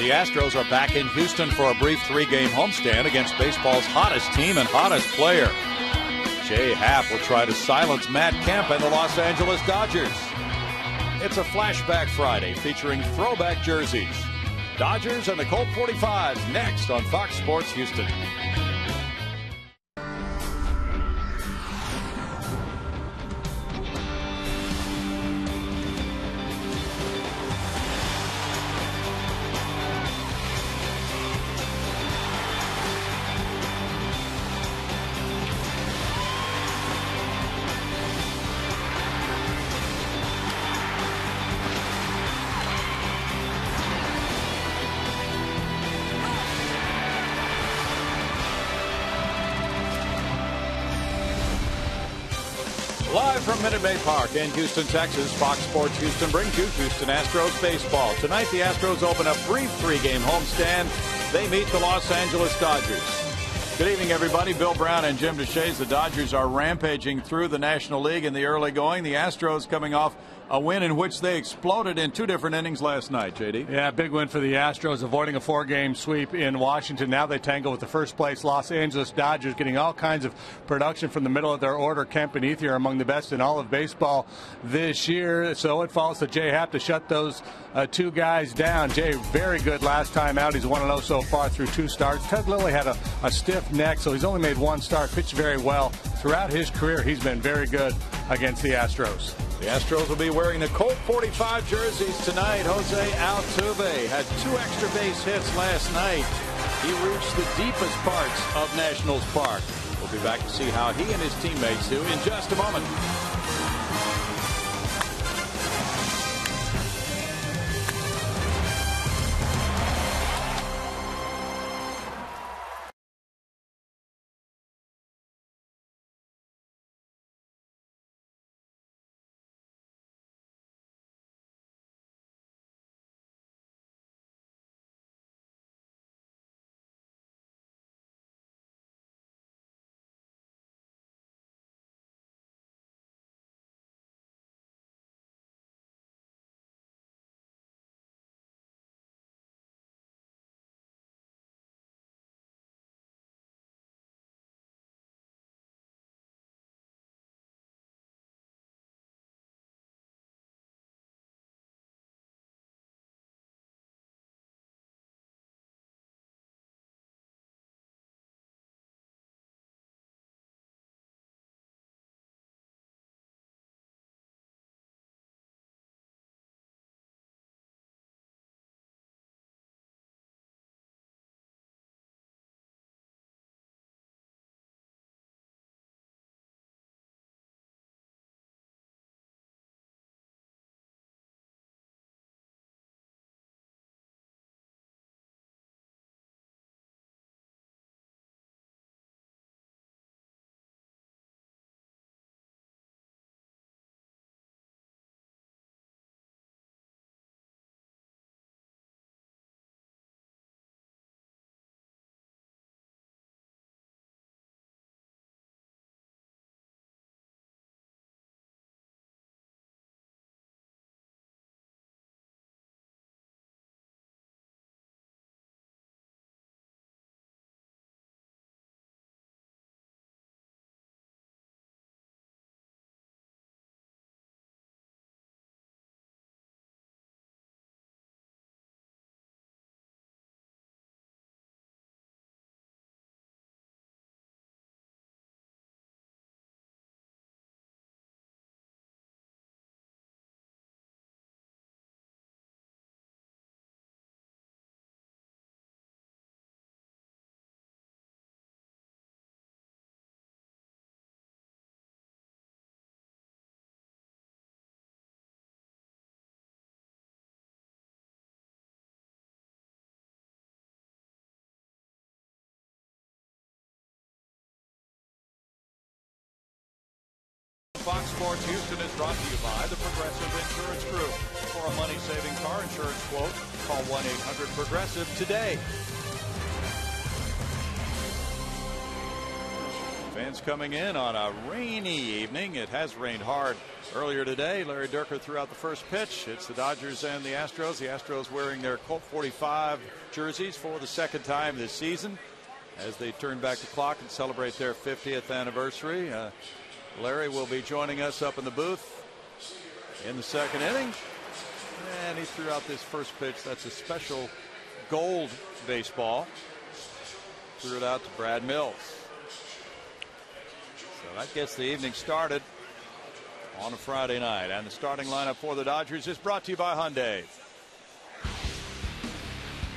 The Astros are back in Houston for a brief three-game homestand against baseball's hottest team and hottest player. Jay Happ will try to silence Matt Kemp and the Los Angeles Dodgers. It's a Flashback Friday featuring throwback jerseys. Dodgers and the Colt 45s next on Fox Sports Houston. Live from Minute Maid Park in Houston, Texas, Fox Sports Houston brings you Houston Astros baseball. Tonight, the Astros open a brief three-game homestand. They meet the Los Angeles Dodgers. Good evening, everybody. Bill Brown and Jim Deshaies. The Dodgers are rampaging through the National League in the early going. The Astros coming off a win in which they exploded in two different innings last night, JD. Yeah, big win for the Astros, avoiding a four-game sweep in Washington. Now they tangle with the first-place Los Angeles Dodgers, getting all kinds of production from the middle of their order. Kemp and Ethier are among the best in all of baseball this year. So it falls to Jay Happ to shut those two guys down. Jay, very good last time out. He's 1-0 so far through two starts. Ted Lilly had a stiff neck, so he's only made one start, pitched very well. Throughout his career, he's been very good against the Astros. The Astros will be wearing the Colt 45 jerseys tonight. Jose Altuve had two extra base hits last night. He reached the deepest parts of Nationals Park. We'll be back to see how he and his teammates do in just a moment. Fox Sports Houston is brought to you by the Progressive Insurance Group. For a money-saving car insurance quote, call 1-800-PROGRESSIVE today. Fans coming in on a rainy evening. It has rained hard earlier today. Larry Dierker threw out the first pitch. It's the Dodgers and the Astros. The Astros wearing their Colt 45 jerseys for the second time this season as they turn back the clock and celebrate their 50th anniversary. Larry will be joining us up in the booth in the second inning. And he threw out this first pitch. That's a special gold baseball. Threw it out to Brad Mills. So that gets the evening started on a Friday night. And the starting lineup for the Dodgers is brought to you by Hyundai.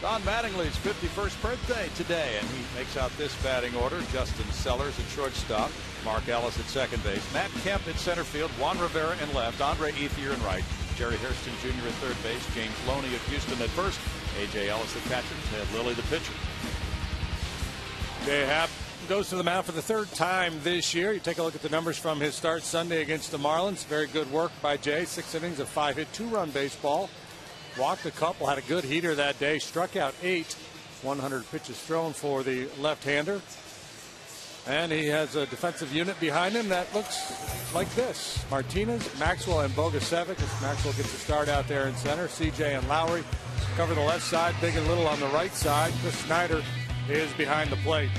Don Mattingly's 51st birthday today, and he makes out this batting order. Justin Sellers at shortstop, Mark Ellis at second base, Matt Kemp at center field, Juan Rivera in left, Andre Ethier in right, Jerry Hairston Jr. at third base, James Loney at Houston at first, A.J. Ellis at catcher, Ted Lilly the pitcher. Jay Happ goes to the mound for the third time this year. You take a look at the numbers from his start Sunday against the Marlins. Very good work by Jay. 6 innings of 5-hit, 2-run baseball. Walked a couple, had a good heater that day, struck out 8. 100 pitches thrown for the left-hander. And he has a defensive unit behind him that looks like this. Martinez, Maxwell, and Bogasevic. As Maxwell gets a start out there in center. CJ and Lowry cover the left side, Big and Little on the right side. Chris Snyder is behind the plate.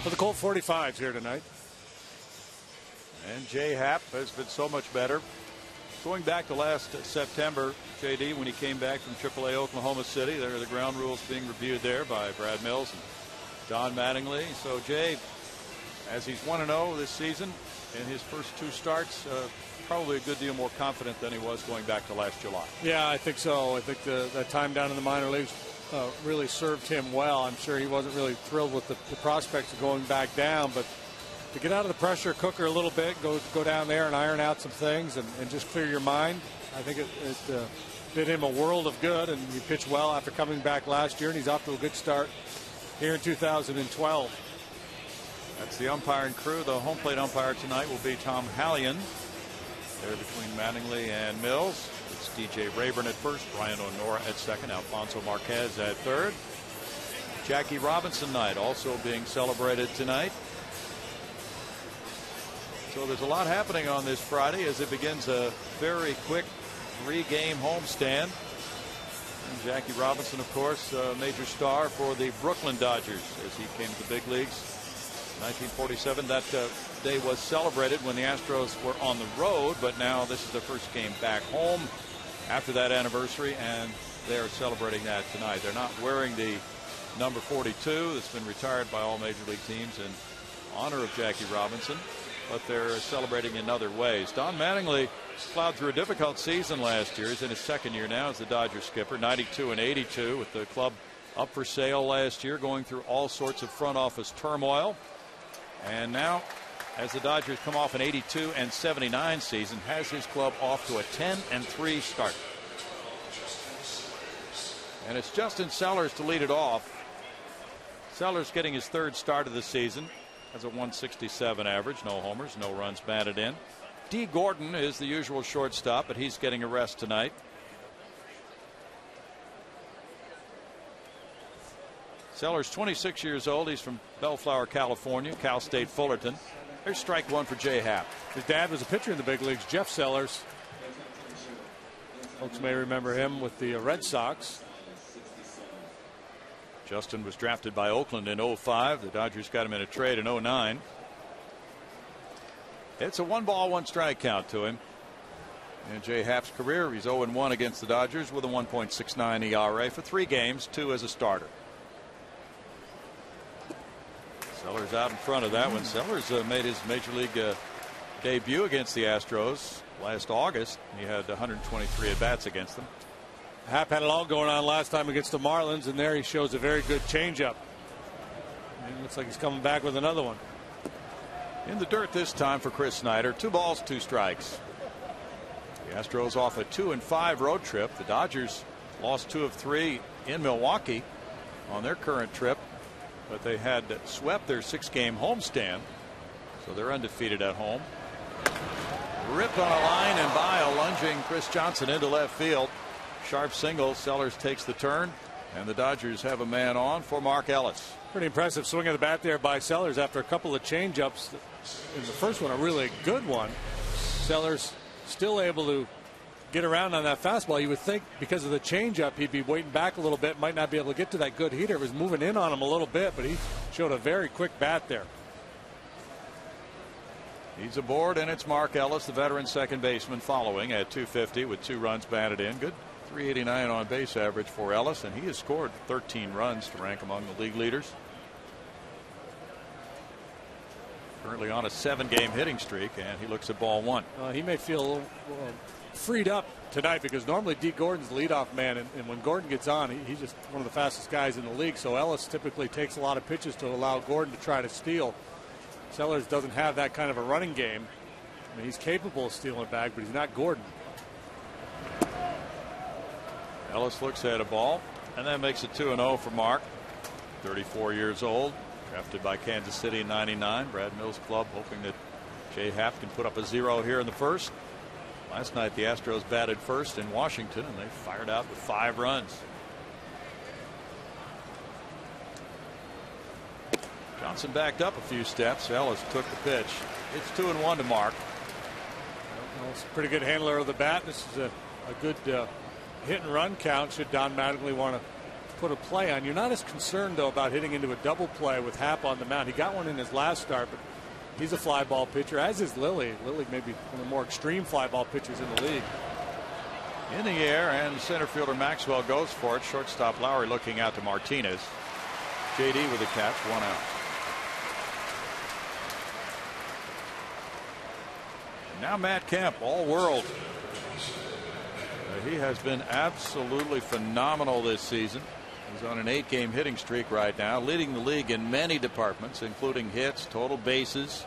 For the Colt 45s here tonight. And Jay Happ has been so much better. Going back to last September, JD, when he came back from AAA Oklahoma City, there are the ground rules being reviewed there by Brad Mills and Don Mattingly. So Jay, as he's 1-0 this season in his first 2 starts, probably a good deal more confident than he was going back to last July. Yeah, I think so. I think that time down in the minor leagues really served him well. I'm sure he wasn't really thrilled with the prospects of going back down, but to get out of the pressure cooker a little bit, go down there and iron out some things and just clear your mind. I think it did him a world of good, and he pitched well after coming back last year, and he's off to a good start here in 2012. That's the umpiring crew. The home plate umpire tonight will be Tom Hallion. There between Mattingly and Mills. It's DJ Rayburn at first, Brian O'Nora at second, Alfonso Marquez at third. Jackie Robinson night also being celebrated tonight. So there's a lot happening on this Friday as it begins a very quick 3-game homestand. And Jackie Robinson, of course, a major star for the Brooklyn Dodgers as he came to the big leagues. 1947, that day was celebrated when the Astros were on the road, but now this is the first game back home after that anniversary, and they're celebrating that tonight. They're not wearing the number 42 that's been retired by all major league teams in honor of Jackie Robinson, but they're celebrating in other ways. Don Mattingly plowed through a difficult season last year. He's in his second year now as the Dodgers skipper, 92 and 82 with the club up for sale last year, going through all sorts of front office turmoil. And now, as the Dodgers come off an 82 and 79 season, has his club off to a 10-3 start. And it's Justin Sellers to lead it off. Sellers getting his third start of the season. Has a 167 average, no homers, no runs batted in. D. Gordon is the usual shortstop, but he's getting a rest tonight. Sellers 26 years old. He's from Bellflower, California, Cal State Fullerton. There's strike one for Jay Happ. His dad was a pitcher in the big leagues, Jeff Sellers. Folks may remember him with the Red Sox. Justin was drafted by Oakland in 05. The Dodgers got him in a trade in 09. It's a 1-ball, 1-strike count to him. In Jay Happ's career, he's 0-1 against the Dodgers with a 1.69 ERA for 3 games, 2 as a starter. Sellers out in front of that one. Sellers made his major league debut against the Astros last August. He had 123 at-bats against them. Happ had it all going on last time against the Marlins, and there he shows a very good changeup. It looks like he's coming back with another one. In the dirt this time for Chris Snyder. 2 balls, 2 strikes. The Astros off a 2-5 road trip. The Dodgers lost 2 of 3 in Milwaukee on their current trip, but they had swept their 6-game homestand, so they're undefeated at home. Ripped on a line and by a lunging Chris Johnson into left field. Sharp single. Sellers takes the turn And the Dodgers have a man on for Mark Ellis. Pretty impressive swing of the bat there by Sellers after a couple of changeups. In the first one, a really good one. Sellers still able to get around on that fastball. You would think because of the changeup he'd be waiting back a little bit, might not be able to get to that good heater. It was moving in on him a little bit, but he showed a very quick bat there. He's aboard, and it's Mark Ellis, the veteran second baseman, following at 250 with 2 runs batted in. Good 389 on base average for Ellis, and he has scored 13 runs to rank among the league leaders. Currently on a 7-game hitting streak, and he looks at ball 1. He may feel a little freed up tonight because normally D. Gordon's the leadoff man, and when Gordon gets on, he's just one of the fastest guys in the league. So Ellis typically takes a lot of pitches to allow Gordon to try to steal. Sellers doesn't have that kind of a running game. I mean, he's capable of stealing it back, but he's not Gordon. Ellis looks at a ball, and that makes it 2-0 for Mark. 34 years old, drafted by Kansas City in '99. Brad Mills' club hoping that Jay Happ can put up a 0 here in the first. Last night the Astros batted first in Washington, and they fired out with 5 runs. Johnson backed up a few steps. Ellis took the pitch. It's 2-1 to Mark. Well, it's a pretty good handler of the bat. This is a good hit and run count should Don Mattingly want to put a play on. You're not as concerned though about hitting into a double play with Happ on the mound. He got one in his last start, but he's a fly ball pitcher, as is Lilly. Lilly may be one of the more extreme fly ball pitchers in the league. In the air, and center fielder Maxwell goes for it. Shortstop Lowry looking out to Martinez. JD with a catch, 1 out. Now Matt Kemp, all world. He has been absolutely phenomenal this season. He's on an 8-game hitting streak right now, leading the league in many departments, including hits, total bases.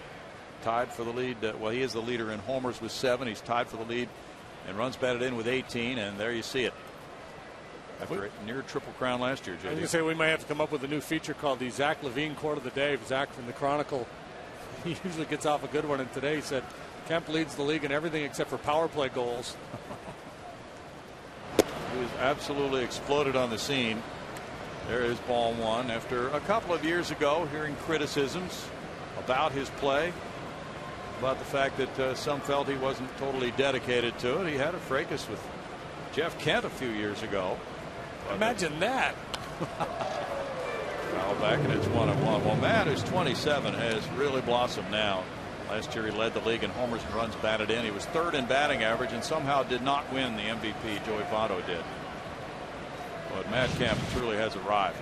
Tied for the lead. Well, he is the leader in homers with 7. He's tied for the lead and runs batted in with 18. And there you see it. After a near triple crown last year, JD. I was going to say we may have to come up with a new feature called the Zach Levine Quote of the Day. Zach from the Chronicle, he usually gets off a good one, and today he said Kemp leads the league in everything except for power play goals. He was absolutely exploded on the scene. There is ball 1. After a couple of years ago hearing criticisms about his play, about the fact that some felt he wasn't totally dedicated to it. He had a fracas with Jeff Kent a few years ago. Imagine that. Foul back, and it's 1-1. Well, Matt, who's 27, has really blossomed now. Last year he led the league in homers and runs batted in. He was 3rd in batting average and somehow did not win the MVP. Joey Votto did. But Matt Kemp truly has arrived.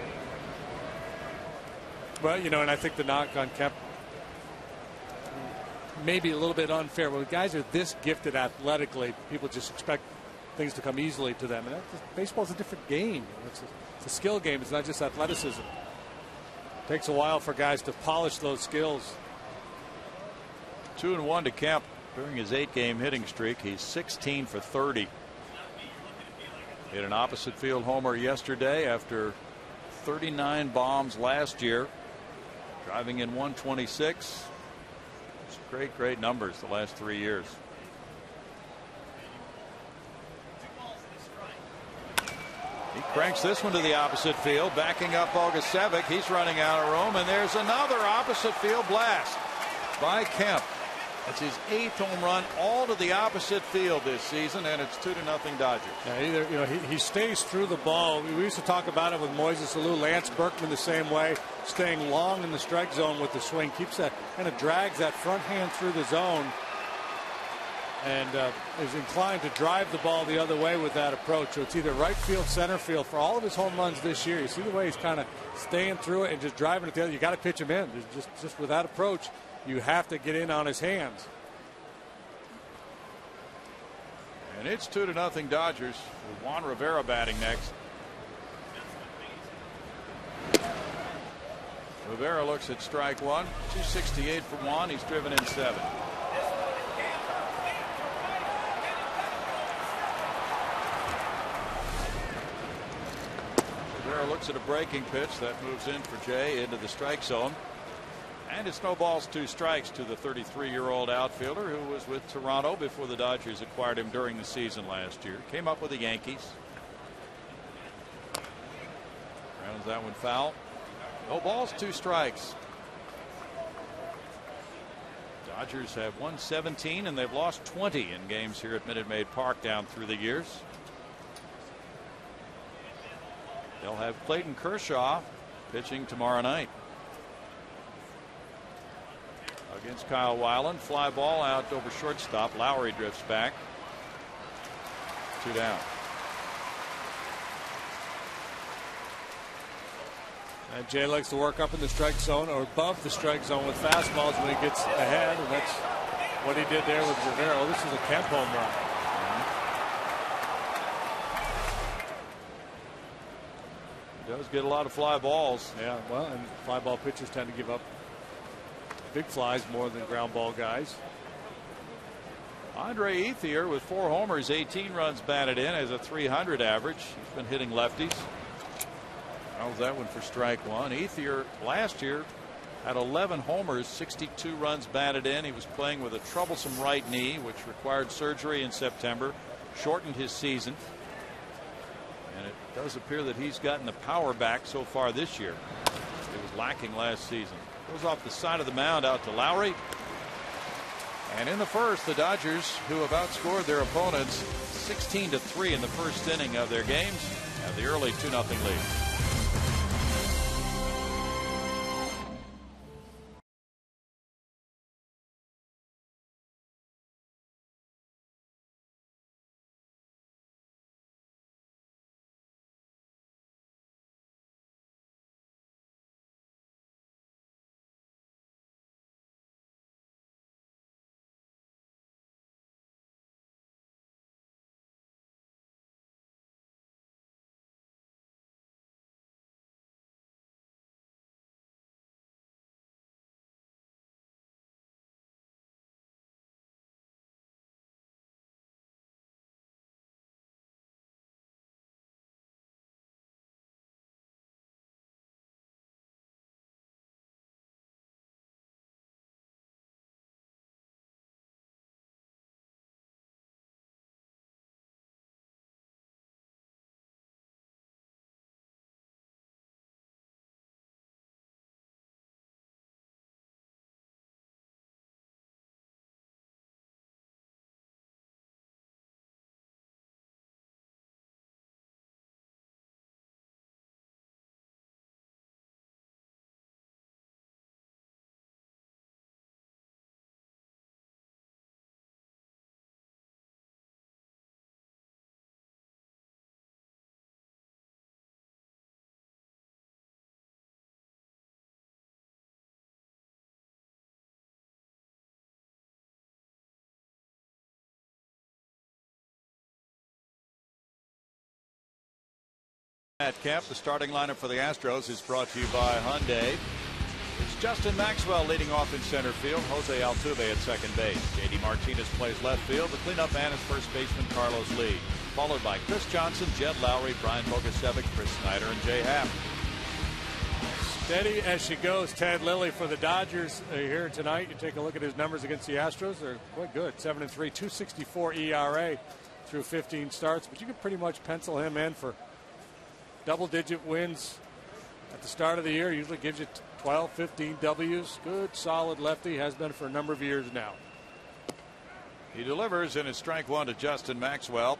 Well, you know, and I think the knock on Kemp may be a little bit unfair. When guys are this gifted athletically, people just expect things to come easily to them. And baseball's a different game. It's a skill game. It's not just athleticism. It takes a while for guys to polish those skills. 2-1 to Kemp during his 8-game hitting streak. He's 16 for 30. Hit an opposite field homer yesterday after 39 bombs last year. Driving in 126. Great numbers the last 3 years. He cranks this one to the opposite field, backing up Bogusevic. He's running out of room, and there's another opposite field blast by Kemp. That's his 8th home run, all to the opposite field this season, and it's 2-0 Dodgers. Yeah, he stays through the ball. We used to talk about it with Moises Alou, Lance Berkman the same way, staying long in the strike zone with the swing, keeps that, kind of drags that front hand through the zone, and is inclined to drive the ball the other way with that approach. So it's either right field, center field. For all of his home runs this year, you see the way he's kind of staying through it and just driving it the other. You got to pitch him in. Just with that approach, you have to get in on his hands. And it's 2-0 Dodgers with Juan Rivera batting next. Rivera looks at strike 1. 268 for Juan. He's driven in 7. Rivera looks at a breaking pitch that moves in for Jay into the strike zone. And it snowballs 2 strikes to the 33-year-old outfielder who was with Toronto before the Dodgers acquired him during the season last year. Came up with the Yankees. Grounds that one foul. No balls, 2 strikes. Dodgers have won 17 and they've lost 20 in games here at Minute Maid Park down through the years. They'll have Clayton Kershaw pitching tomorrow night against Kyle Weiland. Fly ball out over shortstop. Lowry drifts back. 2 down. And Jay likes to work up in the strike zone or above the strike zone with fastballs when he gets ahead, and that's what he did there with Rivera. Oh, this is a Kemp home run. He does get a lot of fly balls. Yeah, well, and fly ball pitchers tend to give up big flies more than ground ball guys. Andre Ethier with 4 homers, 18 runs batted in, has a .300 average. He's been hitting lefties. How's that one for strike 1? Ethier last year had 11 homers, 62 runs batted in. He was playing with a troublesome right knee, which required surgery in September, shortened his season. And it does appear that he's gotten the power back so far this year. It was lacking last season. Goes off the side of the mound out to Lowry. And in the first, the Dodgers, who have outscored their opponents 16-3 in the first inning of their games, have the early 2-0 lead. At Camp, the starting lineup for the Astros is brought to you by Hyundai. It's Justin Maxwell leading off in center field. Jose Altuve at second base. JD Martinez plays left field. The cleanup man is first baseman Carlos Lee, followed by Chris Johnson, Jed Lowry, Brian Bogusevic, Chris Snyder, and Jay Happ. Steady as she goes, Ted Lilly for the Dodgers here tonight. You take a look at his numbers against the Astros. They're quite good. 7-3, 2.64 ERA through 15 starts. But you can pretty much pencil him in for double-digit wins at the start of the year. Usually gives you 12, 15 W's. Good, solid lefty. Has been for a number of years now. He delivers in his strike 1 to Justin Maxwell.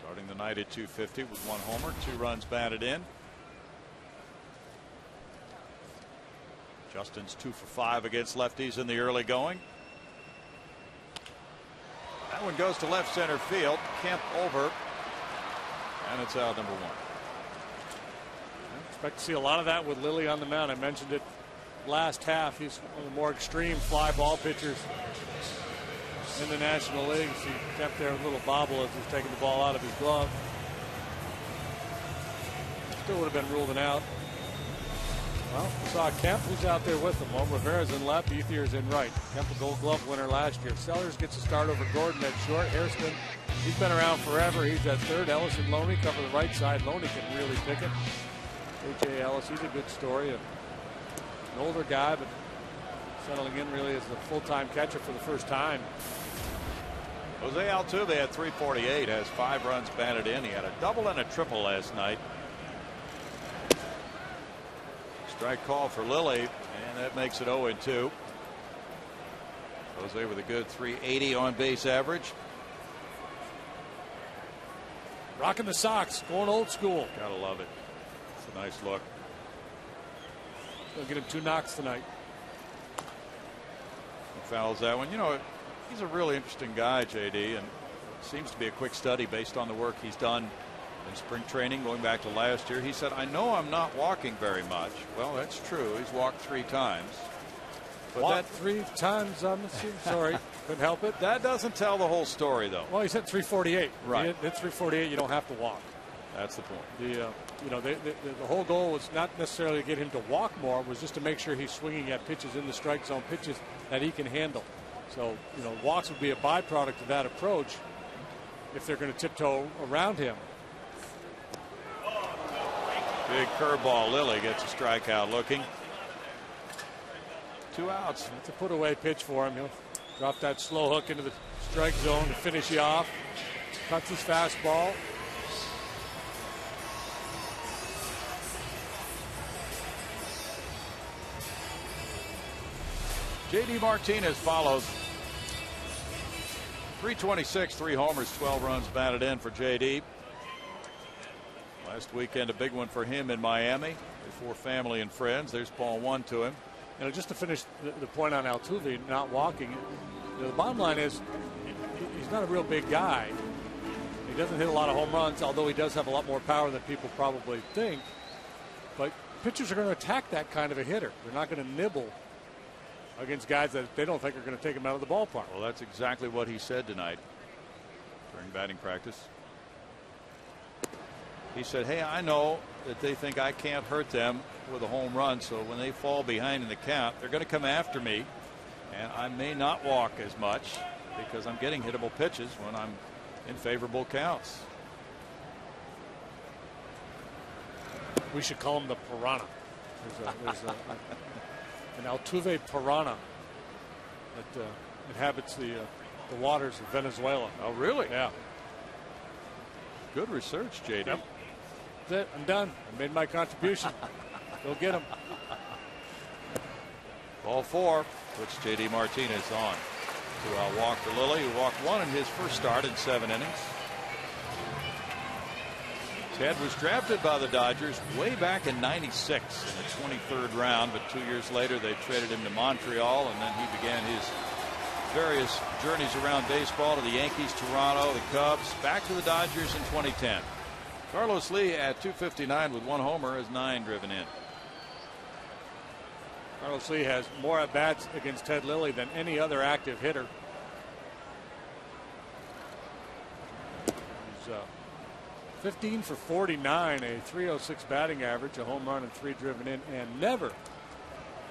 Starting the night at .250 with 1 homer, 2 runs batted in. Justin's 2 for 5 against lefties in the early going. That one goes to left center field. Kemp over. And it's out number 1. Expect to see a lot of that with Lilly on the mound. I mentioned it last half. He's one of the more extreme fly ball pitchers in the National League. See Kemp there with a little bobble as he's taking the ball out of his glove. Still would have been ruled out. Well, we saw Kemp, who's out there with him. Well, Rivera's in left, Ethier's in right. Kemp a Gold Glove winner last year. Sellers gets a start over Gordon at short. Hairston, he's been around forever. He's at third. Ellis and Loney cover the right side. Loney can really pick it. A.J. Ellis, he's a good story. An older guy, but settling in really as a full-time catcher for the first time. Jose Altuve at .348 has 5 runs batted in. He had a double and a triple last night. Strike call for Lilly, and that makes it 0-2. Jose with a good 380 on base average. Rocking the socks, going old school. Gotta love it. It's a nice look. Gonna get him 2 knocks tonight. He fouls that one. You know, he's a really interesting guy, JD, and it seems to be a quick study based on the work he's done in spring training going back to last year. He said, I know I'm not walking very much. Well, that's true. He's walked 3 times. But walked 3 times, I'm assuming. Sorry, couldn't help it. That doesn't tell the whole story, though. Well, he said 348. Right. At 348, you don't have to walk. That's the point. The whole goal was not necessarily to get him to walk more, was just to make sure he's swinging at pitches in the strike zone, pitches that he can handle. So, walks would be a byproduct of that approach if they're going to tiptoe around him. Big curveball. Lilly gets a strikeout looking. 2 outs. That's a put away pitch for him. He'll drop that slow hook into the strike zone to finish you off. Cuts his fastball. JD Martinez follows. 326, 3 homers, 12 runs batted in for JD. Last weekend, a big one for him in Miami before family and friends. There's ball 1 to him. Just to finish the point on Altuve not walking, the bottom line is he's not a real big guy. He doesn't hit a lot of home runs, although he does have a lot more power than people probably think. But pitchers are going to attack that kind of a hitter. They're not going to nibble against guys that they don't think are going to take him out of the ballpark. Well, that's exactly what he said tonight during batting practice. He said, hey, I know that they think I can't hurt them with a home run, so when they fall behind in the count, they're going to come after me, and I may not walk as much because I'm getting hittable pitches when I'm in favorable counts. We should call him the piranha. There's an Altuve piranha that inhabits the waters of Venezuela. Oh, really? Yeah. Good research, JD. Yep. That's it. I'm done. I made my contribution. Go get him. Ball 4 puts JD Martinez on. 2-out walk for Lilly, who walked 1 in his first start in 7 innings. Ted was drafted by the Dodgers way back in '96 in the 23rd round, but 2 years later they traded him to Montreal, and then he began his various journeys around baseball to the Yankees, Toronto, the Cubs, back to the Dodgers in 2010. Carlos Lee at 259 with 1 homer has 9 driven in. Carlos Lee has more at bats against Ted Lilly than any other active hitter. He's 15 for 49, a 306 batting average, a home run and 3 driven in, and never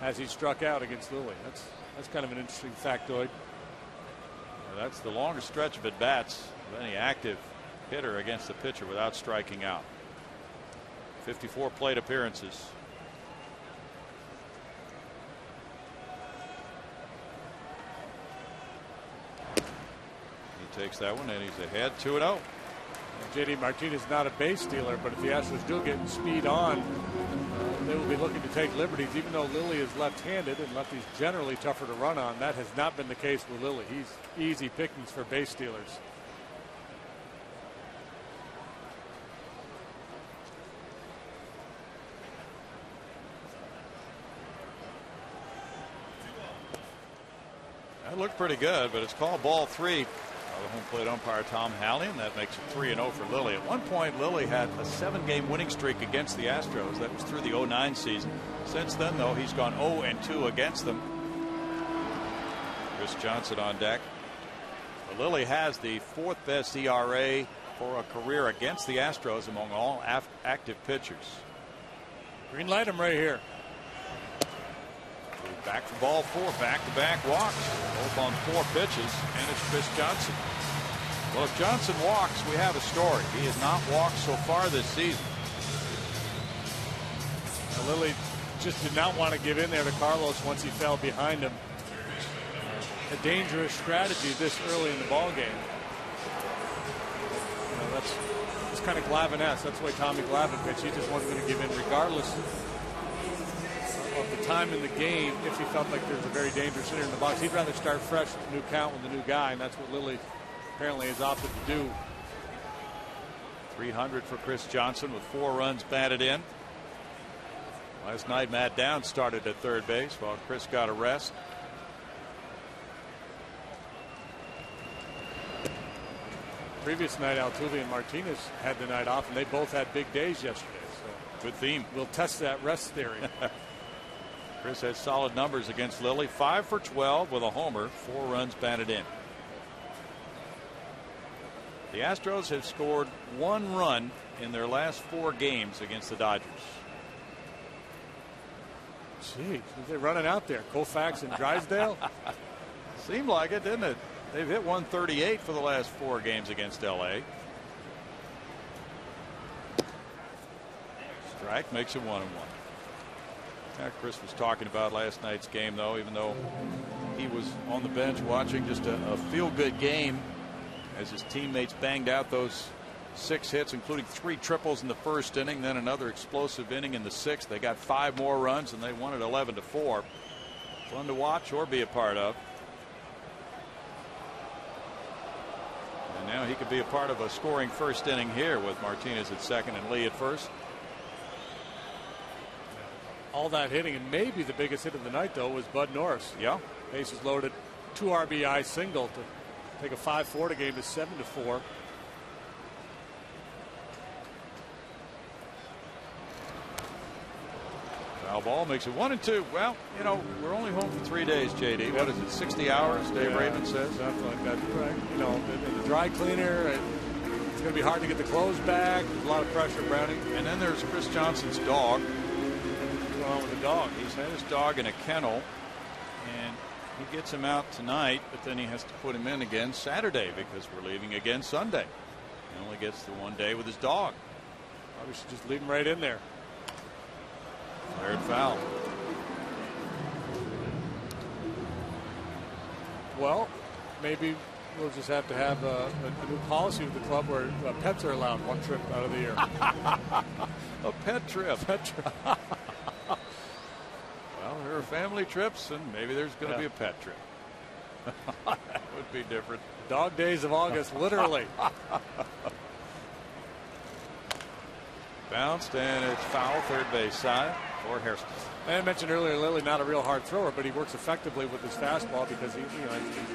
has he struck out against Lilly. That's kind of an interesting factoid. That's the longest stretch of at bats of any active hitter against a pitcher without striking out. 54 plate appearances. He takes that one and he's ahead 2-0. JD Martinez is not a base stealer, but if the Astros do get speed on, they will be looking to take liberties. Even though Lilly is left-handed and lefty's generally tougher to run on, that has not been the case with Lilly. He's easy pickings for base stealers. That looked pretty good, but it's called ball 3. The home plate umpire Tom Halley, and that makes it 3-0 for Lilly. At one point, Lilly had a 7-game winning streak against the Astros. That was through the 09 season. Since then, though, he's gone 0-2 against them. Chris Johnson on deck. But Lilly has the 4th best ERA for a career against the Astros among all active pitchers. Green light him right here. Back for ball 4, back-to-back walks, both on 4 pitches, and it's Chris Johnson. Well, if Johnson walks, we have a story. He has not walked so far this season. Lilly just did not want to give in there to Carlos once he fell behind him. A dangerous strategy this early in the ball game. That's kind of Glavine-esque. That's the way Tommy Glavine pitched. He just wasn't going to give in regardless the time in the game if he felt like there's a very dangerous hitter in the box. He'd rather start fresh with a new count with a new guy, and that's what Lilly apparently has opted to do. 300 for Chris Johnson with 4 runs batted in. Last night, Matt Downs started at third base while Chris got a rest. Previous night, Altuve and Martinez had the night off, and they both had big days yesterday. So good theme. We'll test that rest theory. Chris had solid numbers against Lilly. 5 for 12 with a homer, 4 runs batted in. The Astros have scored 1 run in their last 4 games against the Dodgers. Gee, they're running out there. Koufax and Drysdale. Seemed like it, didn't it? They've hit 138 for the last 4 games against LA. Strike makes it 1-1. Chris was talking about last night's game, though, even though he was on the bench watching just a feel-good game as his teammates banged out those 6 hits, including 3 triples in the first inning, then another explosive inning in the 6th. They got 5 more runs, and they won it 11-4. Fun to watch or be a part of. And now he could be a part of a scoring first inning here with Martinez at second and Lee at first. All that hitting, and maybe the biggest hit of the night, though, was Bud Norris. Yeah. Bases loaded, 2 RBI single to take a 5-4 game to 7-4. Foul ball makes it 1-2. Well, you know, we're only home for 3 days, JD. What is it, 60 hours, Dave Raven says? Something like that. Right. You know, in the dry cleaner, it's going to be hard to get the clothes back. There's a lot of pressure, Brownie. And then there's Chris Johnson's dog. What's going on with the dog? He's had his dog in a kennel, and he gets him out tonight, but then he has to put him in again Saturday because we're leaving again Sunday. He only gets the 1 day with his dog. Probably should just leave him right in there. Flared foul. Well, maybe we'll just have to have a new policy with the club where pets are allowed 1 trip out of the year. A pet trip. Well, there are family trips, and maybe there's going to be a pet trip. That would be different. Dog days of August, literally. Bounced, and it's foul, third base side for Harrison. I mentioned earlier, Lilly not a real hard thrower, but he works effectively with his fastball because he's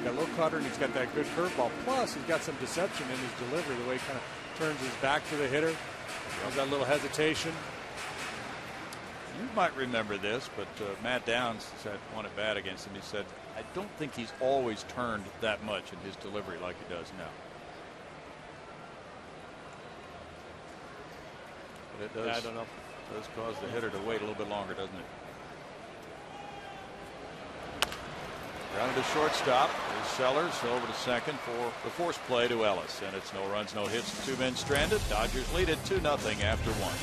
got a little cutter and he's got that good curveball. Plus, he's got some deception in his delivery, the way he kind of turns his back to the hitter. He's got a little hesitation. You might remember this, but Matt Downs had one at bat against him. He said, I don't think he's always turned that much in his delivery like he does now. But it does, yeah, I don't know. Does cause the hitter to wait a little bit longer, doesn't it? Grounded to shortstop is Sellers over to second for the force play to Ellis, and it's no runs, no hits, 2 men stranded. Dodgers lead it 2-0 after 1.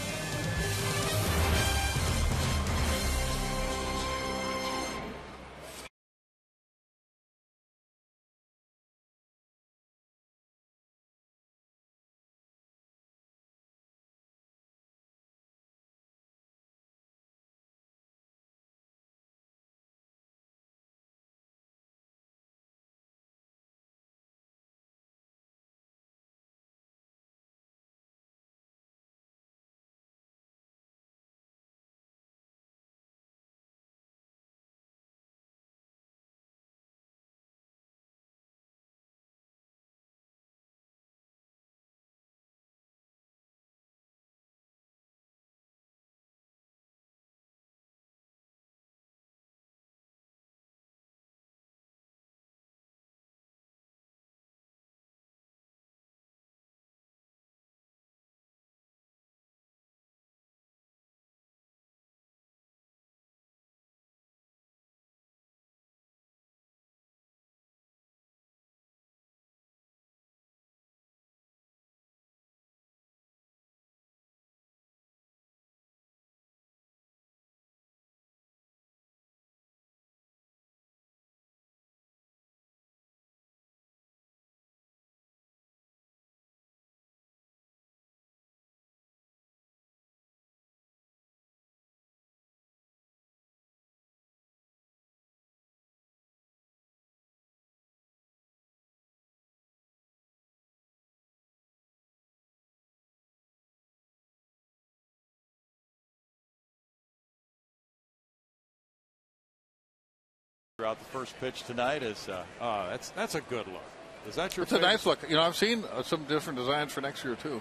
Throughout the first pitch tonight is that's a good look. Is that your? It's favorite? A nice look. You know, I've seen some different designs for next year too,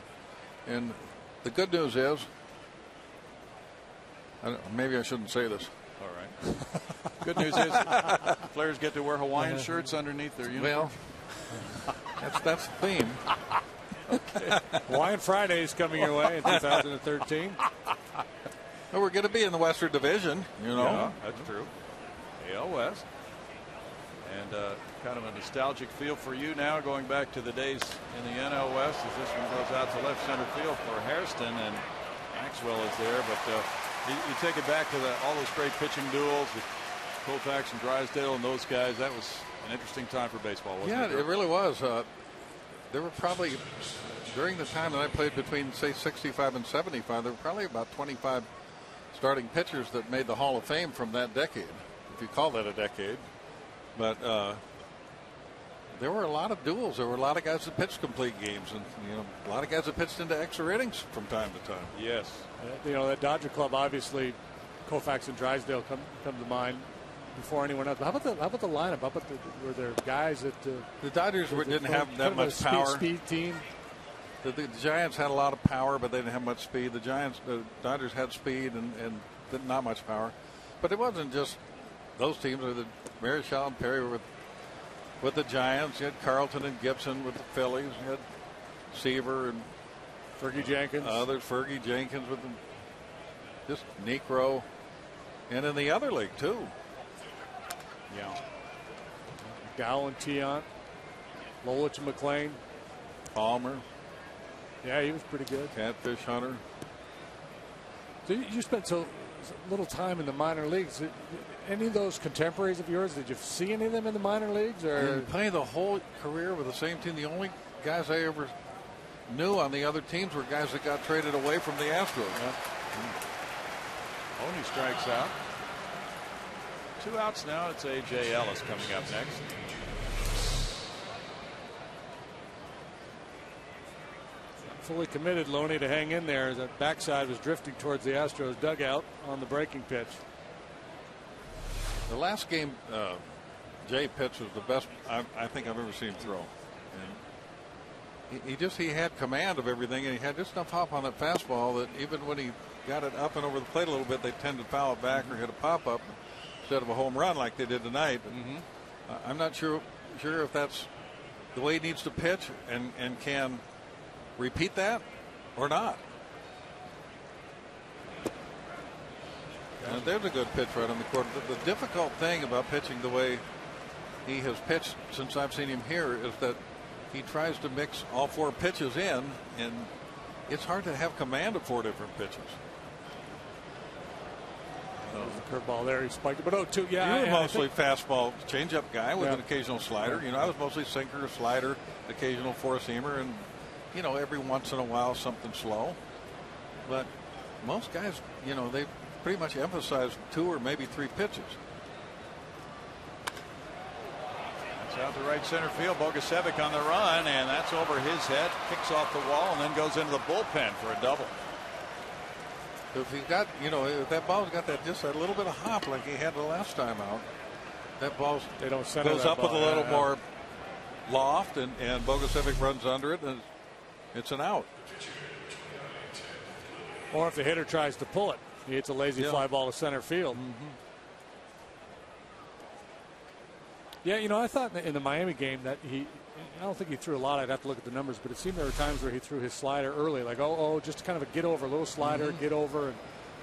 and the good news is, maybe I shouldn't say this. All right. Good news is players get to wear Hawaiian shirts underneath their uniform. Well, that's the theme. Okay. Hawaiian Friday is coming your way in 2013. Well, we're going to be in the Western Division, you know. Yeah, that's true. AL West. And kind of a nostalgic feel for you now, going back to the days in the NL West, as this one goes out to left center field for Hairston, and Maxwell is there. But you take it back to all those great pitching duels with Koufax and Drysdale and those guys. That was an interesting time for baseball, wasn't it? Yeah, it really was. There were probably, during the time that I played between, say, 65 and 75, there were probably about 25 starting pitchers that made the Hall of Fame from that decade, if you call that a decade. But there were a lot of duels. There were a lot of guys that pitched complete games, and a lot of guys that pitched into extra innings from time to time. Yes. That Dodger club, obviously, Koufax and Drysdale come to mind before anyone else. But how about the lineup? How about were there guys that the Dodgers didn't have that much power? Speed team. The Giants had a lot of power, but they didn't have much speed. The Dodgers had speed and not much power. But it wasn't just those teams. The Marichal and Perry were with the Giants. You had Carlton and Gibson with the Phillies. You had Seaver and Fergie Jenkins. There's Fergie Jenkins with them. Just Necro. And in the other league, too. Yeah. Gow and Tiant. Lolich and McClain. Palmer. Yeah, he was pretty good. Catfish Hunter. So you spent so little time in the minor leagues. Any of those contemporaries of yours, did you see any of them in the minor leagues? Or playing the whole career with the same team, the only guys I ever knew on the other teams were guys that got traded away from the Astros. Yeah. Oney strikes out. 2 outs now. It's A.J. Ellis coming up next. Fully committed, Loney, to hang in there as that backside was drifting towards the Astros dugout on the breaking pitch. The last game Jay pitched was the best I think I've ever seen him throw. And he had command of everything, and he had just enough hop on that fastball that even when he got it up and over the plate a little bit, they tend to foul it back or hit a pop-up instead of a home run like they did tonight. I'm not sure if that's the way he needs to pitch and can repeat that or not. And there's a good pitch right on the court. The difficult thing about pitching the way he has pitched since I've seen him here is that he tries to mix all 4 pitches in, and it's hard to have command of 4 different pitches. There's a curveball there. He spiked it, but 0-2. Yeah, you were mostly fastball, changeup guy with an occasional slider. I was mostly sinker, slider, occasional four-seamer, and every once in a while something slow. But most guys, they pretty much emphasize 2 or maybe 3 pitches. That's out to right center field. Bogusevic on the run, and that's over his head. Kicks off the wall and then goes into the bullpen for a double. If he got, if that ball's got just a little bit of hop like he had the last time out, that ball goes up with a little more loft, and Bogusevic runs under it, and it's an out. Or if the hitter tries to pull it, he hits a lazy fly ball to center field. Yeah, I thought in the Miami game that I don't think he threw a lot. I'd have to look at the numbers, but it seemed there were times where he threw his slider early, like just kind of a get over, little slider, get over,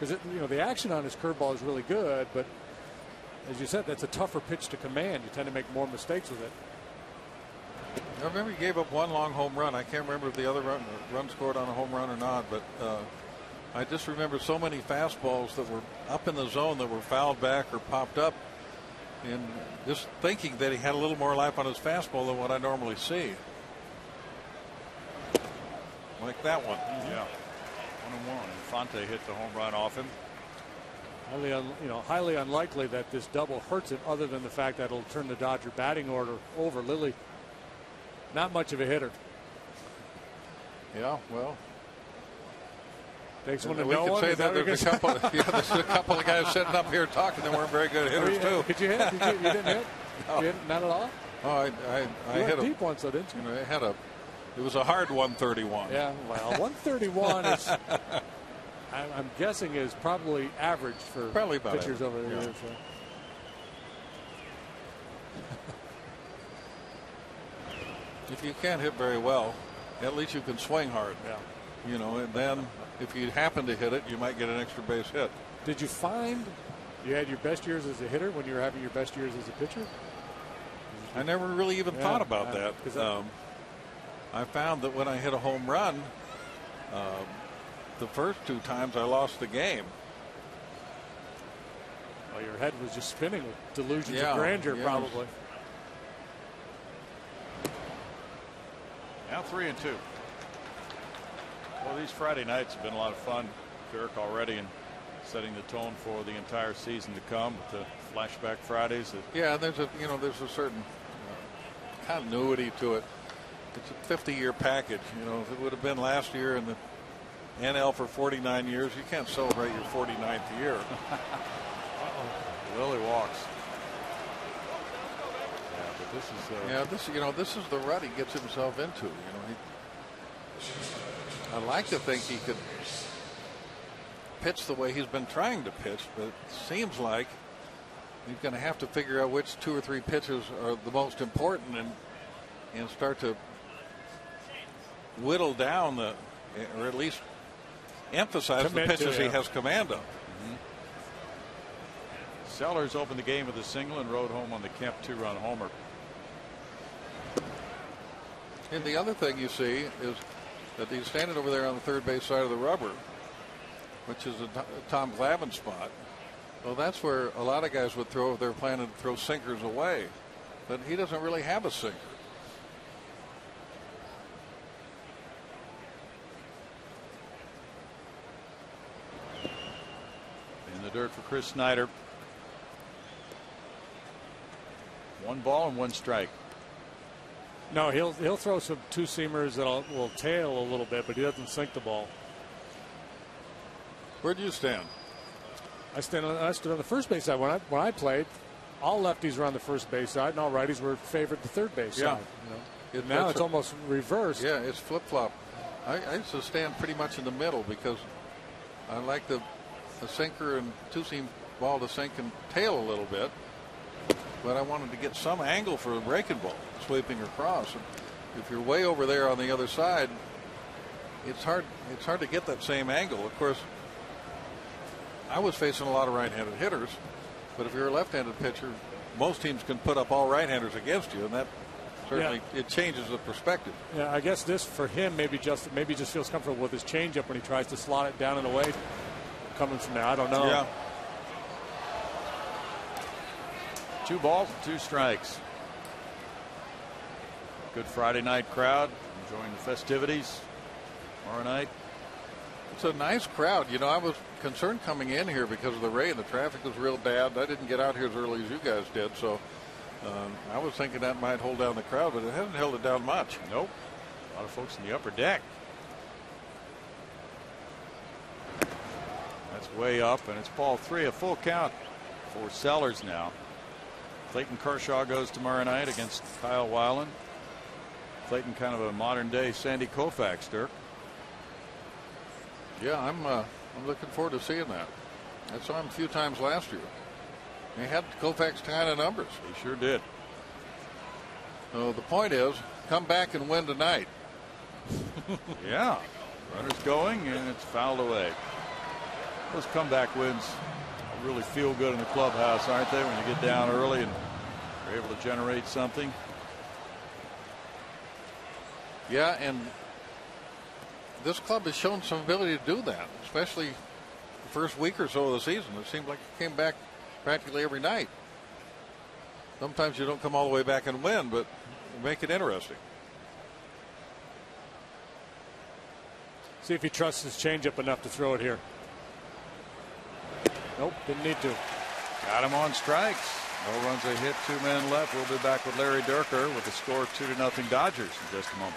because the action on his curveball is really good, but as you said, that's a tougher pitch to command. You tend to make more mistakes with it. I remember he gave up 1 long home run. I can't remember if the other run scored on a home run or not, but I just remember so many fastballs that were up in the zone that were fouled back or popped up, and just thinking that he had a little more life on his fastball than what I normally see. Like that one. Yeah. 1-1. Infante hit the home run off him. Highly unlikely that this double hurts him, other than the fact that it'll turn the Dodger batting order over. Lilly, not much of a hitter. Yeah, well, Takes one to we know could one. say that there's a couple of guys sitting up here talking that weren't very good hitters too. Could you hit? You didn't hit? No. You didn't, not at all? Oh, I hit a deep one, so didn't you? It was a hard 131. Yeah, well, 131 is, I'm guessing, is probably average for pitchers over there. Yeah. So. If you can't hit very well, at least you can swing hard. Yeah. You know, and then if you happen to hit it, you might get an extra base hit. Did you find you had your best years as a hitter when you were having your best years as a pitcher? I never really even thought about that. I found that when I hit a home run, the first 2 times I lost the game. Well, your head was just spinning with delusions Yeah, of grandeur, yeah. probably. Now 3-2. Well, these Friday nights have been a lot of fun, Dirk, already, and setting the tone for the entire season to come with the flashback Fridays. Yeah, there's a certain continuity to it. It's a 50-year package. You know, if it would have been last year in the NL for 49 years, you can't celebrate your 49th year. Willie walks. Yeah, but this is This is the rut he gets himself into. I like to think he could pitch the way he's been trying to pitch, but it seems like he's going to have to figure out which 2 or 3 pitches are the most important and start to whittle down or at least emphasize the pitches he has command of. Sellers opened the game with a single and rode home on the Kemp 2-run homer. And the other thing you see is that he's standing over there on the third base side of the rubber, which is a Tom Glavine spot. Well, that's where a lot of guys would throw if they're planning to throw sinkers away. But he doesn't really have a sinker. In the dirt for Chris Snyder. 1 ball and 1 strike. No, he'll throw some 2-seamers that will tail a little bit, but he doesn't sink the ball. Where do you stand? I stood on the first base side. When I played, all lefties were on the first base side, and all righties were favored the third base side. Now it's almost reversed. Yeah, it's flip-flop. I used to stand pretty much in the middle because I like the sinker and 2-seam ball to sink and tail a little bit. But I wanted to get some angle for a breaking ball, sweeping across. And if you're way over there on the other side, it's hard to get that same angle. Of course, I was facing a lot of right-handed hitters, but if you're a left-handed pitcher, most teams can put up all right-handers against you, and that certainly it changes the perspective. Yeah, I guess this for him maybe just feels comfortable with his changeup when he tries to slot it down and away coming from there. I don't know. Yeah. 2 balls and 2 strikes. Good Friday night crowd enjoying the festivities tomorrow night. It's a nice crowd. I was concerned coming in here because of the rain. The traffic was real bad. I didn't get out here as early as you guys did, so I was thinking that might hold down the crowd, but it hasn't held it down much. Nope. A lot of folks in the upper deck. That's way up, and it's ball 3, a full count for Sellers now. Clayton Kershaw goes tomorrow night against Kyle Weiland. Clayton, kind of a modern day Sandy Koufax, Dirk. Yeah, I'm looking forward to seeing that. I saw him a few times last year. He had Koufax kind of numbers. He sure did. So the point is, come back and win tonight. Yeah, runners going, and it's fouled away. Those comeback wins really feel good in the clubhouse, aren't they, when you get down early and you're able to generate something? Yeah, and this club has shown some ability to do that, especially the first week or so of the season. It seemed like it came back practically every night. Sometimes you don't come all the way back and win, but make it interesting. See if he trusts his changeup enough to throw it here. Nope, didn't need to. Got him on strikes. No runs, a hit, 2 men left. We'll be back with Larry Durker with the score 2-0 Dodgers in just a moment.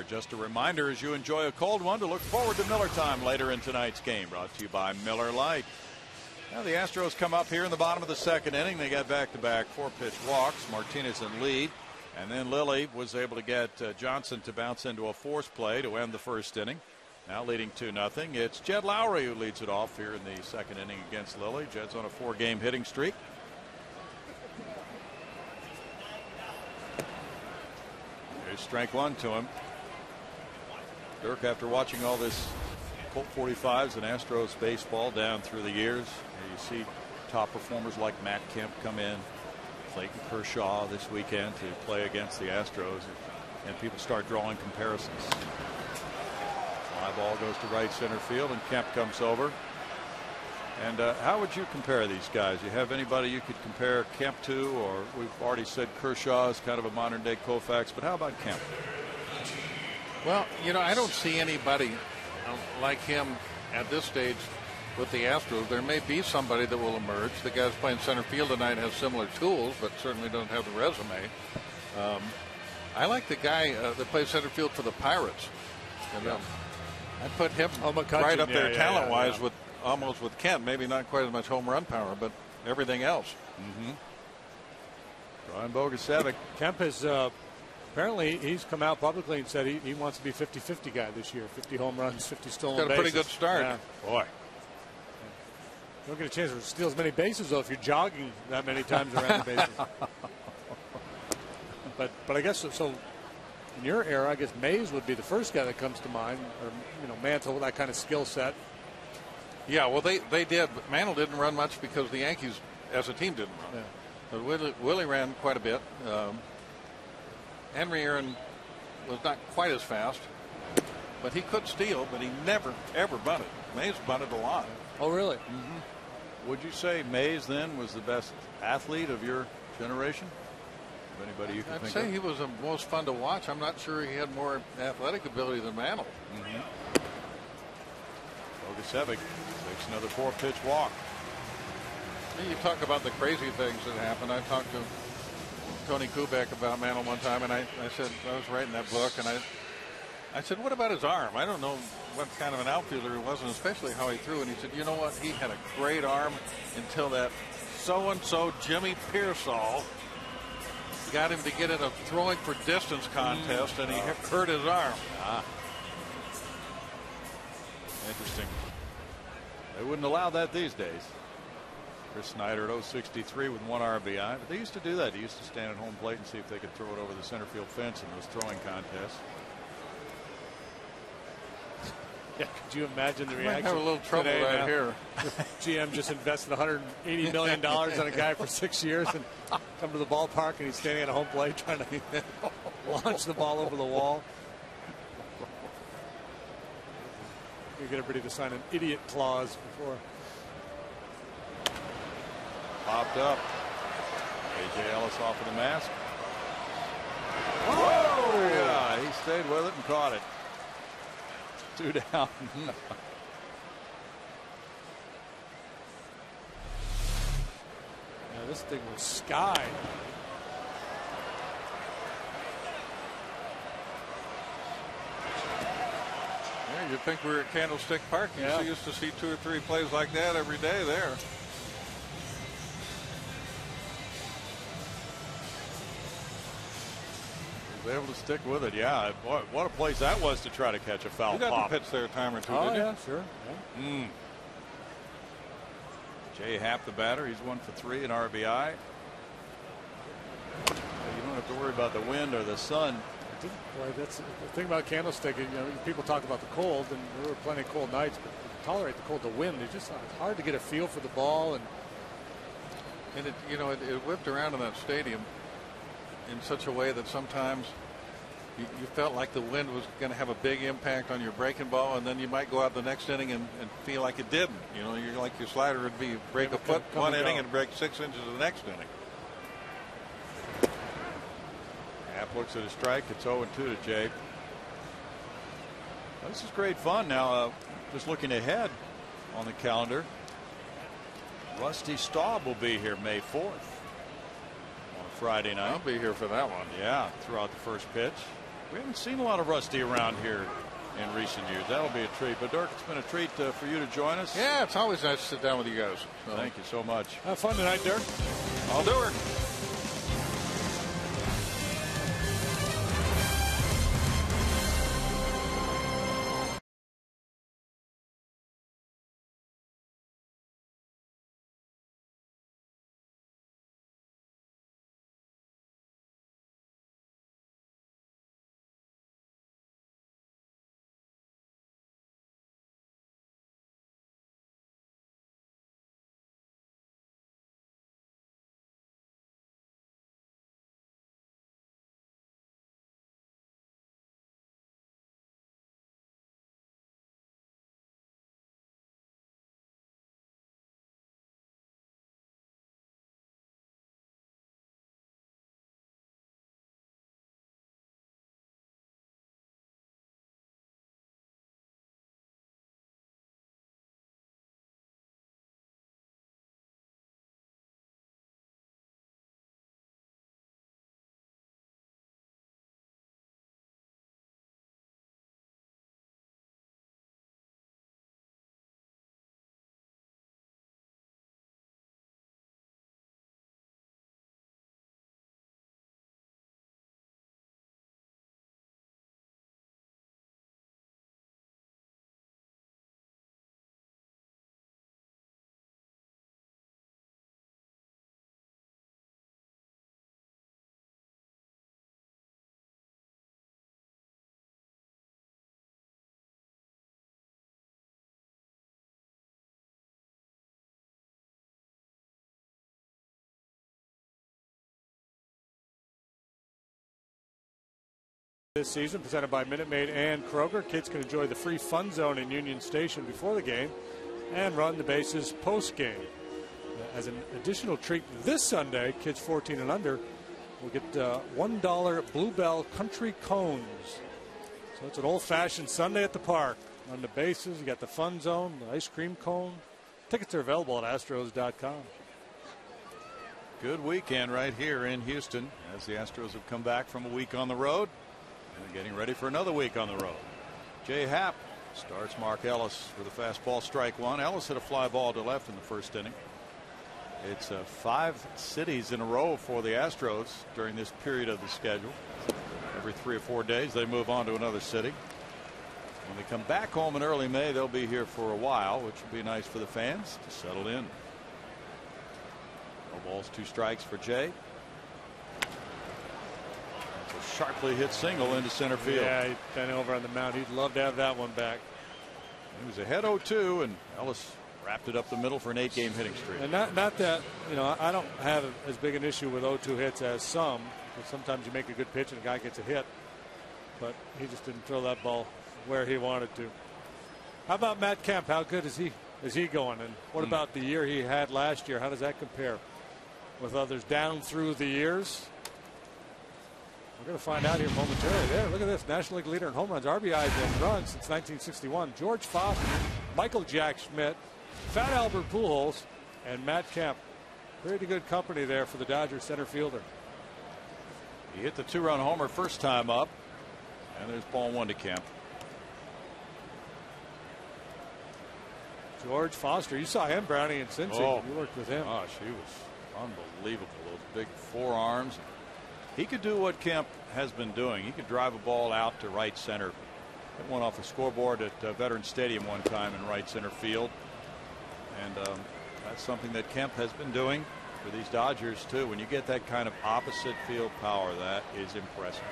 Just a reminder, as you enjoy a cold one, to look forward to Miller time later in tonight's game. Brought to you by Miller Lite. Now the Astros come up here in the bottom of the second inning. They got back-to-back 4-pitch walks. Martinez in lead. And then Lilly was able to get Johnson to bounce into a force play to end the first inning. Now leading 2-0. It's Jed Lowry who leads it off here in the second inning against Lilly. Jed's on a 4-game hitting streak. There's strike one to him. Dirk, after watching all this Colt 45s and Astros baseball down through the years, you see top performers like Matt Kemp come in, Clayton Kershaw this weekend to play against the Astros, and people start drawing comparisons. Fly ball goes to right center field, and Kemp comes over. And how would you compare these guys? You have anybody you could compare Kemp to, or we've already said Kershaw is kind of a modern day Koufax, but how about Kemp? Well, you know, I don't see anybody like him at this stage with the Astros. There may be somebody that will emerge. The guy's playing center field tonight has similar tools, but certainly doesn't have the resume. I like the guy that plays center field for the Pirates. And, I put him right up there talent-wise with almost with Kemp. Maybe not quite as much home run power, but everything else. Brian Bogusevic. Kemp has apparently he's come out publicly and said he wants to be 50-50 guy this year. 50 home runs, 50 stolen bases. Got a pretty good start. Yeah. Boy. You don't get a chance to steal as many bases, though, if you're jogging that many times around the bases. But I guess so. In your era, I guess Mays would be the first guy that comes to mind, or Mantle with that kind of skill set. Yeah, well, they did, but Mantle didn't run much because the Yankees, as a team, didn't run. Yeah. But Willie ran quite a bit. Henry Aaron was not quite as fast, but he could steal, but he never, ever bunted. Mays bunted a lot. Oh, really? Would you say Mays then was the best athlete of your generation? Anybody you can think of? I'd say he was the most fun to watch. I'm not sure he had more athletic ability than Mantle. Bogusevic takes another 4-pitch walk. You talk about the crazy things that happen. I talked to Tony Kubek about Mantle one time, and I said, I was writing that book, and I said, what about his arm? I don't know what kind of an outfielder he was, and especially how he threw. And he said, you know what? He had a great arm until that so-and-so Jimmy Pearsall got him to get in a throwing for distance contest, and he hurt his arm. Interesting. They wouldn't allow that these days. Chris Snyder at 063 with 1 RBI, but they used to do that. He used to stand at home plate and see if they could throw it over the center field fence in those throwing contests. Yeah, could you imagine the I reaction? have a little trouble right here. GM just invested $180 million on a guy for 6 years and come to the ballpark and he's standing at a home plate trying to launch the ball over the wall. You get everybody to sign an idiot clause before. Popped up. A.J. Ellis off of the mask. Oh! Yeah, he stayed with it and caught it. 2 down. Yeah, this thing was sky. Yeah, you'd think we were at Candlestick Park. You used to see 2 or 3 plays like that every day there. Was able to stick with it. Yeah, boy, what a place that was to try to catch a foul You got pop. the pitch there a time or two, Oh, didn't you? yeah, sure. Yeah. Jay Happ, the batter, he's 1 for 3 in RBI. You don't have to worry about the wind or the sun. Boy, that's the thing about Candlestick. People talk about the cold, and there were plenty of cold nights, but tolerate the cold. The wind, it's just hard to get a feel for the ball, and it whipped around in that stadium in such a way that sometimes you felt like the wind was going to have a big impact on your breaking ball, and then you might go out the next inning and feel like it didn't. You're like your slider would be break a foot one inning and break 6 inches the next inning. Happ looks at a strike. It's 0-2 to Jay. This is great fun. Now, just looking ahead on the calendar, Rusty Staub will be here May 4th on a Friday night. I'll be here for that one. Yeah, throughout the first pitch. We haven't seen a lot of Rusty around here in recent years. That'll be a treat. But Dirk, it's been a treat for you to join us. Yeah, it's always nice to sit down with you guys. So. Thank you so much. Have fun tonight, Dirk. I'll do it. This season, presented by Minute Maid and Kroger. Kids can enjoy the free fun zone in Union Station before the game and run the bases post game. As an additional treat this Sunday, kids 14 and under will get $1 Bluebell Country Cones. So it's an old-fashioned Sunday at the park. On the bases, you got the fun zone, the ice cream cone. Tickets are available at Astros.com. Good weekend right here in Houston as the Astros have come back from a week on the road. And getting ready for another week on the road. Jay Happ starts Mark Ellis for the fastball, strike one. Ellis hit a fly ball to left in the first inning. It's 5 cities in a row for the Astros during this period of the schedule. Every 3 or 4 days they move on to another city. When they come back home in early May, they'll be here for a while, which will be nice for the fans to settle in. No balls, 2 strikes for Jay. Sharply hit single into center field. Yeah, he bent over on the mound. He'd love to have that one back. He was ahead 0-2, and Ellis wrapped it up the middle for an 8-game hitting streak. And not that, I don't have as big an issue with 0-2 hits as some. Because sometimes you make a good pitch and a guy gets a hit. But he just didn't throw that ball where he wanted to. How about Matt Kemp? How good is he going? And what about the year he had last year? How does that compare with others down through the years? We're going to find out here momentarily. There, look at this. National League leader in home runs, RBIs, and runs since 1961. George Foster, Michael Jack Schmidt, Fat Albert Pujols, and Matt Kemp. Pretty good company there for the Dodgers center fielder. He hit the 2-run homer first time up. And there's ball 1 to Kemp. George Foster, you saw him, Brownie, in Cincy. Oh, you worked with him. Gosh, he was unbelievable. Those big forearms. He could do what Kemp has been doing. He could drive a ball out to right center. Hit one off the scoreboard at Veterans Stadium one time in right center field. And that's something that Kemp has been doing for these Dodgers too. When you get that kind of opposite field power, that is impressive.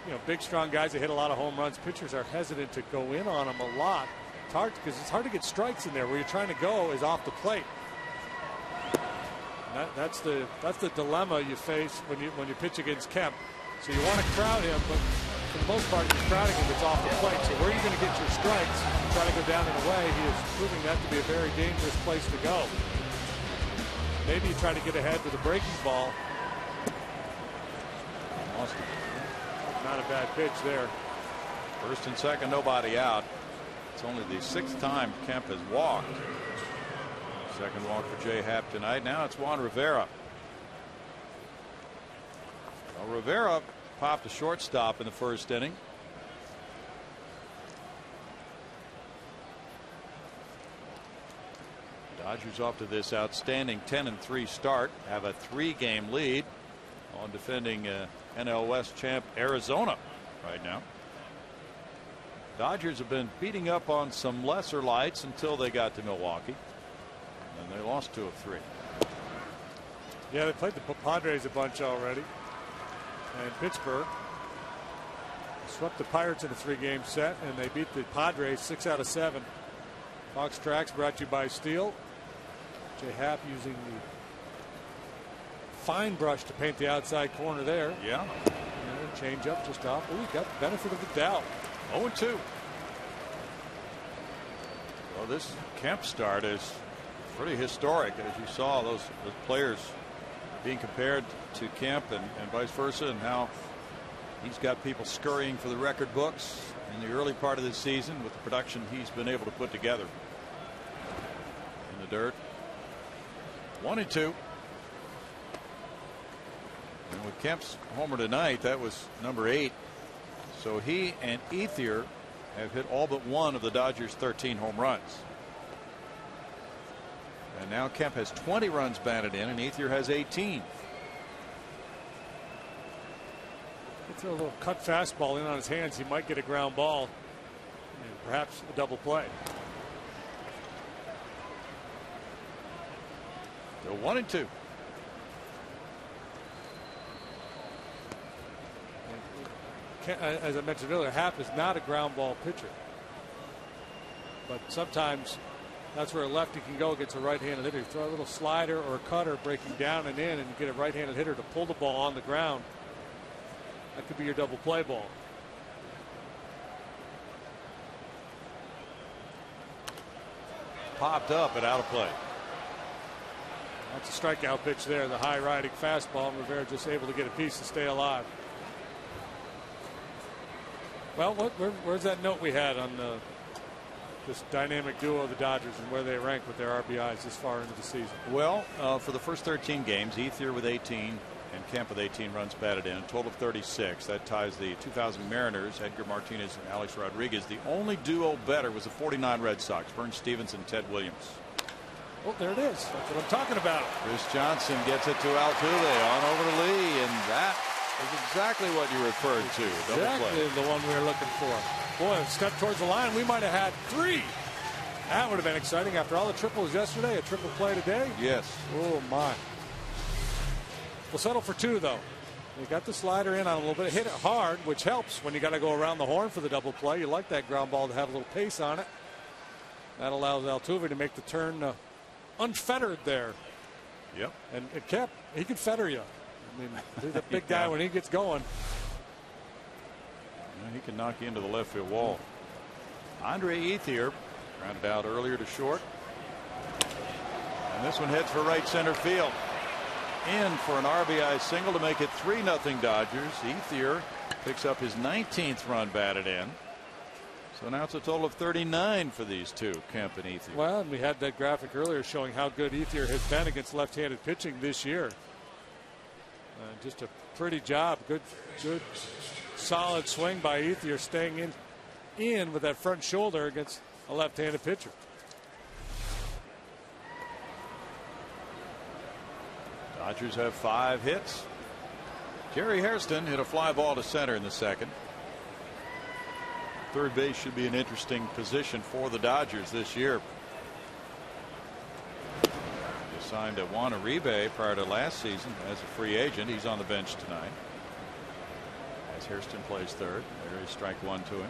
And, big, strong guys that hit a lot of home runs. Pitchers are hesitant to go in on them a lot. It's hard because it's hard to get strikes in there. Where you're trying to go is off the plate. That's the dilemma you face when you pitch against Kemp. So you want to crowd him, but for the most part, you're crowding him that's off the plate. So where are you going to get your strikes? Try to go down and away. He is proving that to be a very dangerous place to go. Maybe you try to get ahead with a breaking ball. Not a bad pitch there. First and second, nobody out. It's only the 6th time Kemp has walked. Second walk for Jay Happ tonight. Now it's Juan Rivera. Well, Rivera popped a shortstop in the first inning. Dodgers off to this outstanding 10-3 start, have a 3-game lead on defending NL West champ Arizona right now. Dodgers have been beating up on some lesser lights until they got to Milwaukee, and they lost 2 of 3. Yeah, they played the Padres a bunch already, and Pittsburgh swept the Pirates in a 3-game set, and they beat the Padres 6 out of 7. Fox Tracks brought to you by Steel. Jay Happ using the fine brush to paint the outside corner there. Yeah. And change up just off. Oh, he got the benefit of the doubt. 0-2. Well, this Kemp start is pretty historic, as you saw those players being compared to Kemp and vice versa, and how he's got people scurrying for the record books in the early part of this season with the production he's been able to put together. In the dirt. 1-2. And with Kemp's homer tonight, that was number 8. So he and Ethier have hit all but one of the Dodgers' 13 home runs. And now Kemp has 20 runs batted in, and Ethier has 18. He throw a little cut fastball in on his hands. He might get a ground ball and perhaps a double play. So 1-2. As I mentioned earlier, Happ is not a ground ball pitcher, but sometimes that's where a lefty can go against a right-handed hitter. You throw a little slider or a cutter breaking down and in, and you get a right-handed hitter to pull the ball on the ground. That could be your double play ball. Popped up and out of play. That's a strikeout pitch there, the high riding fastball, and Rivera just able to get a piece to stay alive. Well, where's that note we had on this dynamic duo of the Dodgers and where they rank with their RBIs this far into the season? Well, for the first 13 games, Ethier with 18 and Kemp with 18 runs batted in, a total of 36. That ties the 2000 Mariners, Edgar Martinez and Alex Rodriguez. The only duo better was the 49 Red Sox, Vern Stevenson and Ted Williams. Oh, there it is. That's what I'm talking about. Chris Johnson gets it to Altuve on over to Lee, and that is exactly what you referred to. Exactly the one we were looking for. Boy, a step towards the line. We might have had 3. That would have been exciting after all the triples yesterday. A triple play today. Yes. Oh my. We'll settle for 2 though. You got the slider in on a little bit. Hit it hard, which helps when you got to go around the horn for the double play. You like that ground ball to have a little pace on it. That allows Altuve to make the turn unfettered there. Yep. And Kemp, he can fetter you. I mean, he's a big guy when he gets going. He can knock you into the left field wall. Andre Ethier grounded out earlier to short. And this one heads for right center field. In for an RBI single to make it 3-0 Dodgers. Ethier picks up his 19th run batted in. So now it's a total of 39 for these two, Kemp and Ethier. Well, and we had that graphic earlier showing how good Ethier has been against left-handed pitching this year. Just a pretty job. Good solid swing by Ethier, staying in with that front shoulder against a left-handed pitcher. Dodgers have 5 hits. Jerry Hairston hit a fly ball to center in the second. Third base should be an interesting position for the Dodgers this year. They signed Juan Uribe prior to last season as a free agent. He's on the bench tonight as Hairston plays third. There is strike 1 to him.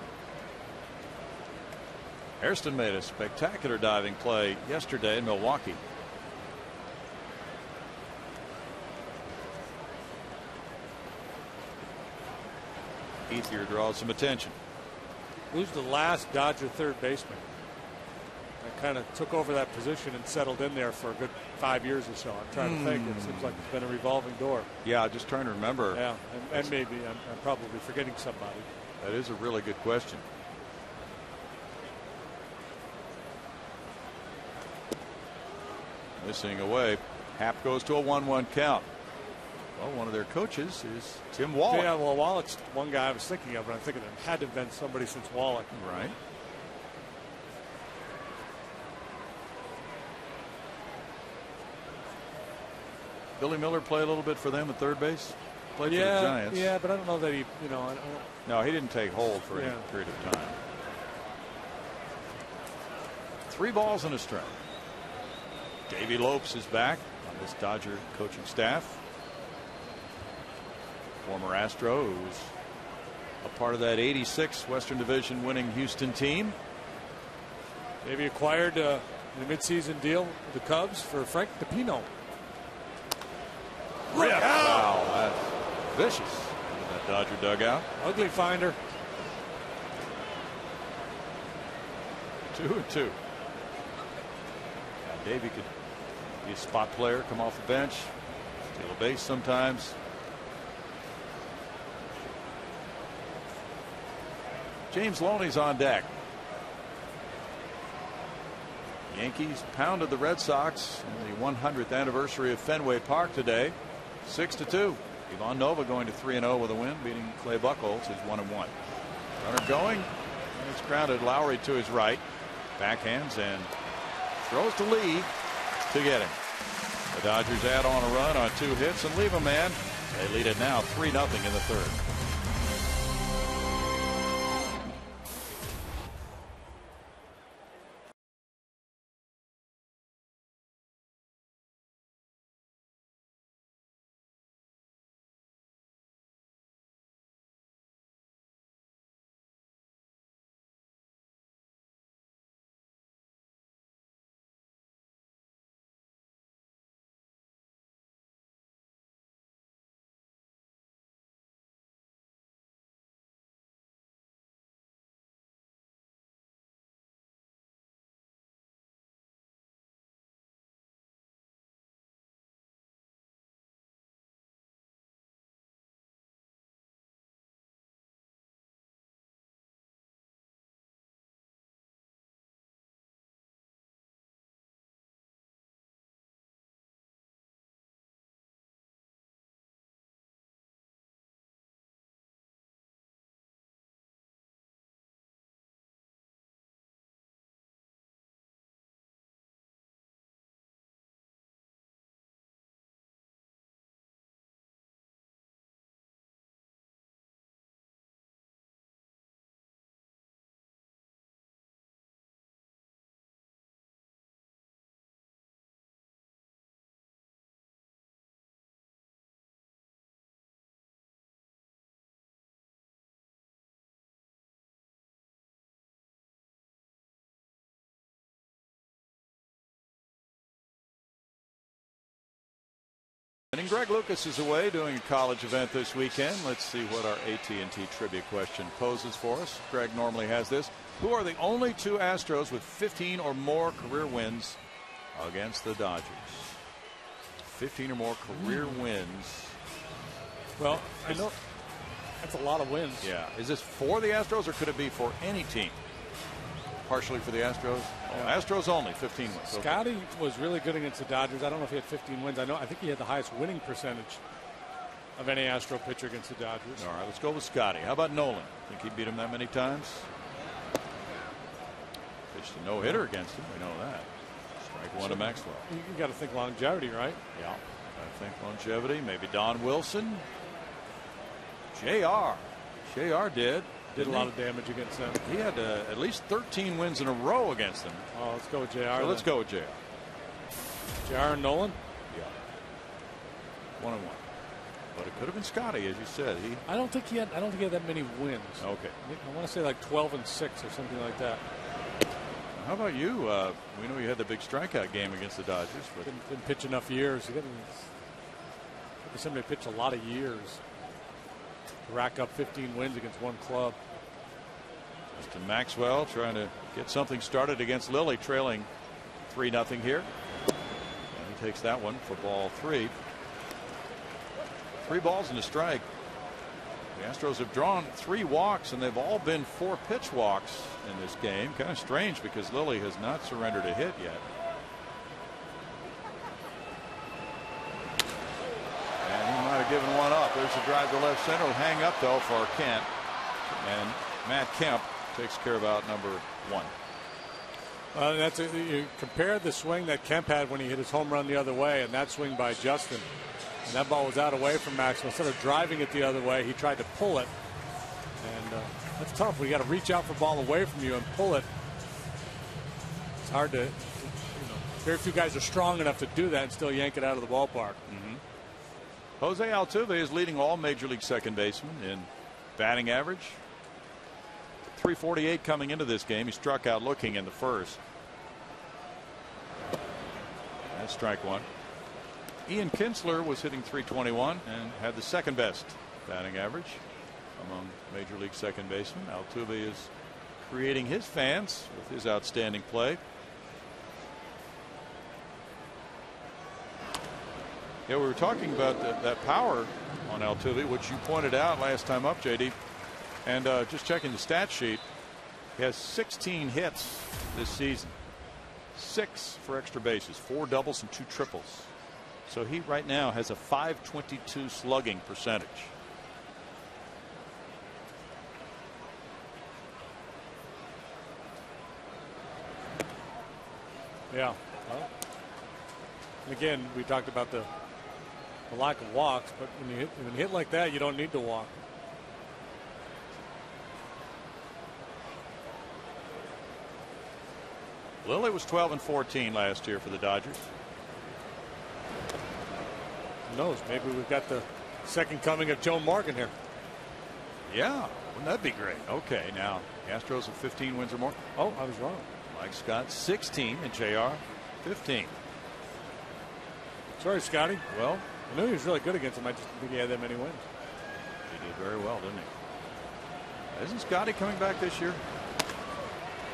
Hairston made a spectacular diving play yesterday in Milwaukee. Ethier draws some attention. Who's the last Dodger third baseman that kind of took over that position and settled in there for a good 5 years or so? I'm trying to think. It seems like it's been a revolving door. Yeah, just trying to remember. Yeah, and maybe I'm probably forgetting somebody. That is a really good question. Missing away. Happ goes to a 1-1 count. Well, one of their coaches is Tim Wallach. Yeah, well, Wallach's one guy I was thinking of, but I'm thinking it had to have been somebody since Wallach. Right. Billy Miller play a little bit for them at third base. Played for the Giants. Yeah, but I don't know that he, No, he didn't take hold for any period of time. 3 balls and a strike. Davey Lopes is back on this Dodger coaching staff. Former Astro, who was a part of that '86 Western Division winning Houston team. Maybe acquired in a midseason deal with the Cubs for Frank DePino. Wow, that's vicious in that Dodger dugout. Ugly finder. 2-2. Now Davey could be a spot player, come off the bench, steal a base sometimes. James Loney's on deck. Yankees pounded the Red Sox in the 100th anniversary of Fenway Park today, 6-2. Ivan Nova going to 3-0 with a win, beating Clay Buchholz, who's 1-1. Runner going, and it's grounded. Lowry to his right, backhands and throws to Lee to get him. The Dodgers add on a run on 2 hits and leave a man. They lead it now 3-0 in the third. And Greg Lucas is away doing a college event this weekend. Let's see what our AT&T trivia question poses for us. Greg normally has this. Who are the only 2 Astros with 15 or more career wins against the Dodgers? 15 or more career wins. Well, I know that's a lot of wins. Yeah. Is this for the Astros or could it be for any team? Partially for the Astros. Yeah. Astros only 15 wins. Scotty was really good against the Dodgers. I don't know if he had 15 wins. I think he had the highest winning percentage of any Astro pitcher against the Dodgers. All right, let's go with Scotty. How about Nolan? Think he beat him that many times? Pitched a no-hitter against him. We know that. Strike 1 to Maxwell. You got to think longevity, right? Yeah. I think longevity. Maybe Don Wilson. JR did a lot of damage against them. He had at least 13 wins in a row against them. Oh, let's go with JR. So let's go with JR. JR and Nolan? Yeah. 1-1. But it could have been Scotty, as you said. I don't think he had that many wins. Okay. I want to say like 12-6 or something like that. How about you? We know you had the big strikeout game against the Dodgers. But didn't pitch enough years. Somebody pitched a lot of years to rack up 15 wins against one club. Justin Maxwell trying to get something started against Lilly, trailing 3-0 here. And he takes that one for ball 3. 3 balls and a strike. The Astros have drawn 3 walks, and they've all been 4-pitch walks in this game. Kind of strange because Lilly has not surrendered a hit yet. And he might they're giving one up. There's a drive to left center. Will hang up though for Kent, and Matt Kemp takes care of out number 1. You compare the swing that Kemp had when he hit his home run the other way, and that swing by Justin. And that ball was out away from Maxwell. Instead of driving it the other way, he tried to pull it. And that's tough. We got to reach out for ball away from you and pull it. It's hard to, very few guys are strong enough to do that and still yank it out of the ballpark. Jose Altuve is leading all Major League second basemen in batting average. 348 coming into this game. He struck out looking in the first. That's strike 1. Ian Kinsler was hitting .321 and had the second best batting average among Major League second basemen. Altuve is creating his fans with his outstanding play. Yeah, we were talking about that power on Altuve, which you pointed out last time up, JD. And just checking the stat sheet, he has 16 hits this season. 6 for extra bases, 4 doubles and 2 triples. So he right now has a .522 slugging percentage. Yeah. Well, again, we talked about the lack of walks, but when you hit like that, you don't need to walk. Lilly was 12 and 14 last year for the Dodgers. Who knows? Maybe we've got the second coming of Joe Morgan here. Yeah, wouldn't that be great? Okay, now Astros have 15 wins or more. Oh, I was wrong. Mike Scott 16 and JR 15. Sorry, Scotty. Well, I knew he was really good against him. I just didn't think he had that many wins. He did very well, didn't he? Isn't Scotty coming back this year?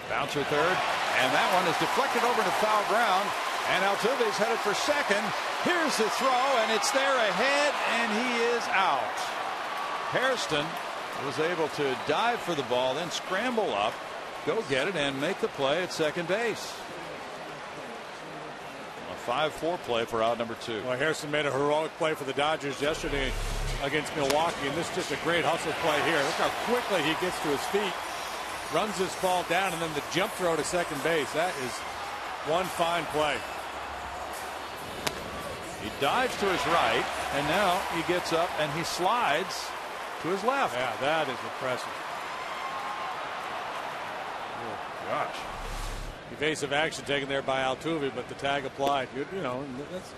Bouncer third, and that one is deflected over to foul ground, and Altuve's headed for second. Here's the throw, and it's there ahead, and he is out. Hairston was able to dive for the ball, then scramble up, go get it, and make the play at second base. A 5-4 play for out number 2. Well, Hairston made a heroic play for the Dodgers yesterday against Milwaukee, and this is just a great hustle play here. Look how quickly he gets to his feet, runs this ball down, and then the jump throw to second base. That is one fine play. He dives to his right, and now he gets up and he slides to his left. Yeah, that is impressive. Oh, gosh. Evasive action taken there by Altuve, but the tag applied. You know, it's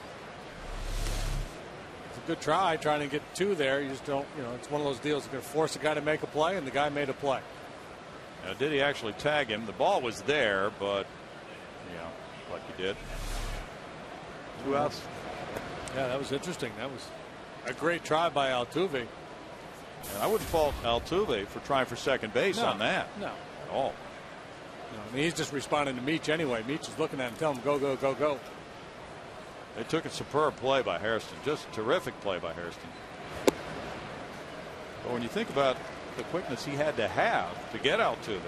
a good try, trying to get 2 there. You just don't, it's one of those deals that's going to force a guy to make a play, and the guy made a play. Now, did he actually tag him? The ball was there, but, like he did. 2 outs. Yeah, that was interesting. That was a great try by Altuve. And I wouldn't fault Altuve for trying for second base on that. No. At all. No, I mean, he's just responding to Meach anyway. Meach is looking at him, telling him, go, go, go, go. They took a superb play by Hairston. Just a terrific play by Hairston. But when you think about the quickness he had to have to get Altuve,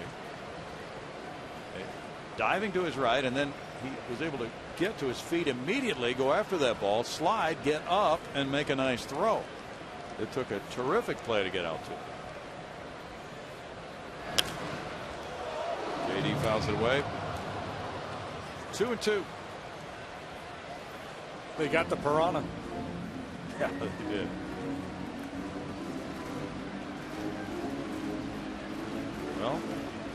diving to his right, and then he was able to get to his feet immediately, go after that ball, slide, get up, and make a nice throw. It took a terrific play to get Altuve. JD fouls it away. 2-2. They got the piranha. Yeah, they did. Well,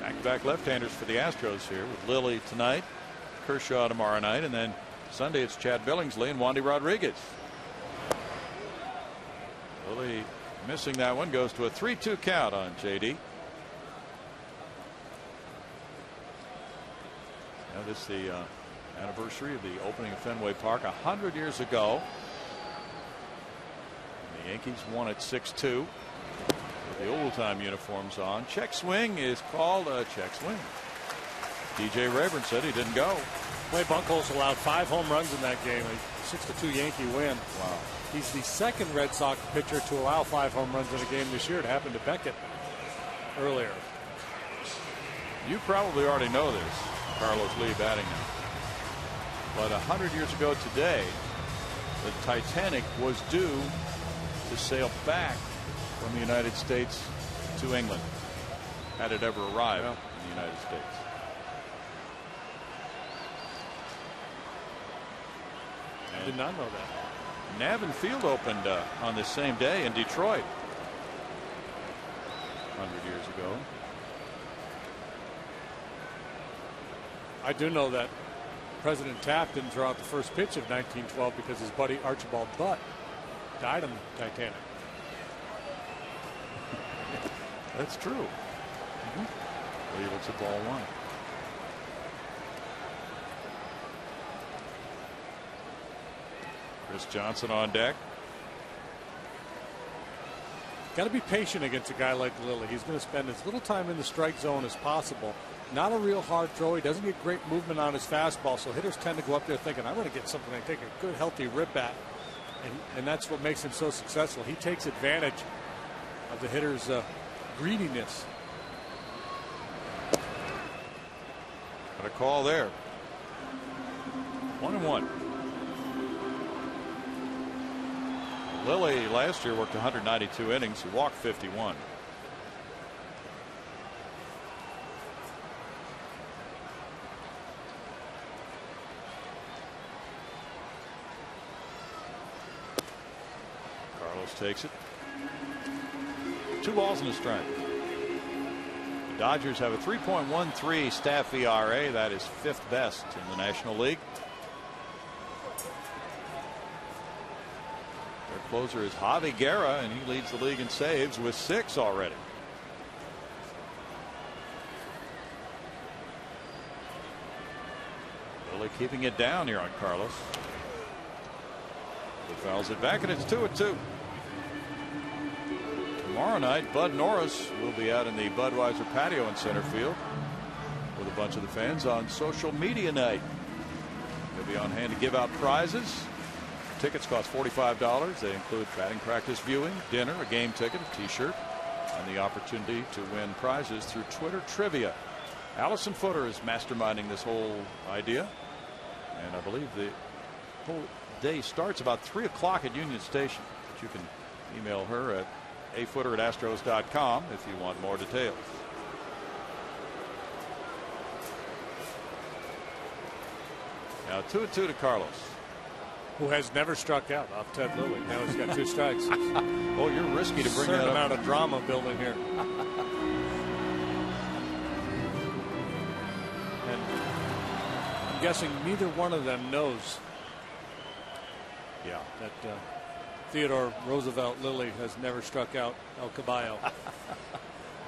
back-to-back left-handers for the Astros here with Lilly tonight, Kershaw tomorrow night, and then Sunday it's Chad Billingsley and Wandy Rodriguez. Lilly missing that one, goes to a 3-2 count on JD. Now this is the anniversary of the opening of Fenway Park 100 years ago. And the Yankees won at 6-2. The old-time uniforms on. Check swing is called a check swing. DJ Rayburn said he didn't go. Clay Buchholz allowed 5 home runs in that game. A 6-2 Yankee win. Wow. He's the second Red Sox pitcher to allow 5 home runs in a game this year. It happened to Beckett earlier. You probably already know this, Carlos Lee batting now. But 100 years ago today, the Titanic was due to sail back from the United States to England, had it ever arrived in the United States. I did not know that. Navin Field opened on this same day in Detroit 100 years ago. I do know that President Taft didn't throw out the first pitch of 1912 because his buddy Archibald Butt died on the Titanic. That's true. I believe it's a ball one. Chris Johnson on deck. Got to be patient against a guy like Lilly. He's going to spend as little time in the strike zone as possible. Not a real hard throw. He doesn't get great movement on his fastball, so hitters tend to go up there thinking, I'm going to get something. I take a good, healthy rip at. And that's what makes him so successful. He takes advantage of the hitter's greediness. Got a call there. 1-1. Lilly last year worked 192 innings. He walked 51. Carlos takes it. 2 balls and a strike. The Dodgers have a 3.13 staff ERA. That is 5th best in the National League. Their closer is Javi Guerra, and he leads the league in saves with 6 already. Lilly keeping it down here on Carlos. He fouls it back, and it's 2-2. Tomorrow night, Bud Norris will be out in the Budweiser patio in center field with a bunch of the fans on social media night. He'll be on hand to give out prizes. Tickets cost $45. They include batting practice viewing, dinner, a game ticket, a t-shirt, and the opportunity to win prizes through Twitter trivia. Allison Footer is masterminding this whole idea, and I believe the whole day starts about 3 o'clock at Union Station. But you can email her at afooter@astros.com if you want more details. Now 2-2 to Carlos, who has never struck out off Ted Lilly. Now he's got 2 strikes. Oh, you're risky to bring that up. Amount of drama building here. And I'm guessing neither one of them knows that Theodore Roosevelt Lilly has never struck out El Caballo.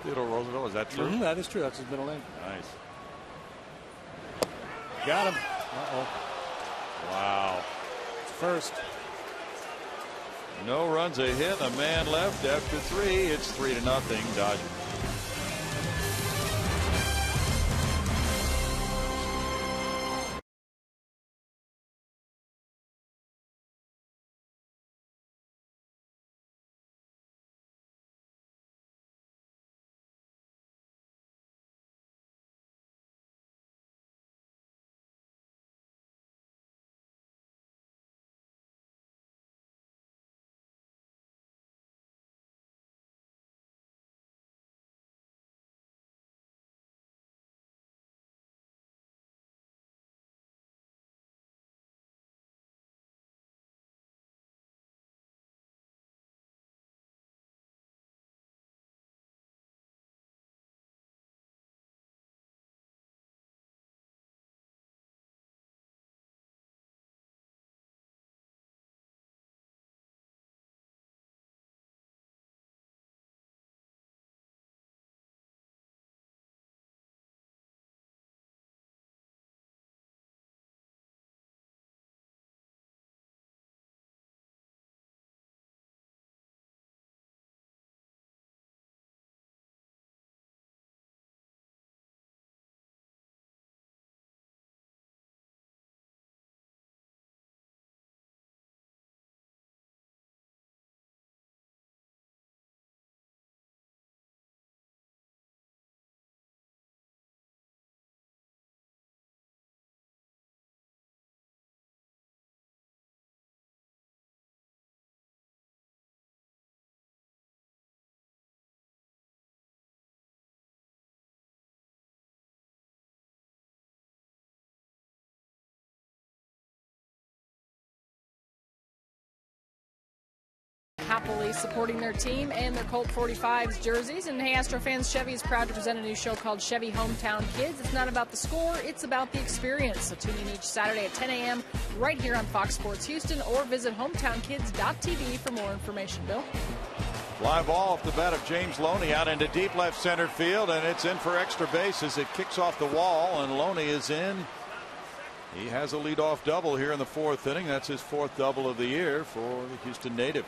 Theodore Roosevelt, is that true? That is true. That's his middle name. Nice. Got him. Uh-oh. Wow. It's first. No runs, a hit, a man left after 3. It's 3-0 Dodgers. fully supporting their team and their Colt 45s jerseys. And hey, Astro fans, Chevy is proud to present a new show called Chevy Hometown Kids. It's not about the score, it's about the experience. So tune in each Saturday at 10 a.m. right here on Fox Sports Houston, or visit hometownkids.tv for more information. Bill? Fly ball off the bat of James Loney out into deep left center field, and it's in for extra base as it kicks off the wall, and Loney is in. He has a leadoff double here in the 4th inning. That's his 4th double of the year for the Houston native.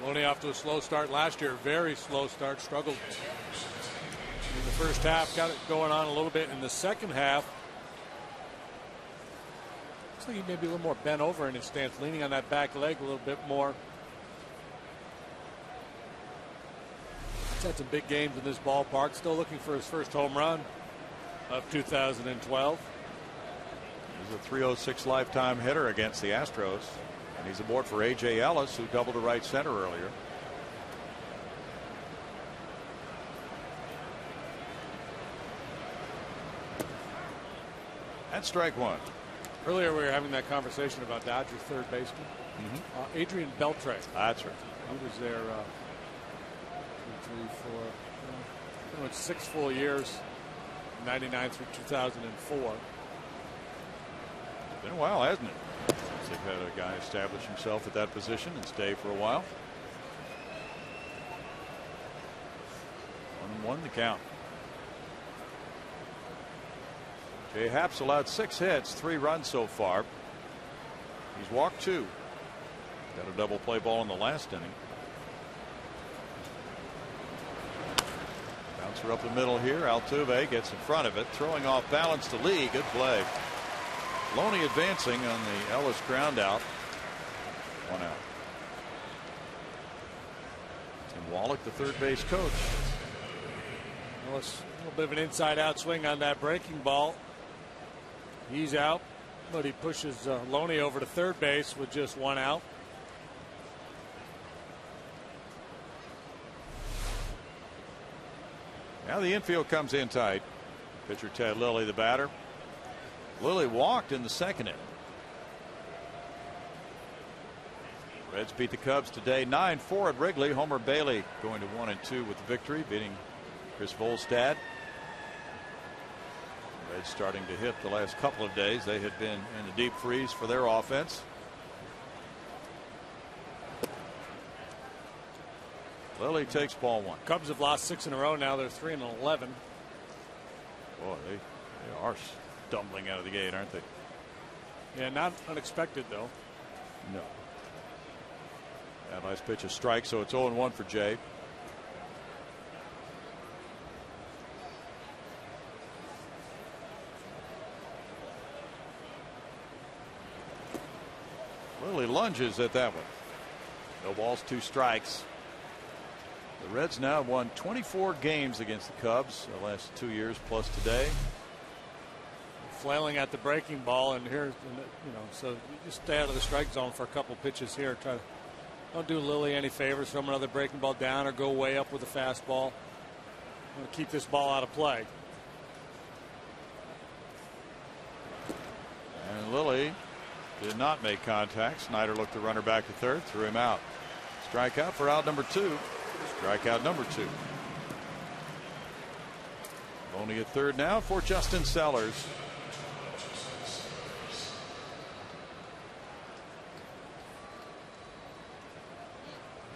Loney off to a slow start last year. Very slow start. Struggled in the first half. Got it going on a little bit in the second half. Looks like he may be a little more bent over in his stance, leaning on that back leg a little bit more. He's had some big games in this ballpark. Still looking for his first home run of 2012. He's a .306 lifetime hitter against the Astros, and he's aboard for A.J. Ellis, who doubled to right center earlier. And strike one. Earlier we were having that conversation about Dodger third baseman. Adrian Beltre. That's right. He was there 6 full years, 99 through 2004. Been a while, hasn't it? They've had a guy establish himself at that position and stay for a while. 1-1 the count. Jay Happ's allowed 6 hits, 3 runs so far. He's walked 2. Got a double play ball in the last inning. Bouncer up the middle here. Altuve gets in front of it, throwing off balance to Lee. Good play. Loney advancing on the Ellis ground out. 1 out. Tim Wallach, the third base coach. Ellis, a little bit of an inside out swing on that breaking ball. He's out, but he pushes Loney over to third base with just 1 out. Now the infield comes in tight. Pitcher Ted Lilly, the batter. Lilly walked in the second inning. Reds beat the Cubs today 9-4 at Wrigley. Homer Bailey going to 1-2 with the victory, beating Chris Volstad. Reds starting to hit the last couple of days. They had been in a deep freeze for their offense. Lilly takes ball 1. Cubs have lost 6 in a row now. They're 3-11. Boy, they are stumbling out of the gate, aren't they? Yeah, not unexpected though. No. That last pitch is strike, so it's 0-1 for Jay. Lilly lunges at that one. No balls, 2 strikes. The Reds now have won 24 games against the Cubs the last 2 years plus today. Flailing at the breaking ball, and here, so you just stay out of the strike zone for a couple pitches here. Don't do Lilly any favors. Throw him another breaking ball down or go way up with a fastball. I'm going to keep this ball out of play. And Lilly did not make contact. Snyder looked the runner back to third, threw him out. Strikeout for out number 2. Strikeout number 2. Only at third now for Justin Sellers.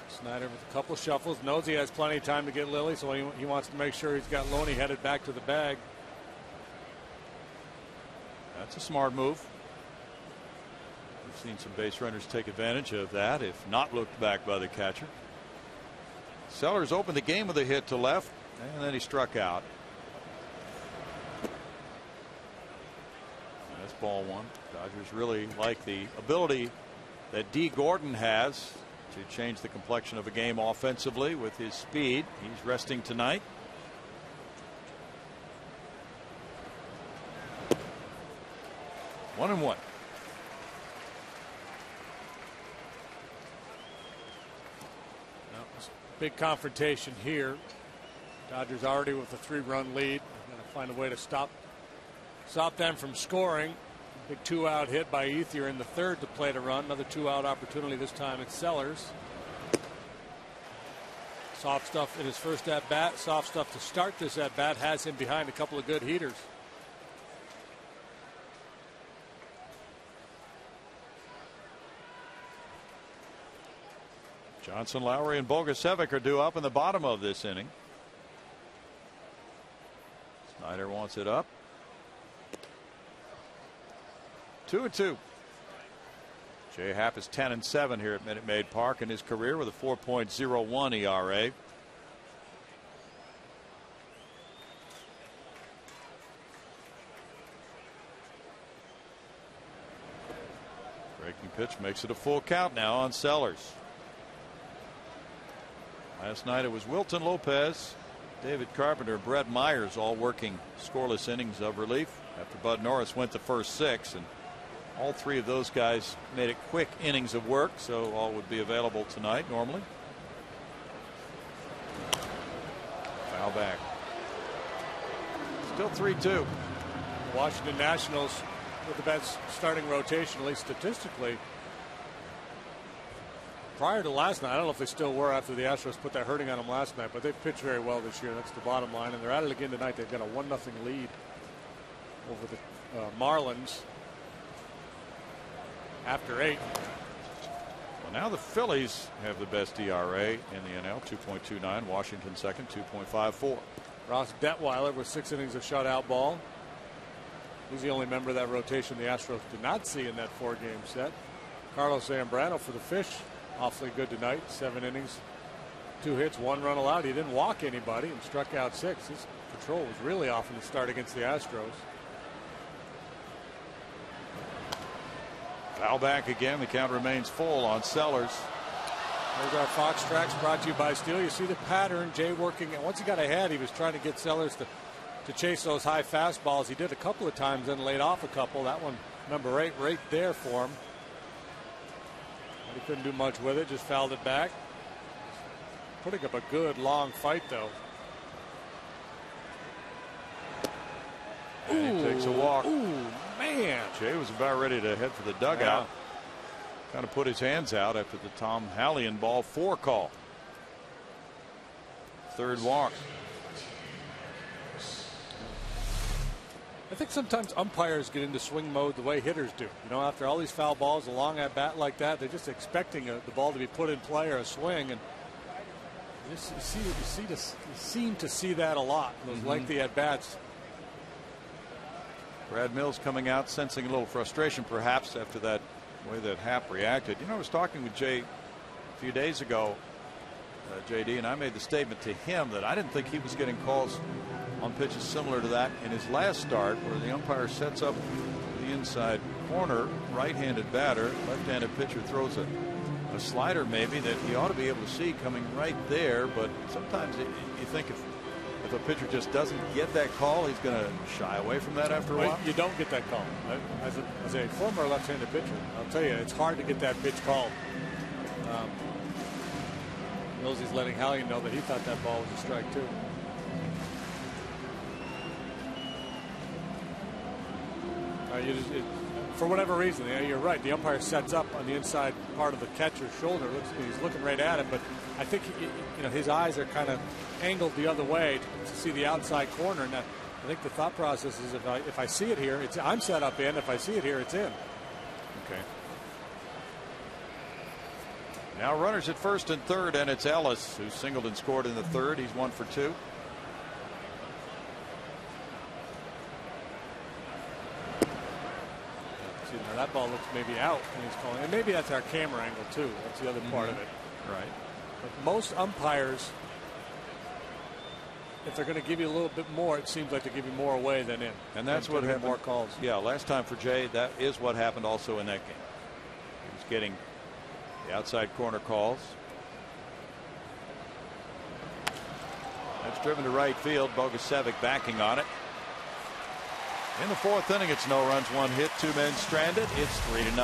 Snyder with a couple of shuffles, knows he has plenty of time to get Lilly, so he wants to make sure he's got Loney headed back to the bag. That's a smart move. We've seen some base runners take advantage of that, if not looked back by the catcher. Sellers opened the game with a hit to left, and then he struck out. And that's ball 1. Dodgers really like the ability that D. Gordon has to change the complexion of a game offensively with his speed. He's resting tonight. One and one. Big confrontation here. Dodgers already with a 3-run lead. Got to find a way to stop them from scoring. Big 2-out hit by Ethier in the third to play to run. Another 2-out opportunity. This time it's Sellers. Soft stuff in his first at bat. Soft stuff to start this at bat has him behind a couple of good heaters. Johnson, Lowry, and Bogusevic are due up in the bottom of this inning. Snyder wants it up. 2-2. Jay Happ is 10-7 here at Minute Maid Park in his career with a 4.01 ERA. Breaking pitch makes it a full count now on Sellers. Last night it was Wilton Lopez, David Carpenter, Brett Myers all working scoreless innings of relief after Bud Norris went the first 6, and all 3 of those guys made it quick innings of work, so all would be available tonight normally. Foul back. Still 3-2. Washington Nationals with the best starting rotation, at least statistically. Prior to last night, I don't know if they still were after the Astros put that hurting on them last night, but they've pitched very well this year. That's the bottom line, and they're at it again tonight. They've got a 1-0 lead over the Marlins after 8. Well, now the Phillies have the best ERA in the NL, 2.29. Washington second, 2.54. Ross Detweiler with 6 innings of shutout ball. He's the only member of that rotation the Astros did not see in that 4-game set. Carlos Zambrano for the Fish, awfully good tonight. 7 innings, 2 hits, 1 run allowed. He didn't walk anybody and struck out 6. His control was really off in the start against the Astros. Foul back again. The count remains full on Sellers. There's our Fox Tracks brought to you by Steel. You see the pattern. Jay working. Once he got ahead, he was trying to get Sellers to chase those high fastballs. He did a couple of times, then laid off a couple. That one, number 8, right there for him. But he couldn't do much with it. Just fouled it back. Putting up a good long fight, though. And he takes a walk. Ooh, man. Jay was about ready to head for the dugout. Kind of put his hands out after the Tom Hallion ball 4 call. 3rd walk. I think sometimes umpires get into swing mode the way hitters do. You know, after all these foul balls, a long at bat like that, they're just expecting the ball to be put in play or a swing, and you seem to see that a lot. Those lengthy at bats. Brad Mills coming out, sensing a little frustration, perhaps, after that way that Happ reacted. You know, I was talking with Jay a few days ago, JD, and I made the statement to him that I didn't think he was getting calls on pitches similar to that in his last start, where the umpire sets up the inside corner, right-handed batter, left-handed pitcher throws a slider maybe that he ought to be able to see coming right there, but sometimes you think if a pitcher just doesn't get that call, he's going to shy away from that after a while. You don't get that call. As a former left-handed pitcher, I'll tell you, it's hard to get that pitch called. Millsy's letting Hallion know that he thought that ball was a strike too. For whatever reason, you're right. The umpire sets up on the inside part of the catcher's shoulder. He's looking right at it, but I think his eyes are kind of angled the other way to see the outside corner. And I think the thought process is if I see it here, I'm set up in. If I see it here, it's in. Okay. Now runners at first and third, and it's Ellis who singled and scored in the 3rd. He's 1 for 2. Now that ball looks maybe out when he's calling, and maybe that's our camera angle too. That's the other part of it. Right. But most umpires, if they're going to give you a little bit more, it seems like they give you more away than in. And that's what happened. More calls. Yeah, last time for Jay, that is what happened also in that game. He was getting the outside corner calls. That's driven to right field. Bogusevic backing on it. In the 4th inning, it's no runs, 1 hit, 2 men stranded. It's 3-0. And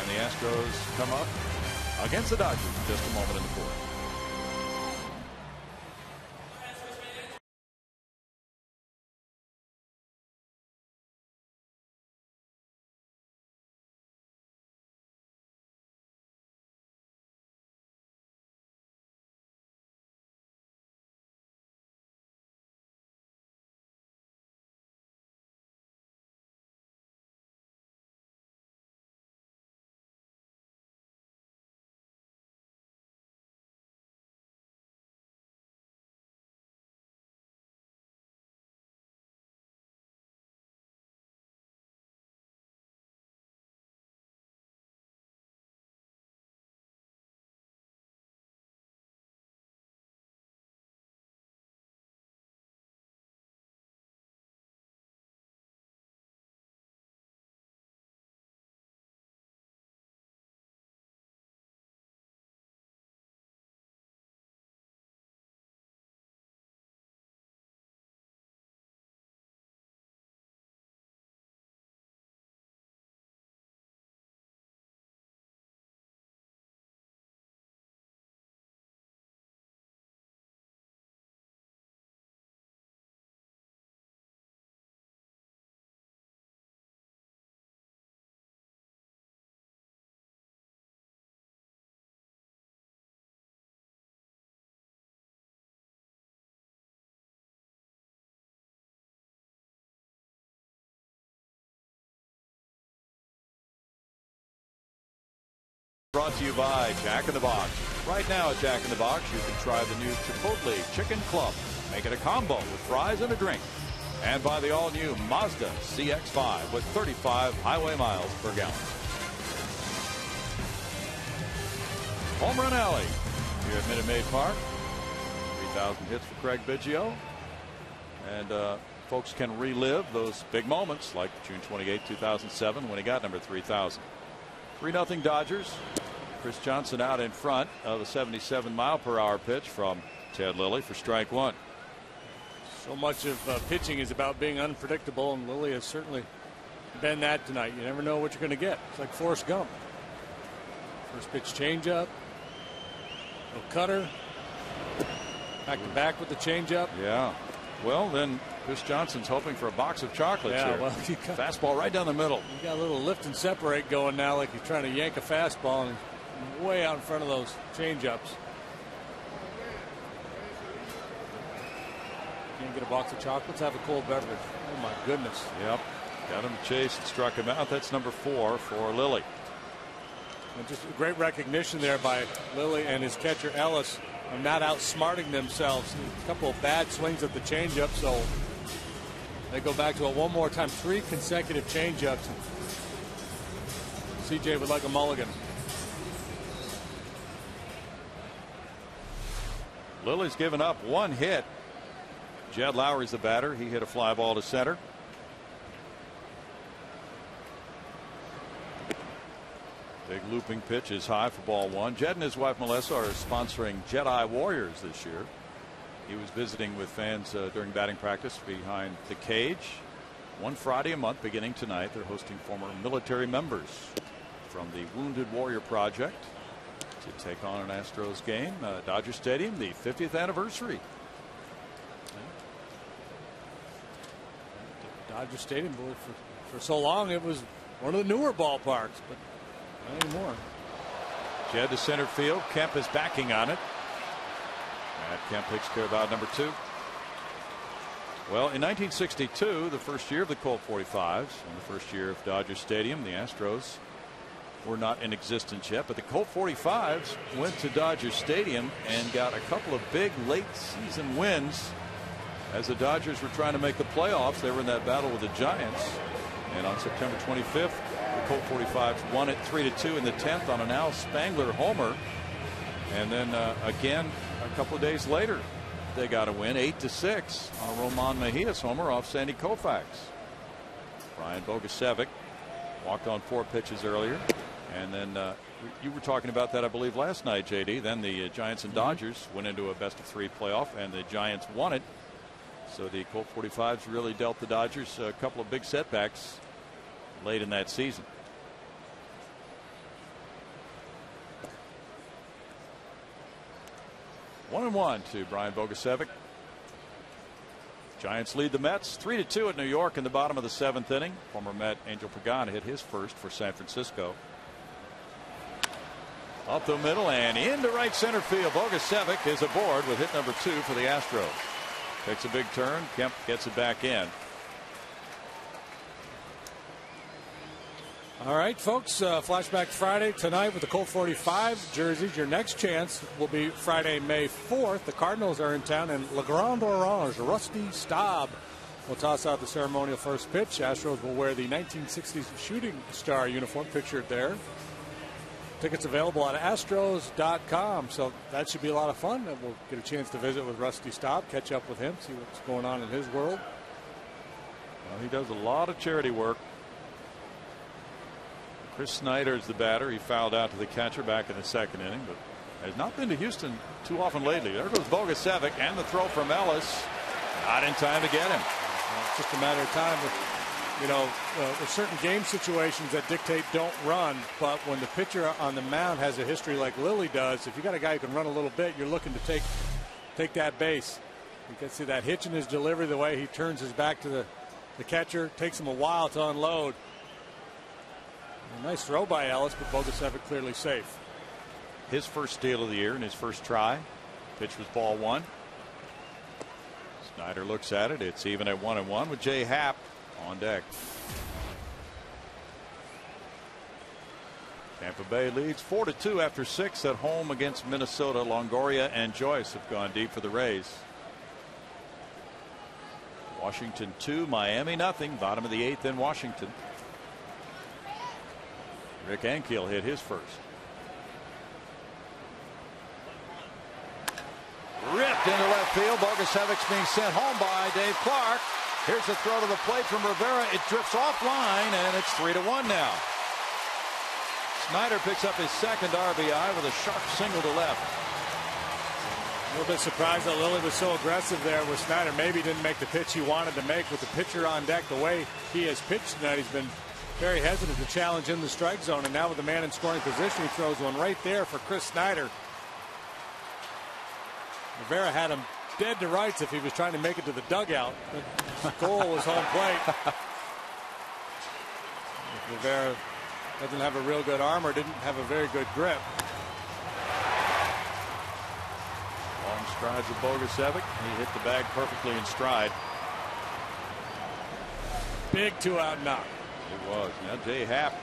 the Astros come up against the Dodgers in just a moment in the 4th. Brought to you by Jack in the Box. Right now at Jack in the Box, you can try the new Chipotle Chicken Club. Make it a combo with fries and a drink. And by the all-new Mazda CX-5 with 35 highway miles per gallon. Home Run Alley here at Minute Maid Park. 3,000 hits for Craig Biggio. And folks can relive those big moments like June 28, 2007 when he got number 3,000. 3-0 Dodgers. Chris Johnson out in front of a 77-mile-per-hour pitch from Ted Lilly for strike one. So much of pitching is about being unpredictable, and Lilly has certainly been that tonight. You never know what you're going to get. It's like Forrest Gump. First pitch changeup. No cutter. Back to back with the changeup. Yeah. Well, then Chris Johnson's hoping for a box of chocolates here. Well, fastball right down the middle. You got a little lift and separate going now, like he's trying to yank a fastball and way out in front of those changeups. Can't get a box of chocolates, have a cold beverage. Oh my goodness. Yep. Got him chased and struck him out. That's number 4 for Lilly. And just great recognition there by Lilly and his catcher Ellis of not outsmarting themselves. A couple of bad swings at the changeup, so they go back to it one more time. 3 consecutive changeups. CJ would like a mulligan. Lilly's given up 1 hit. Jed Lowry's the batter. He hit a fly ball to center. Big looping pitch is high for ball 1. Jed and his wife Melissa are sponsoring Jedi Warriors this year. He was visiting with fans during batting practice behind the cage. One Friday a month beginning tonight. They're hosting former military members from the Wounded Warrior Project to take on an Astros game. Dodger Stadium, the 50th anniversary. Dodger Stadium, for so long it was one of the newer ballparks, but not anymore. Jed to center field. Kemp is backing on it. And Kemp takes care of out number 2. Well, in 1962, the first year of the Colt 45s, and the first year of Dodger Stadium, the Astros were not in existence yet, but the Colt 45s went to Dodger Stadium and got a couple of big late season wins as the Dodgers were trying to make the playoffs. They were in that battle with the Giants, and on September 25th the Colt 45s won it 3-2 in the 10th on an Al Spangler homer, and then again a couple of days later they got a win 8-6 on a Roman Mejias homer off Sandy Koufax. Brian Bogusevic walked on 4 pitches earlier, and then you were talking about that I believe last night, JD. Then the Giants and Dodgers went into a best-of-3 playoff and the Giants won it. So the Colt 45s really dealt the Dodgers a couple of big setbacks late in that season. 1-1 to Brian Bogusevic. Giants lead the Mets 3-2 at New York in the bottom of the 7th inning. Former Met Angel Pagano hit his first for San Francisco. Up the middle and into right center field. Bogusevic is aboard with hit number 2 for the Astros. Takes a big turn. Kemp gets it back in. All right, folks. Flashback Friday tonight with the Colt 45 jerseys. Your next chance will be Friday, May 4th. The Cardinals are in town, and Le Grand Orange, Rusty Staub, will toss out the ceremonial first pitch. Astros will wear the 1960s shooting star uniform pictured there. Tickets available at Astros.com, so that should be a lot of fun. And we'll get a chance to visit with Rusty Staub, catch up with him, see what's going on in his world. Well, he does a lot of charity work. Chris Snyder is the batter. He fouled out to the catcher back in the 2nd inning, but has not been to Houston too often lately. There goes Bogusevic, and the throw from Ellis. Not in time to get him. Well, it's just a matter of time. You know, there's certain game situations that dictate don't run, but when the pitcher on the mound has a history like Lilly does, if you got a guy who can run a little bit, you're looking to take that base. You can see that hitch in his delivery, the way he turns his back to the catcher. Takes him a while to unload. A nice throw by Ellis, but Bogusevic clearly safe. His first steal of the year in his first try. Pitch was ball 1. Snyder looks at it. It's even at 1-1 with Jay Happ on deck. Tampa Bay leads 4-2 after 6 at home against Minnesota. Longoria and Joyce have gone deep for the Rays. Washington 2, Miami nothing. Bottom of the 8th in Washington. Rick Ankiel hit his first. Ripped into left field. Bogusevic's being sent home by Dave Clark. Here's a throw to the plate from Rivera. It drifts offline, and it's 3-1 now. Snyder picks up his second RBI with a sharp single to left. A little bit surprised that Lilly was so aggressive there with Snyder. Maybe didn't make the pitch he wanted to make with the pitcher on deck. The way he has pitched tonight, he's been very hesitant to challenge in the strike zone. And now with the man in scoring position, he throws one right there for Chris Snyder. Rivera had him dead to rights if he was trying to make it to the dugout. The goal was home plate. Rivera doesn't have a real good arm or didn't have a very good grip. Long strides of Bogusevic. He hit the bag perfectly in stride. Big 2-out knock. It was. Now Jay Happ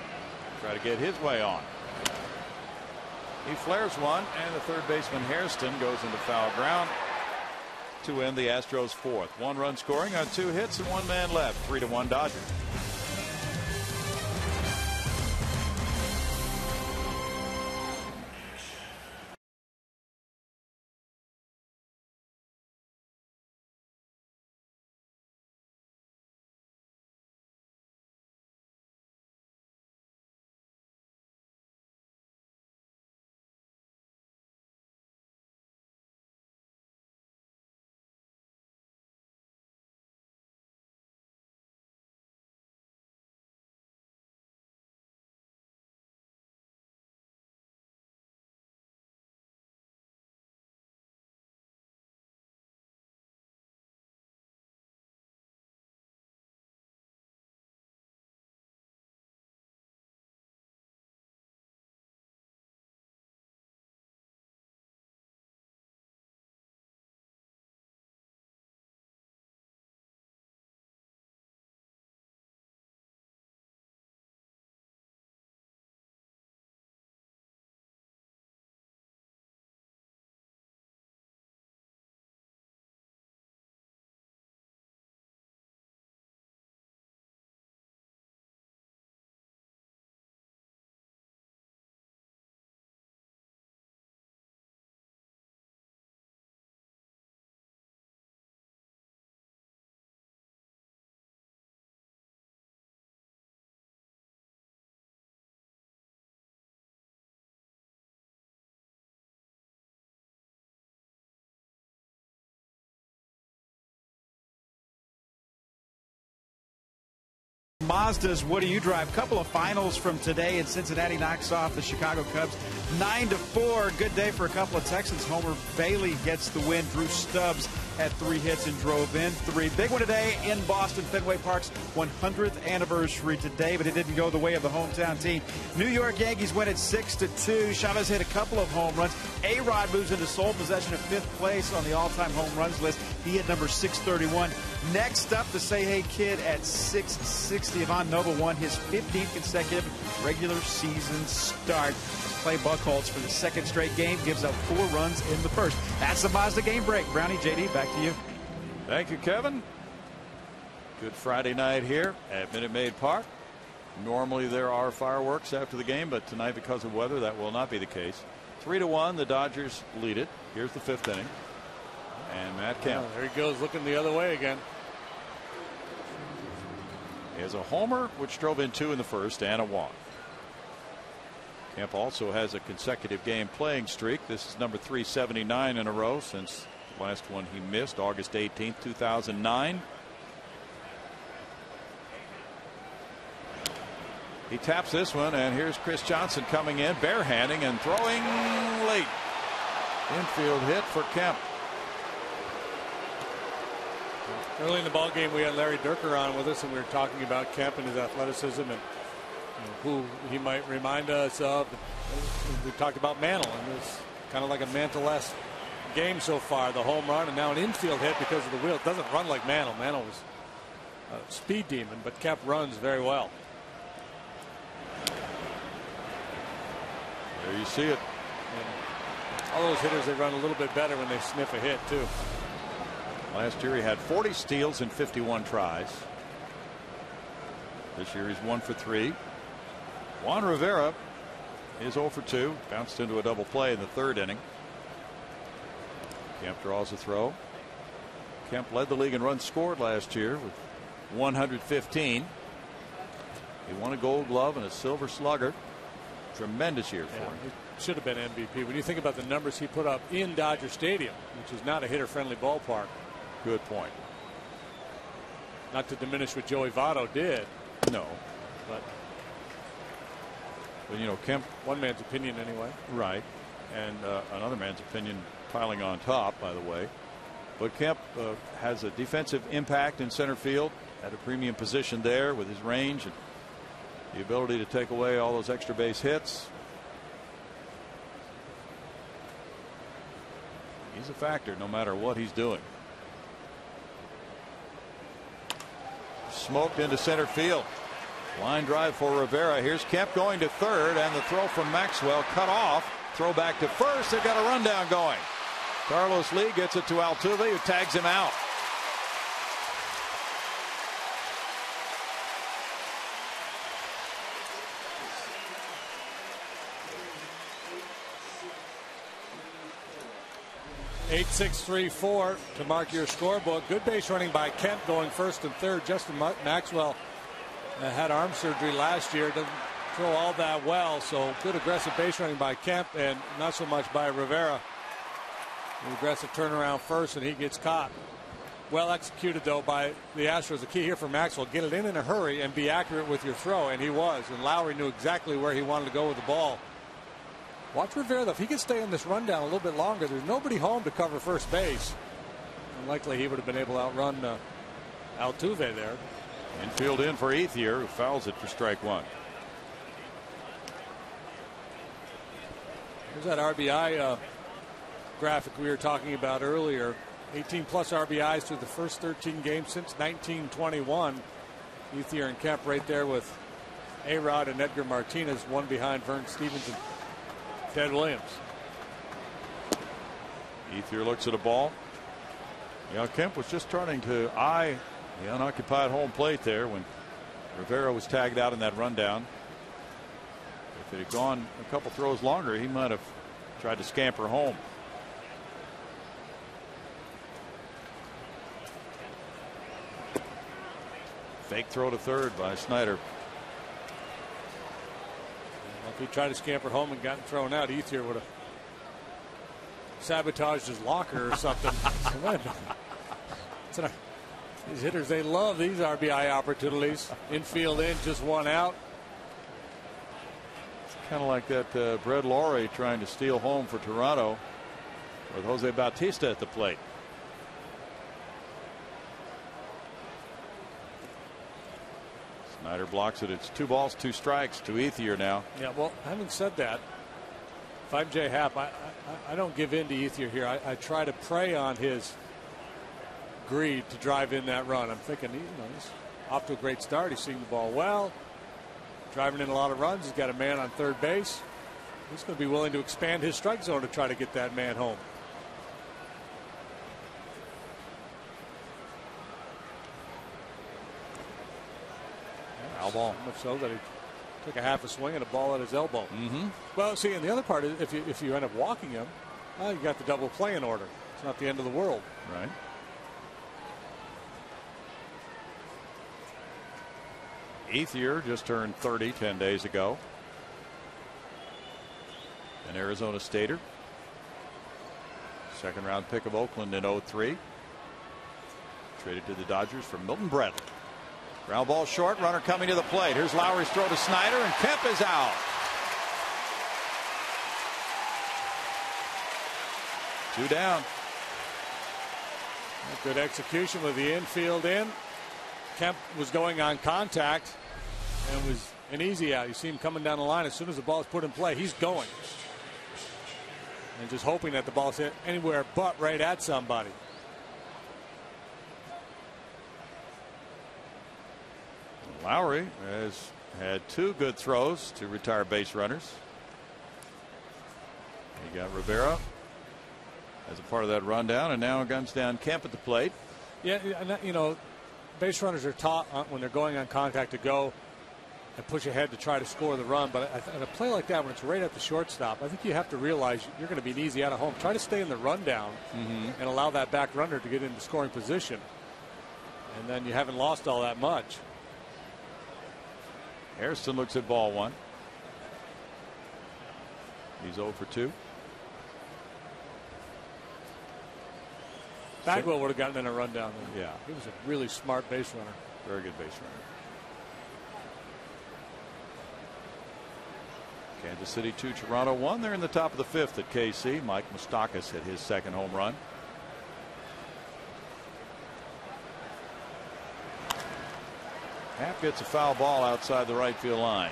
try to get his way on. He flares one, and the third baseman Hairston goes into foul ground to end the Astros' 4th. 1-run scoring on 2 hits and 1 man left. 3-1 Dodgers. Mazda's What Do You Drive? Couple of finals from today, and Cincinnati knocks off the Chicago Cubs 9-4. Good day for a couple of Texans. Homer Bailey gets the win. Drew Stubbs had 3 hits and drove in 3. Big one today in Boston. Fenway Park's 100th anniversary today, but it didn't go the way of the hometown team. New York Yankees win at 6-2. Chavez hit a couple of home runs. A-Rod moves into sole possession of 5th place on the all-time home runs list. He hit number 631. Next up, the Say Hey Kid at 660. Ivan Nova won his 15th consecutive regular season start. Clay Buchholz for the 2nd straight game gives up 4 runs in the first. That's the Mazda game break. Brownie, JD, back to you. Thank you, Kevin. Good Friday night here at Minute Maid Park. Normally there are fireworks after the game, but tonight because of weather that will not be the case. 3-1, the Dodgers lead it. Here's the 5th inning. And Matt Kemp. There he goes, looking the other way again. He has a homer, which drove in 2 in the first, and a walk. Kemp also has a consecutive game playing streak. This is number 379 in a row since the last one he missed, August 18th, 2009. He taps this one, and here's Chris Johnson coming in, barehanding and throwing late. Infield hit for Kemp. Early in the ball game, we had Larry Durker on with us, and we were talking about Kemp and his athleticism and who he might remind us of. We talked about Mantle, and it's kind of like a Mantle-esque game so far. The home run and now an infield hit because of the wheel. It doesn't run like Mantle. Mantle was a speed demon, but Kemp runs very well. There you see it. And all those hitters, they run a little bit better when they sniff a hit too. Last year he had 40 steals in 51 tries. This year he's 1 for 3. Juan Rivera is 0 for 2. Bounced into a double play in the 3rd inning. Kemp draws a throw. Kemp led the league in runs scored last year with 115. He won a Gold Glove and a Silver Slugger. Tremendous year for him. He should have been MVP. When you think about the numbers he put up in Dodger Stadium, which is not a hitter-friendly ballpark. Good point. Not to diminish what Joey Votto did. No. But you know, Kemp. One man's opinion anyway. Right. And another man's opinion piling on top, by the way. But Kemp has a defensive impact in center field at a premium position there with his range and the ability to take away all those extra base hits. He's a factor no matter what he's doing. Smoked into center field. Line drive for Rivera. Here's Kemp going to 3rd, and the throw from Maxwell cut off. Throw back to 1st. They've got a rundown going. Carlos Lee gets it to Altuve, who tags him out. .8634 to mark your scorebook. Good base running by Kemp going 1st and 3rd. Justin Maxwell had arm surgery last year. Doesn't throw all that well, so good aggressive base running by Kemp and not so much by Rivera. An aggressive turnaround first, and he gets caught. Well executed though by the Astros. The key here for Maxwell: get it in a hurry and be accurate with your throw, and he was. And Lowry knew exactly where he wanted to go with the ball. Watch Rivera though. If he could stay in this rundown a little bit longer, there's nobody home to cover first base. And likely he would have been able to outrun Altuve there. Infield in for Ethier, who fouls it for strike 1. Here's that RBI graphic we were talking about earlier. 18 plus RBIs through the first 13 games since 1921. Ethier and Kemp right there with A-Rod and Edgar Martinez, one behind Vern Stevens and Ted Williams. Ethier looks at a ball. Yeah, Kemp was just starting to eye the unoccupied home plate there when Rivera was tagged out in that rundown. If it had gone a couple throws longer, he might have tried to scamper home. Fake throw to 3rd by Snyder. Well, if he tried to scamper home and gotten thrown out, Ethier would have sabotaged his locker or something. These hitters, they love these RBI opportunities. Infield in, just one out. It's kind of like that Brett Lawrie trying to steal home for Toronto with Jose Bautista at the plate. Snyder blocks it. It's 2 balls, 2 strikes to Ethier now. Yeah, well, having said that, if I'm Jay Happ, I don't give in to Ethier here. I try to prey on his greed to drive in that run. I'm thinking, he's off to a great start. He's seeing the ball well, driving in a lot of runs. He's got a man on 3rd base. He's going to be willing to expand his strike zone to try to get that man home. Foul ball. So much so that he took a half a swing and a ball at his elbow. Well, see, and the other part is if you end up walking him, well, you got the double play in order. It's not the end of the world. Right. Ethier just turned 30 10 days ago. An Arizona Stater. 2nd round pick of Oakland in 03. Traded to the Dodgers for Milton Bradley. Ground ball short, runner coming to the plate. Here's Lowry's throw to Snyder, and Kemp is out. 2 down. Good execution with the infield in. Kemp was going on contact and was an easy out. You see him coming down the line as soon as the ball is put in play. He's going. And just hoping that the ball's hit anywhere but right at somebody. Lowry has had 2 good throws to retire base runners. You got Rivera as a part of that rundown, and now comes down Kemp at the plate. Yeah, you know, base runners are taught when they're going on contact to go and push ahead to try to score the run. But in a play like that, when it's right at the shortstop, I think you have to realize you're going to be an easy out of home. Try to stay in the rundown and allow that back runner to get into scoring position. And then you haven't lost all that much. Hairston looks at ball one. He's 0 for 2. Bagwell would have gotten in a rundown there. Yeah. He was a really smart base runner. Very good base runner. Kansas City 2, Toronto 1. They're in the top of the 5th at KC. Mike Moustakas hit his second home run. Happ gets a foul ball outside the right field line.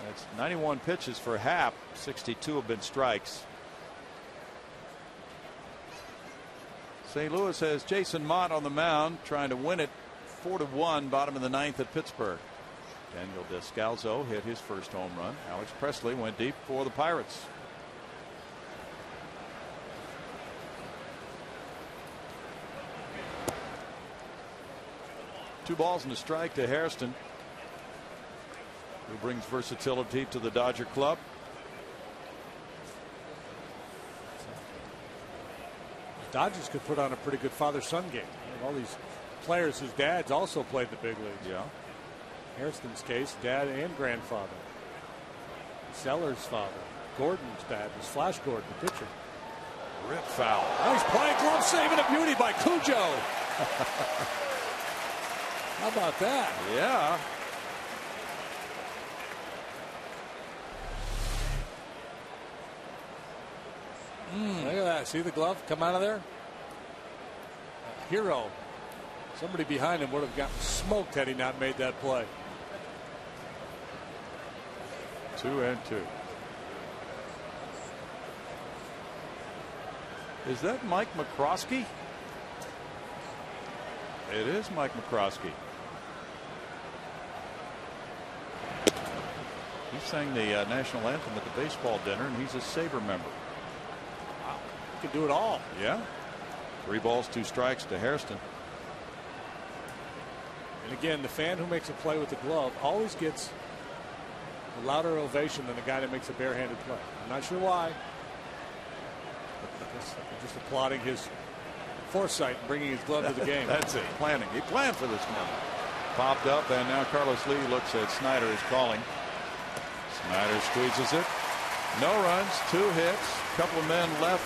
That's 91 pitches for Happ. 62 have been strikes. St. Louis has Jason Mott on the mound trying to win it 4-1 bottom of the 9th at Pittsburgh. Daniel Descalzo hit his first home run. Alex Presley went deep for the Pirates. Two balls and a strike to Hairston, who brings versatility to the Dodger club. Dodgers could put on a pretty good father-son game. All these players whose dads also played the big leagues. Yeah. Hairston's case, dad and grandfather. Sellers' father. Gordon's dad was Flash Gordon, the pitcher. Rip foul. Nice play, glove saving a beauty by Cujo. How about that? Yeah. Look at that. See the glove come out of there? A hero. Somebody behind him would have gotten smoked had he not made that play. 2-2. Is that Mike McCroskey? It is Mike McCroskey. He sang the national anthem at the baseball dinner, and he's a Sabre member. Wow. He can do it all. Yeah. 3 balls, 2 strikes to Hairston. And again, the fan who makes a play with the glove always gets a louder ovation than the guy that makes a barehanded play. I'm not sure why. I'm just applauding his foresight and bringing his glove to the game. That's it. Planning. He planned for this one. Popped up, and now Carlos Lee looks at Snyder is calling. Snyder squeezes it. No runs, 2 hits, couple of men left,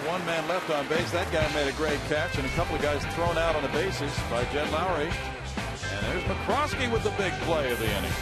1 man left on base. That guy made a great catch, and a couple of guys thrown out on the bases by Jed Lowry. And there's McCroskey with the big play of the inning.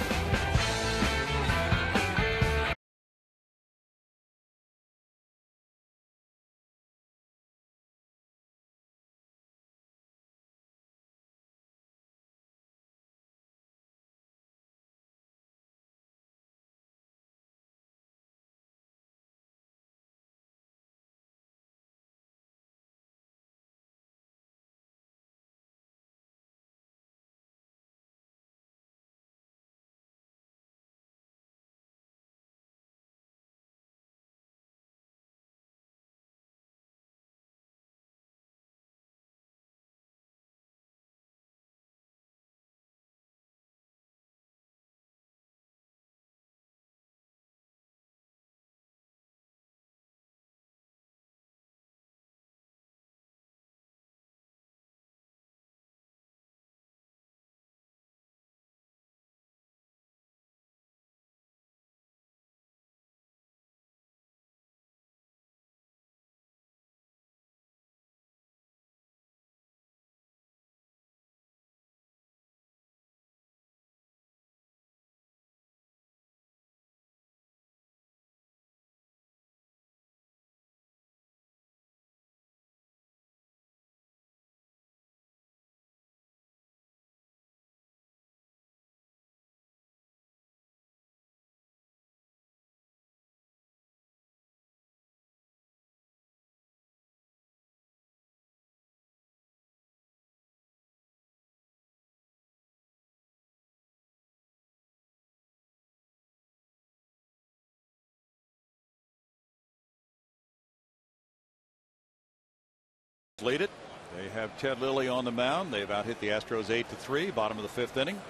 Cubs lead it. They have Ted Lilly on the mound. They've out hit the Astros 8-3, bottom of the 5th inning.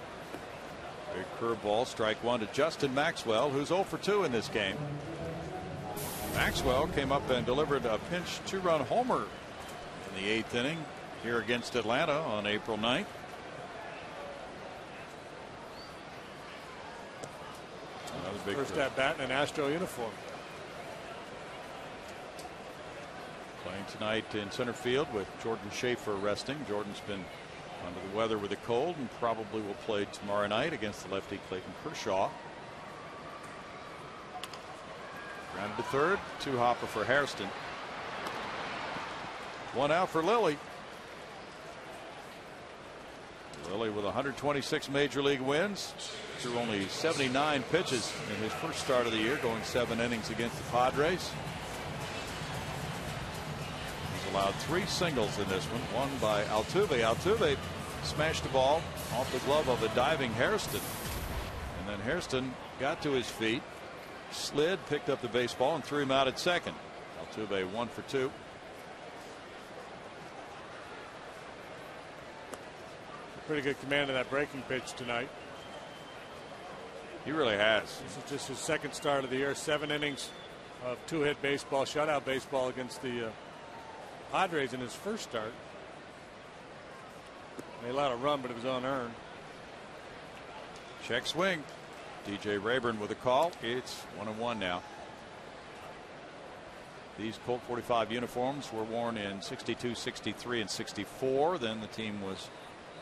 Big curveball, strike one to Justin Maxwell, who's 0 for 2 in this game. Maxwell came up and delivered a pinch 2-run homer in the 8th inning here against Atlanta on April 9th. Another big first at bat in an Astro uniform. Playing tonight in center field with Jordan Schaefer resting. Jordan's been under the weather with a cold and probably will play tomorrow night against the lefty Clayton Kershaw. Grounded to third, 2-hopper for Hairston. 1 out for Lilly. Lilly with 126 major league wins through only 79 pitches in his first start of the year, going 7 innings against the Padres. He's allowed 3 singles in this one by Altuve. Altuve smashed the ball off the glove of a diving Hairston, and then Hairston got to his feet, slid, picked up the baseball, and threw him out at second. Altuve 1 for 2. Pretty good command of that breaking pitch tonight. He really has. This is just his second start of the year. 7 innings of 2-hit baseball, shutout baseball against the Padres in his first start. They allowed a run, but it was unearned. Check swing. DJ Rayburn with a call. It's 1-1 now. These Colt 45 uniforms were worn in 62, 63, and 64. Then the team was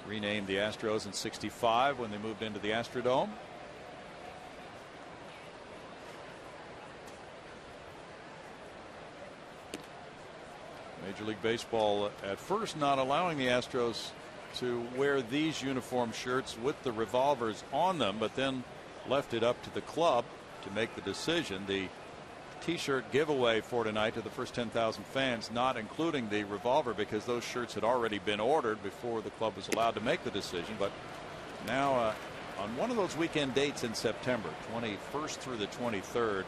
renamed the Astros in 65 when they moved into the Astrodome. Major League Baseball at first not allowing the Astros to wear these uniform shirts with the revolvers on them, but then left it up to the club to make the decision. The T-shirt giveaway for tonight to the first 10,000 fans, not including the revolver, because those shirts had already been ordered before the club was allowed to make the decision. But now on one of those weekend dates in September, 21st through the 23rd,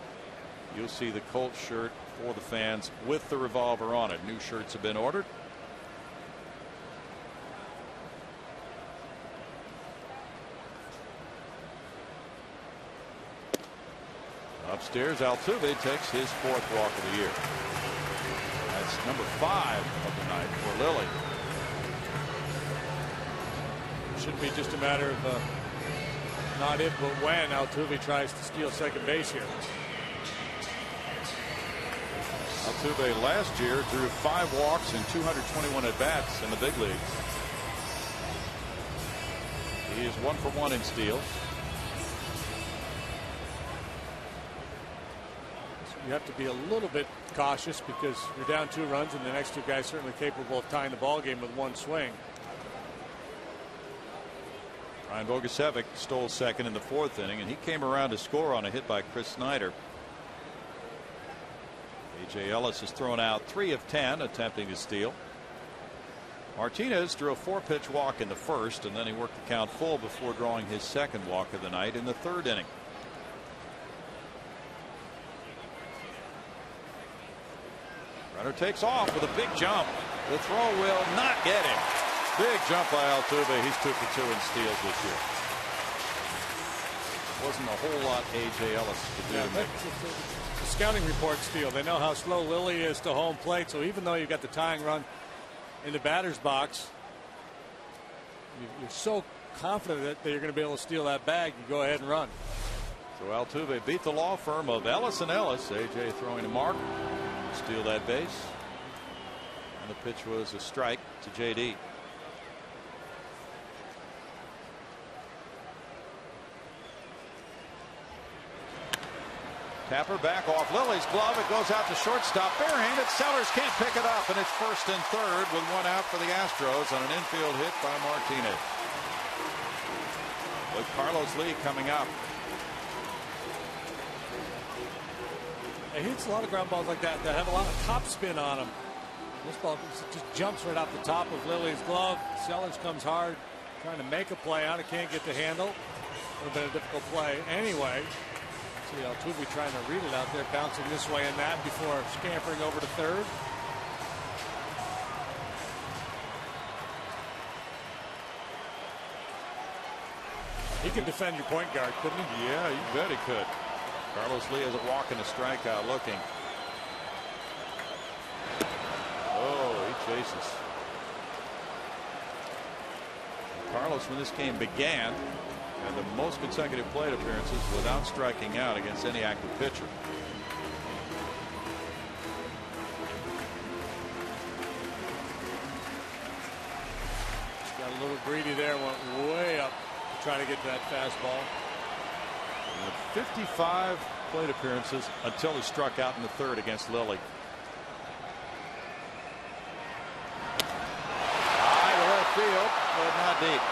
you'll see the Colts shirt for the fans with the revolver on it. New shirts have been ordered. Upstairs, Altuve takes his 4th walk of the year. That's number 5 of the night for Lilly. It shouldn't be just a matter of not if but when Altuve tries to steal second base here. Altuve last year drew 5 walks and 221 at bats in the big leagues. He is 1 for 1 in steals. You have to be a little bit cautious because you're down 2 runs and the next 2 guys certainly capable of tying the ball game with 1 swing. Ryan Bogusevic stole second in the 4th inning, and he came around to score on a hit by Chris Snyder. A.J. Ellis has thrown out 3 of 10 attempting to steal. Martinez drew a 4-pitch walk in the 1st, and then he worked the count full before drawing his 2nd walk of the night in the 3rd inning. Runner takes off with a big jump. The throw will not get him. Big jump by Altuve. He's 2 for 2 in steals this year. Wasn't a whole lot A.J. Ellis could do to make it. The scouting report steal. They know how slow Lilly is to home plate, so even though you've got the tying run in the batter's box, you're so confident that you're going to be able to steal that bag, you go ahead and run. So Altuve beat the law firm of Ellis and Ellis. A.J. throwing a mark. Steal that base. And the pitch was a strike to J.D. Tapper back off Lilly's glove. It goes out to shortstop. Barehanded. Sellers can't pick it up, and it's 1st and 3rd with 1 out for the Astros on an infield hit by Martinez. With Carlos Lee coming up. He hits a lot of ground balls like that have a lot of top spin on them. This ball just jumps right off the top of Lilly's glove. Sellers comes hard, trying to make a play on it, can't get the handle. Would have been a difficult play anyway. See Altuve trying to read it out there, bouncing this way and that before scampering over to 3rd. He could defend your point guard, couldn't he? Yeah, you bet he could. Carlos Lee has a walk and a strikeout looking. Oh, he chases. Carlos, when this game began, had the most consecutive plate appearances without striking out against any active pitcher. Got a little greedy there, went way up to try to get to that fastball. 55 plate appearances until he struck out in the third against Lilly. High to left field, but not deep.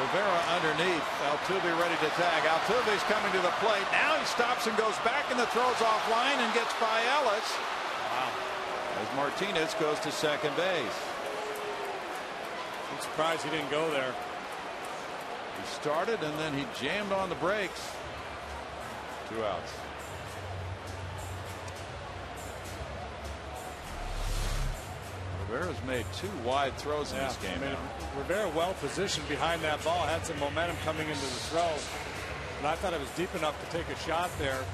Rivera underneath. Altuve ready to tag. Altuve's coming to the plate. Now he stops and goes back, and the throw's offline and gets by Ellis. Wow. As Martinez goes to second base. I'm surprised he didn't go there. He started and then he jammed on the brakes. 2 outs. Rivera's made 2 wide throws in this game. I mean, Rivera well positioned behind that ball, had some momentum coming into the throw. But I thought it was deep enough to take a shot there,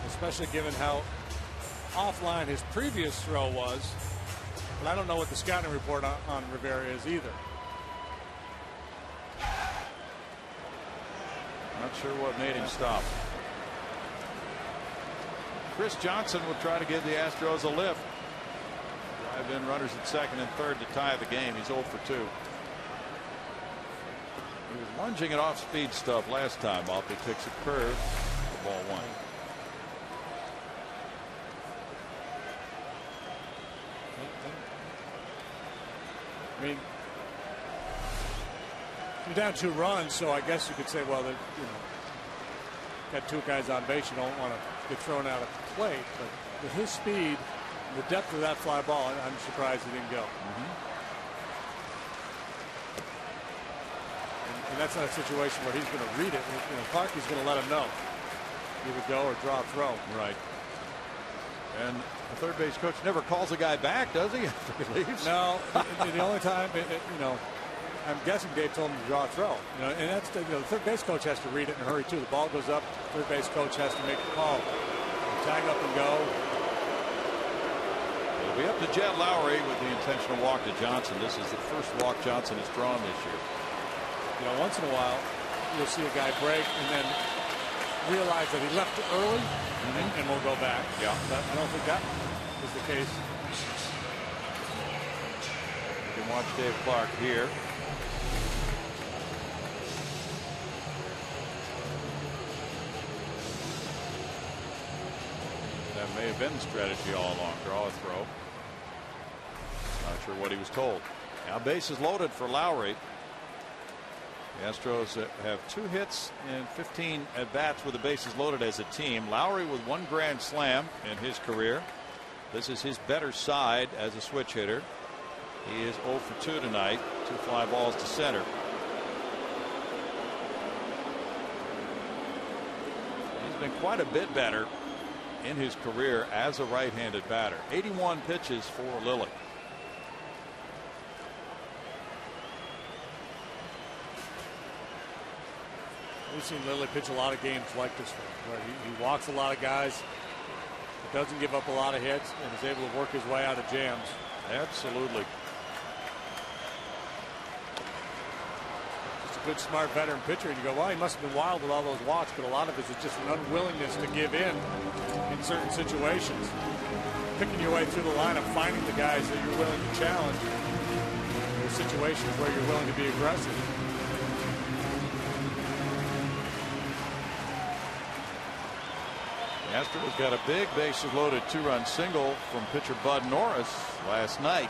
especially given how offline his previous throw was. But I don't know what the scouting report on Rivera is either. Not sure what made him stop. Chris Johnson will try to give the Astros a lift. Drive in runners at second and third to tie the game. He's 0 for 2. He was lunging at off-speed stuff last time. He picks a curve. The ball 1. I mean, you're down 2 runs, so I guess you could say, well, got 2 guys on base. You don't want to get thrown out at the plate, but with his speed, the depth of that fly ball, I'm surprised he didn't go. And that's not a situation where he's going to read it. Clarkie's going to let him know, either go or draw a throw. Right. And the third base coach never calls a guy back, does he? After he leaves. No. The only time, I'm guessing Dave told him to draw a throw. And that's the third base coach has to read it in a hurry too. The ball goes up. Third base coach has to make the call. Tag up and go. It'll be up to Jed Lowry with the intentional walk to Johnson. This is the first walk Johnson has drawn this year. Once in a while you'll see a guy break and then realize that he left it early and we'll go back. Yeah. But I don't think that is the case. You can watch Dave Clark here. That may have been the strategy all along. Draw a throw. Not sure what he was told. Now bases loaded for Lowry. The Astros have 2 hits and 15 at-bats with the bases loaded as a team. Lowry with 1 grand slam in his career. This is his better side as a switch hitter. He is 0 for 2 tonight. 2 fly balls to center. He's been quite a bit better in his career as a right-handed batter. 81 pitches for Lilly. We've seen Lilly pitch a lot of games like this one, where he walks a lot of guys, doesn't give up a lot of hits, and is able to work his way out of jams. Absolutely. Just a good, smart veteran pitcher, and you go, well, he must have been wild with all those walks, but a lot of it is just an unwillingness to give in certain situations. Picking your way through the lineup, finding the guys that you're willing to challenge. There's situations where you're willing to be aggressive. Astros got a big bases loaded 2-run single from pitcher Bud Norris last night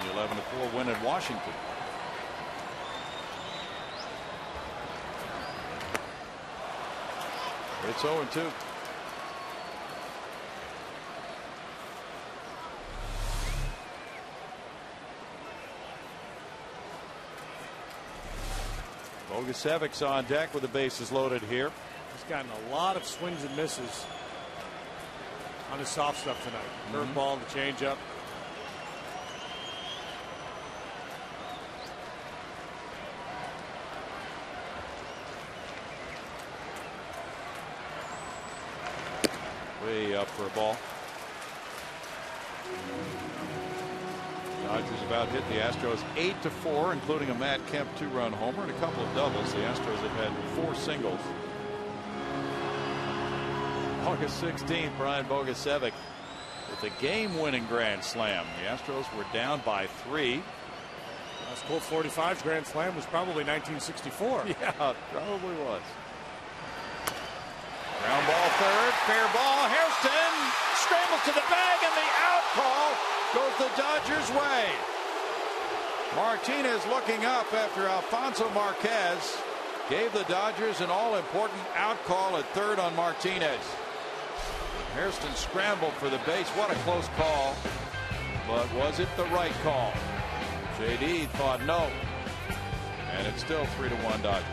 in the 11-4 win at Washington. It's 0-2. Bogasevic's on deck with the bases loaded here. He's gotten a lot of swings and misses on his soft stuff tonight. Curveball, the changeup. Way up for a ball. Dodgers about hit the Astros 8-4, including a Matt Kemp 2-run homer and a couple of doubles. The Astros have had 4 singles. August 16th, Brian Bogusevic with a game-winning grand slam. The Astros were down by 3. Last Colt 45's grand slam was probably 1964. Yeah, probably was. Ground ball third, fair ball. Hairston scrambles to the bag, and the out call goes the Dodgers' way. Martinez looking up after Alfonso Marquez gave the Dodgers an all-important out call at third on Martinez. Hairston scrambled for the base. What a close call, but was it the right call? JD thought no, and it's still 3-1 Dodgers.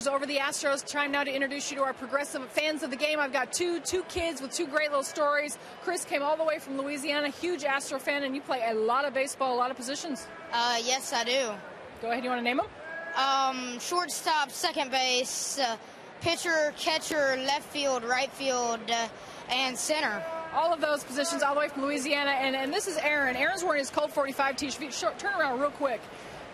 Over the Astros, time now to introduce you to our progressive fans of the game. I've got two kids with 2 great little stories. Chris came all the way from Louisiana, huge Astro fan, and you play a lot of baseball, a lot of positions. Yes, I do. Go ahead, you want to name them? Shortstop, second base, pitcher, catcher, left field, right field, and center. All of those positions, all the way from Louisiana. And this is Aaron. Aaron's wearing his Colt 45 t-shirt. Turn around real quick.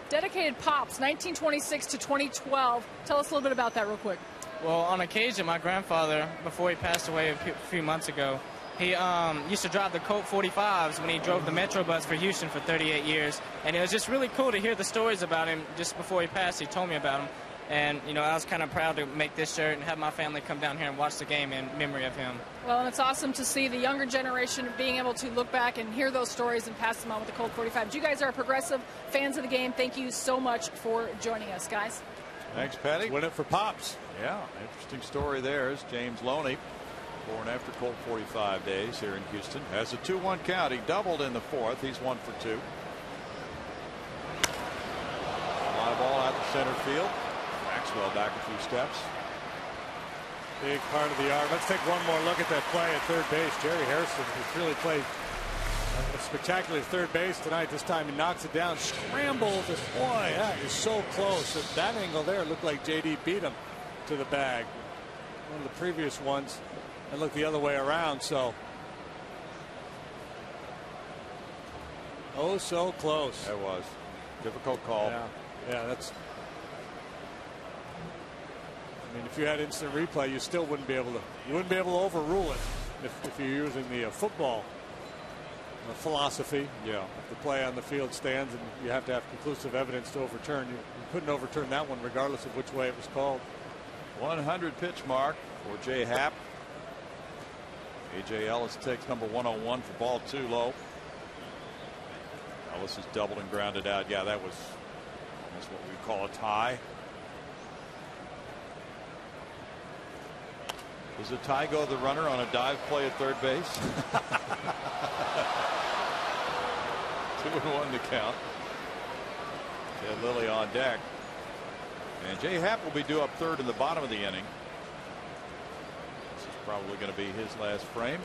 Dedicated Pops, 1926 to 2012. Tell us a little bit about that real quick. Well, on occasion, my grandfather, before he passed away a few months ago, he used to drive the Colt 45s when he drove the Metro bus for Houston for 38 years. And it was just really cool to hear the stories about him. Just before he passed, he told me about him. And, you know, I was kind of proud to make this shirt and have my family come down here and watch the game in memory of him. Well, and it's awesome to see the younger generation being able to look back and hear those stories and pass them on with the Colt 45. You guys are progressive fans of the game. Thank you so much for joining us, guys. Thanks, Patty. Win it for Pops. Yeah, interesting story there is James Loney, born after Colt 45 days here in Houston. Has a 2-1 count. He doubled in the 4th. He's 1 for 2. Fly ball out to center field. Maxwell back a few steps. Big part of the yard. Let's take one more look at that play at third base. Jerry Harrison has really played a spectacular third base tonight. This time he knocks it down, scrambles, and boy, that is so close. At that angle there, it looked like JD beat him to the bag. One of the previous ones, it looked the other way around. So, oh, so close. That was difficult call. Yeah, that's. I mean, if you had instant replay, you still wouldn't be able to overrule it if you're using the football philosophy. Yeah. If the play on the field stands and you have to have conclusive evidence to overturn, you couldn't overturn that one regardless of which way it was called. 100 pitch mark for Jay Happ. A.J. Ellis takes number 101 for ball 2 low. Ellis is doubled and grounded out. Yeah, that was That's what we call a tie. Does a tie go the runner on a dive play at third base? 2-1 to count. Ted Lilly on deck. And Jay Happ will be due up third in the bottom of the inning. This is probably going to be his last frame.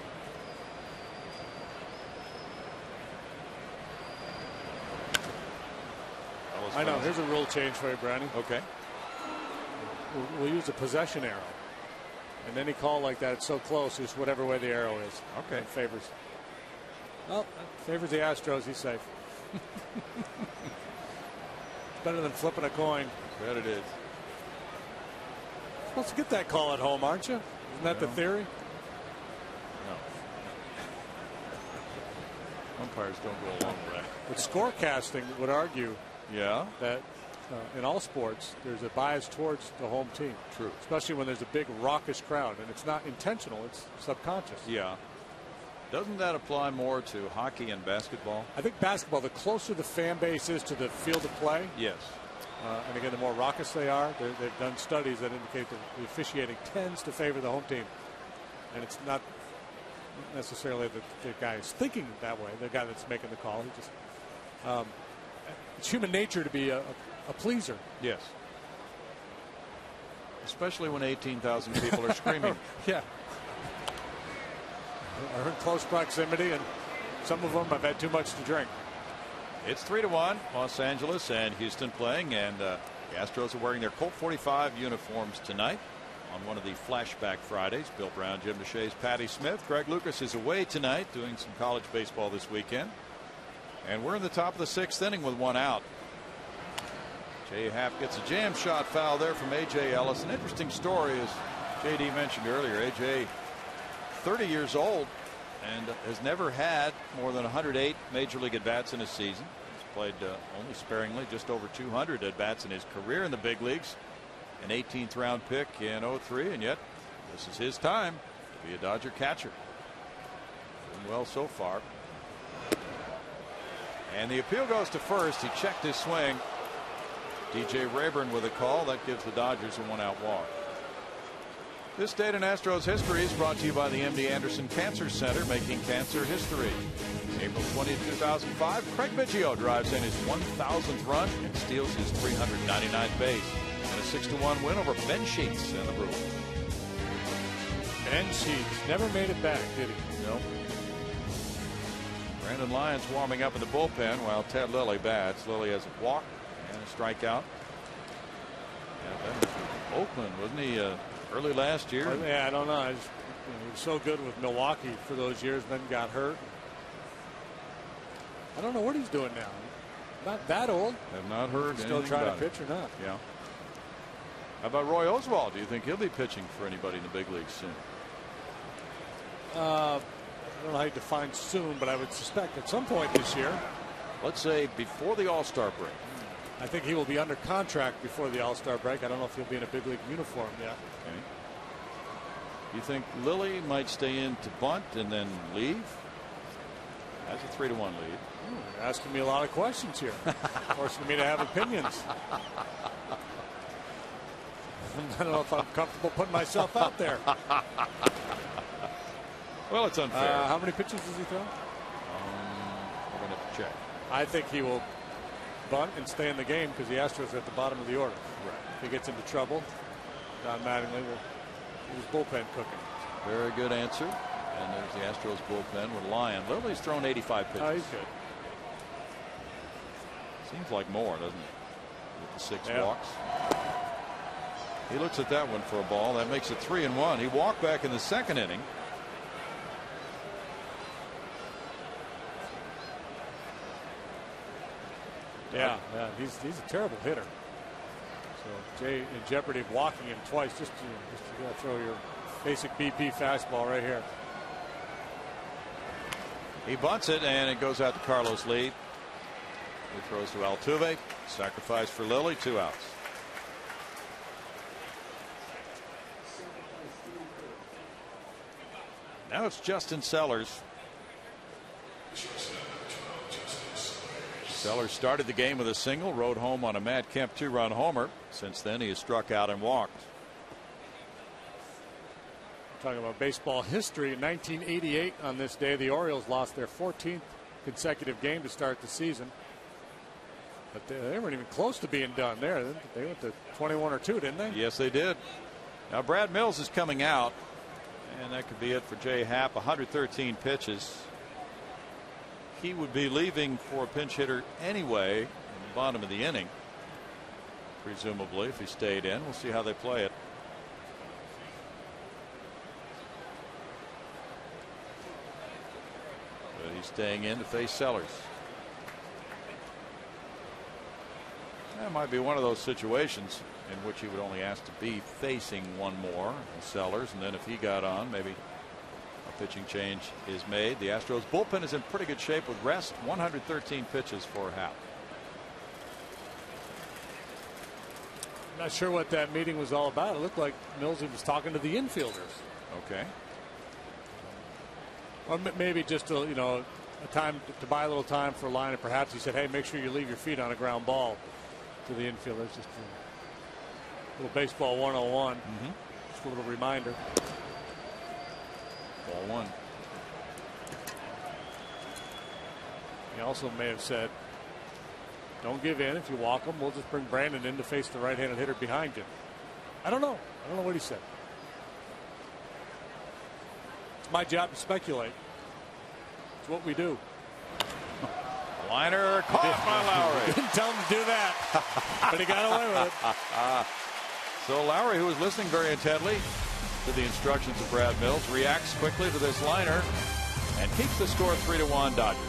I know. Here's a rule change for you, Brownie. Okay. We'll use a possession arrow. And any call like that, it's so close, just whatever way the arrow is. Okay. It favors. Well, favors the Astros. He's safe. Better than flipping a coin. Bet it is. Supposed to get that call at home, aren't you? Isn't that the theory? No. Umpires don't go along with that. But scorecasting would argue that in all sports there's a bias towards the home team. True. Especially when there's a big raucous crowd, and it's not intentional, it's subconscious. Yeah. Doesn't that apply more to hockey and basketball? I think basketball, the closer the fan base is to the field of play. Yes. And again, the more raucous they are, they've done studies that indicate that the officiating tends to favor the home team. And it's not necessarily that the guy is thinking that way, the guy that's making the call. He just, it's human nature to be a pleaser. Yes. Especially when 18,000 people are screaming. Yeah. Are in close proximity, and some of them have had too much to drink. It's 3-1. Los Angeles and Houston playing, and the Astros are wearing their Colt 45 uniforms tonight on one of the flashback Fridays. Bill Brown, Jim DeShays, Patty Smith. Greg Lucas is away tonight doing some college baseball this weekend. And we're in the top of the 6th inning with 1 out. Jay Happ gets a jam shot foul there from A.J. Ellis. An interesting story, as J.D. mentioned earlier. A.J. 30 years old and has never had more than 108 major league at-bats in a season. He's played only sparingly, just over 200 at-bats in his career in the big leagues. An 18th round pick in 03, and yet this is his time to be a Dodger catcher. Doing well so far. And the appeal goes to first. He checked his swing. DJ Rayburn with a call that gives the Dodgers a 1-out walk. This date in Astros history is brought to you by the MD Anderson Cancer Center, making cancer history. April 20, 2005, Craig Biggio drives in his 1,000th run and steals his 399th base. And a 6-1 win over Ben Sheets and the Brewers. Ben Sheets never made it back, did he? No. Brandon Lyons warming up in the bullpen while Ted Lilly bats. Lilly has a walk and a strikeout. Yeah, that was Oakland, wasn't he? Early last year. Yeah, I don't know. He was so good with Milwaukee for those years, then got hurt. I don't know what he's doing now. Not that old. Have not heard. Still trying to pitch or not? Yeah. How about Roy Oswalt? Do you think he'll be pitching for anybody in the big leagues soon? I don't know how you define soon, but I would suspect at some point this year. Let's say before the All-Star break. I think he will be under contract before the All-Star break. I don't know if he'll be in a big league uniform yet. Okay. You think Lilly might stay in to bunt and then leave? That's a 3-1 lead. You're asking me a lot of questions here, forcing me to have opinions. I don't know if I'm comfortable putting myself out there. Well, it's unfair. How many pitches does he throw? We're going to check. I think he will bunt and stay in the game because the Astros are at the bottom of the order. Right. If he gets into trouble, Don Mattingly will get his bullpen cooking. Very good answer. And there's the Astros bullpen with Lyon. Lilly's thrown 85 pitches. Oh, he's good. Seems like more, doesn't it? With the 6 walks. He looks at that one for a ball. That makes it 3-1. He walked back in the 2nd inning. Yeah, he's a terrible hitter. So Jay in jeopardy of walking him twice just to throw your basic BP fastball right here. He bunts it and it goes out to Carlos Lee. He throws to Altuve. Sacrifice for Lilly. 2 outs. Now it's Justin Sellers. Sellers started the game with a single, rode home on a Matt Kemp 2-run homer. Since then, he has struck out and walked. Talking about baseball history, in 1988 on this day, the Orioles lost their 14th consecutive game to start the season. But they weren't even close to being done there. They went to 21 or 2, didn't they? Yes, they did. Now Brad Mills is coming out, and that could be it for Jay Happ. 113 pitches. He would be leaving for a pinch hitter anyway in the bottom of the inning, presumably, if he stayed in. We'll see how they play it. But he's staying in to face Sellers. That might be one of those situations in which he would only ask to be facing one more, Sellers, and then if he got on, maybe a pitching change is made. The Astros bullpen is in pretty good shape with rest. 113 pitches for Happ. Not sure what that meeting was all about. It looked like Millsy was talking to the infielders. Okay. Or maybe just a, a time to buy a little time for a line, and perhaps he said, hey, make sure you leave your feet on a ground ball to the infielders. Just a little baseball 101. Just a little reminder. Ball 1. He also may have said, don't give in. If you walk him, we'll just bring Brandon in to face the right-handed hitter behind you. I don't know. I don't know what he said. It's my job to speculate. It's what we do. Liner caught by Lowry. Didn't tell him to do that, but he got away with it. So Lowry, who was listening very intently to the instructions of Brad Mills, reacts quickly to this liner and keeps the score 3-1 Dodgers.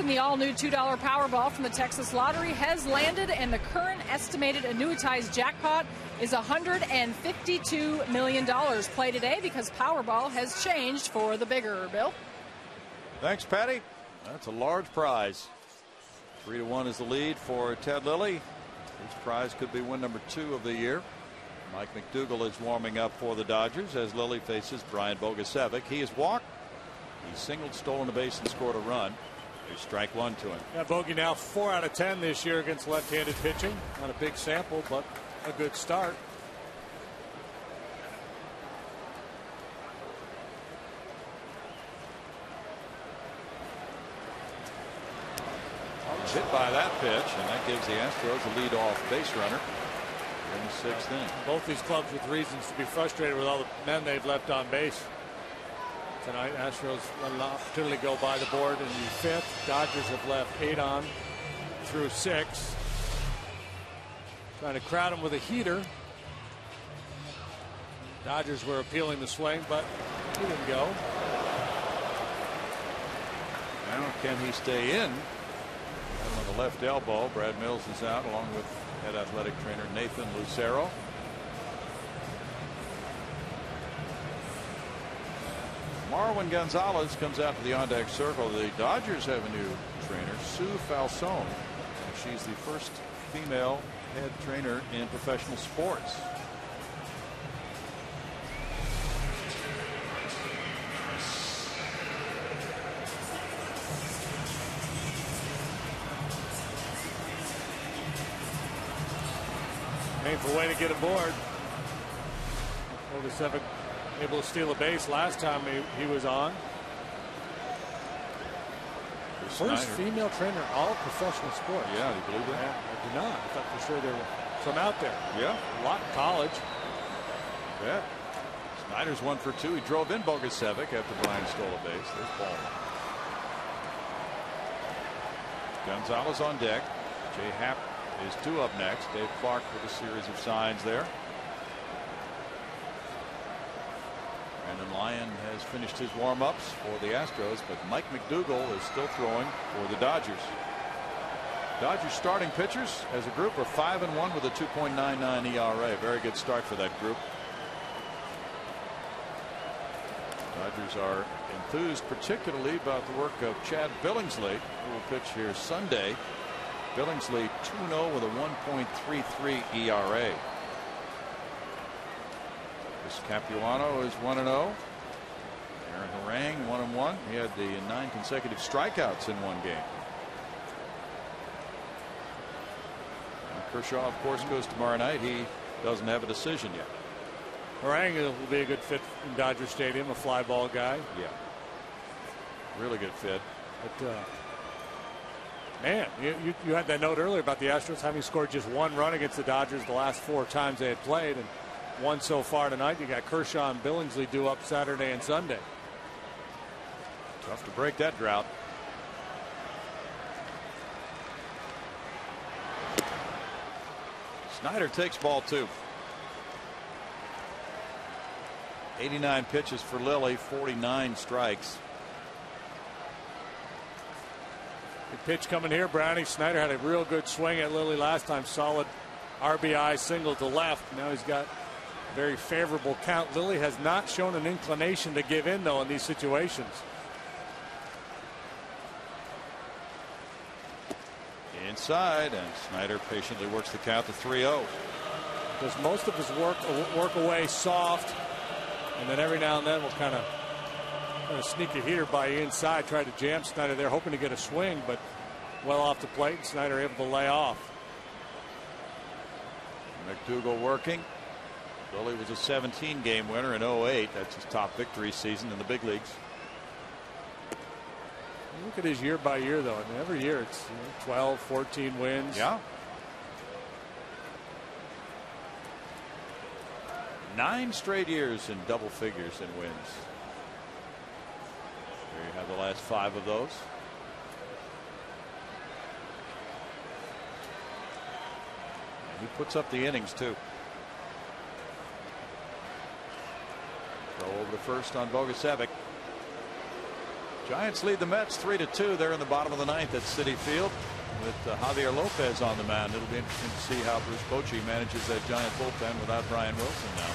And the all-new $2 Powerball from the Texas Lottery has landed, and the current estimated annuitized jackpot is $152 million. Play today because Powerball has changed for the bigger, Bill. Thanks, Patty. That's a large prize. 3-1 is the lead for Ted Lilly. His prize could be win number 2 of the year. Mike McDougal is warming up for the Dodgers as Lilly faces Brian Bogusevic. He has walked. He singled, stolen a base, and scored a run. There's strike 1 to him. Yeah, Bogey now 4 out of 10 this year against left-handed pitching. Not a big sample, but a good start. Hit by that pitch, and that gives the Astros a lead-off base runner in the 6th inning. Both these clubs with reasons to be frustrated with all the men they've left on base. Tonight, Astros let an opportunity to go by the board in the 5th. Dodgers have left 8 on through 6. Trying to crowd him with a heater. Dodgers were appealing the swing, but he didn't go. Now, can he stay in? And on the left elbow, Brad Mills is out along with head athletic trainer Nathan Lucero. Marwin Gonzalez comes out to the on-deck circle. The Dodgers have a new trainer, Sue Falsone. She's the first female head trainer in professional sports. Painful way to get aboard. Bogasevic able to steal a base last time he was on. First female trainer in all professional sports. Yeah, do you believe that? I do not. I thought for sure there were some out there. Yeah. A lot in college. Yeah. Snyder's 1 for 2. He drove in Bogasevic after Brian stole a base. There's ball. Gonzalez on deck. Jay Happ is 2 up next. Dave Clark with a series of signs there. Brandon Lyon has finished his warm-ups for the Astros, but Mike McDougall is still throwing for the Dodgers. Dodgers starting pitchers as a group are 5-1 with a 2.99 ERA. Very good start for that group. Dodgers are enthused particularly about the work of Chad Billingsley, who will pitch here Sunday. Billingsley 2-0 with a 1.33 ERA. Chris Capuano is 1-0. Aaron Harang 1-1. He had the 9 consecutive strikeouts in one game. And Kershaw, of course, goes tomorrow night. He doesn't have a decision yet. Harang will be a good fit in Dodger Stadium, a fly ball guy. Yeah. Really good fit. But, man, you had that note earlier about the Astros having scored just 1 run against the Dodgers the last 4 times they had played, and 1 so far tonight. You got Kershaw and Billingsley due up Saturday and Sunday. Tough to break that drought. Snyder takes ball 2. 89 pitches for Lilly, 49 strikes. Good pitch coming here, Brownie. Snyder had a real good swing at Lilly last time. Solid RBI single to left. Now he's got a very favorable count. Lilly has not shown an inclination to give in, though, in these situations. Inside, and Snyder patiently works the count to 3-0. Does most of his work away soft, and then every now and then we'll kind of sneak a heater by inside, try to jam Snyder there, hoping to get a swing, but well off the plate, and Snyder able to lay off. McDougall working. Lilly was a 17-game winner in 08. That's his top victory season in the big leagues. Look at his year by year, though. I mean, every year it's 12, 14 wins. Yeah. 9 straight years in double figures in wins. There you have the last 5 of those. And he puts up the innings too. Throw over to first on Bogasevic. Giants lead the Mets 3-2. They're in the bottom of the 9th at Citi Field with Javier Lopez on the mound. It'll be interesting to see how Bruce Bochy manages that Giant bullpen without Brian Wilson now.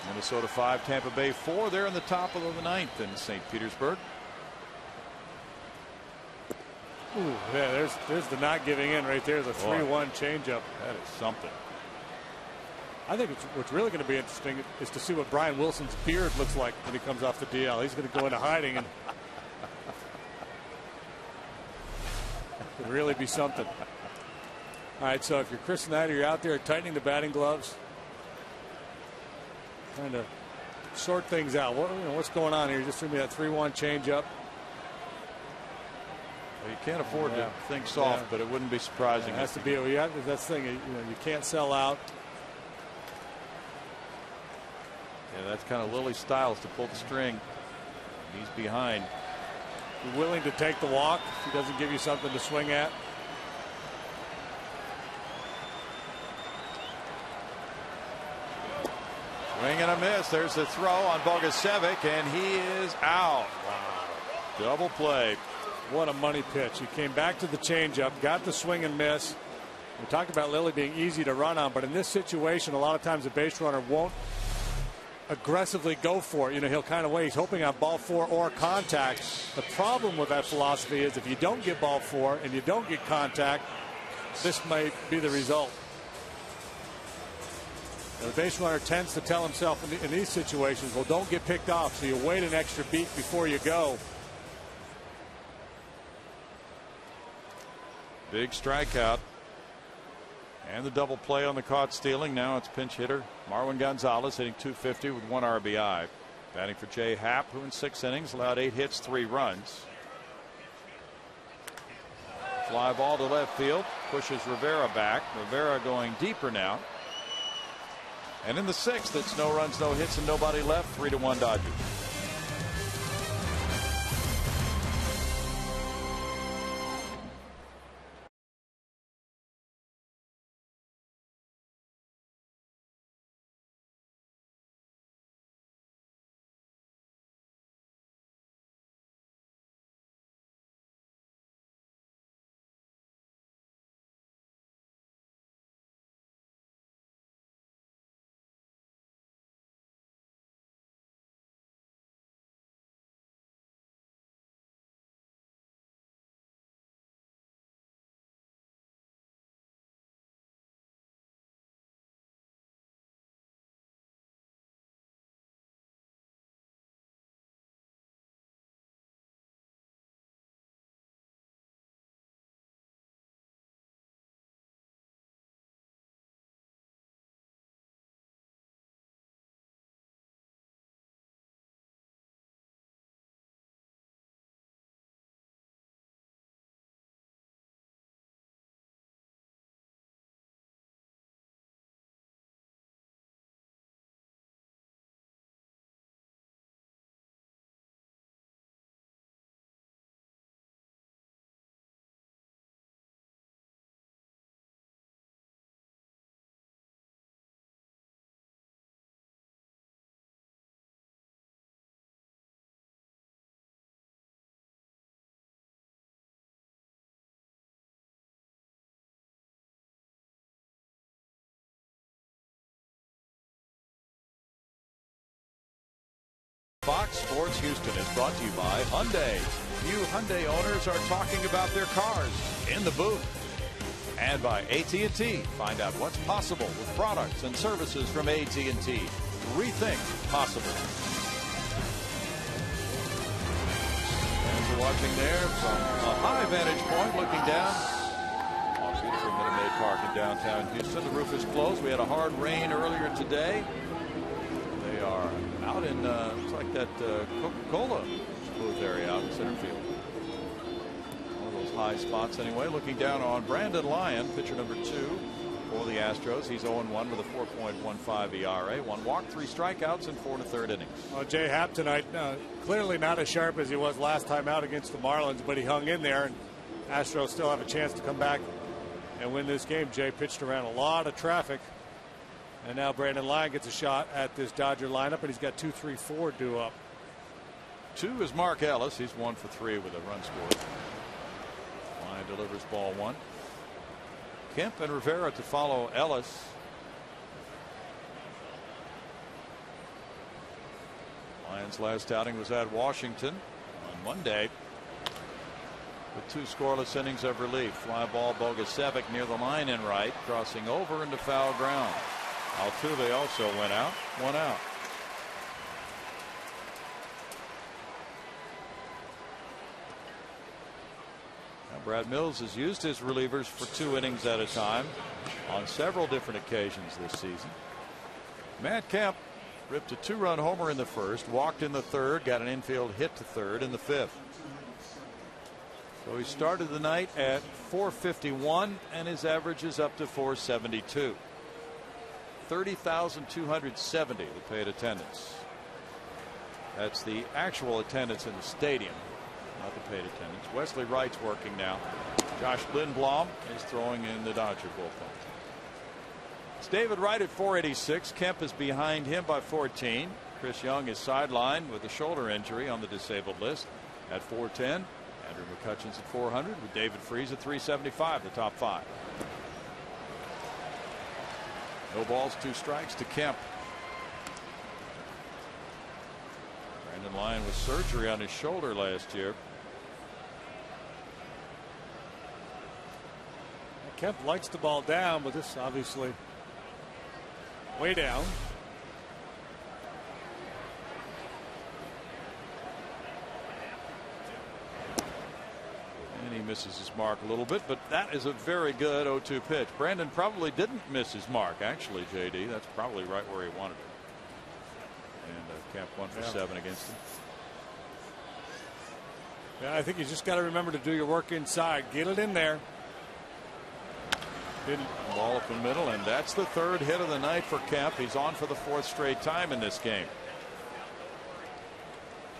Minnesota 5, Tampa Bay 4. They're in the top of the 9th in St. Petersburg. Ooh, yeah, there's the not giving in right there. The 3-1 changeup. That is something. I think what's really going to be interesting is to see what Brian Wilson's beard looks like when he comes off the DL. He's going to go into hiding, and it could really be something. All right, so if you're Chris Snyder, you're out there tightening the batting gloves, trying to sort things out. What's going on here? Just threw me that 3-1 changeup. Well, you can't afford to think soft, but it wouldn't be surprising. It has to be. That's the thing. You can't sell out. Yeah, that's kind of Lilly's styles to pull the string. He's behind. You're willing to take the walk if he doesn't give you something to swing at. Swing and a miss. There's the throw on Bogusevic, and he is out. Wow. Double play. What a money pitch. He came back to the changeup, got the swing and miss. We talked about Lilly being easy to run on, but in this situation, a lot of times a base runner won't aggressively go for it. You know, he'll kind of wait. He's hoping on ball 4 or contact. The problem with that philosophy is if you don't get ball 4 and you don't get contact, this might be the result. The base runner tends to tell himself in these situations, well, don't get picked off, so you wait an extra beat before you go. Big strikeout. And the double play on the caught stealing. Now it's pinch hitter Marwin Gonzalez hitting .250 with 1 RBI. Batting for Jay Happ, who in 6 innings allowed 8 hits, 3 runs. Fly ball to left field. Pushes Rivera back. Rivera going deeper now. And in the 6th, it's no runs, no hits, and nobody left. 3-1 Dodgers. Fox Sports Houston is brought to you by Hyundai. New Hyundai owners are talking about their cars in the booth. And by AT&T. Find out what's possible with products and services from AT&T. Rethink possible. Fans are watching there from a high vantage point looking down. Beautiful Minute Maid Park in downtown Houston. The roof is closed. We had a hard rain earlier today. They are out in looks like that Coca-Cola booth area out in center field. One of those high spots anyway. Looking down on Brandon Lyon, pitcher number 2 for the Astros. He's 0-1 with a 4.15 ERA. 1 walk, 3 strikeouts, and 4 1/3 innings. Well, Jay Happ tonight, clearly not as sharp as he was last time out against the Marlins, but he hung in there, and Astros still have a chance to come back and win this game. Jay pitched around a lot of traffic. And now Brandon Lyon gets a shot at this Dodger lineup, and he's got 2, 3, 4 due up. 2 is Mark Ellis. He's 1 for 3 with a run scored. Lyon delivers ball 1. Kemp and Rivera to follow Ellis. Lyon's last outing was at Washington on Monday with 2 scoreless innings of relief. Fly ball Bogusevic near the line in right, crossing over into foul ground. Altuve also went out. 1 out. Now Brad Mills has used his relievers for 2 innings at a time on several different occasions this season. Matt Kemp ripped a 2-run homer in the first, walked in the third, got an infield hit to third in the 5th. So he started the night at .451 and his average is up to .472. 30,270 the paid attendance. That's the actual attendance in the stadium, not the paid attendance. Wesley Wright's working now. Josh Lindblom is throwing in the Dodger bullpen. It's David Wright at 486. Kemp is behind him by 14. Chris Young is sidelined with a shoulder injury on the disabled list at 410. Andrew McCutcheon's at 400 with David Freese at 375, the top 5. No balls, 2 strikes to Kemp. Brandon Lyon with surgery on his shoulder last year. Kemp likes the ball down, but this obviously way down. And he misses his mark a little bit, but that is a very good 0-2 pitch. Brandon probably didn't miss his mark, actually, JD. That's probably right where he wanted it. And Kemp 1 for 7 against him. Yeah, I think you just got to remember to do your work inside. Get it in there. Ball up the middle, and that's the 3rd hit of the night for Kemp. He's on for the 4th straight time in this game.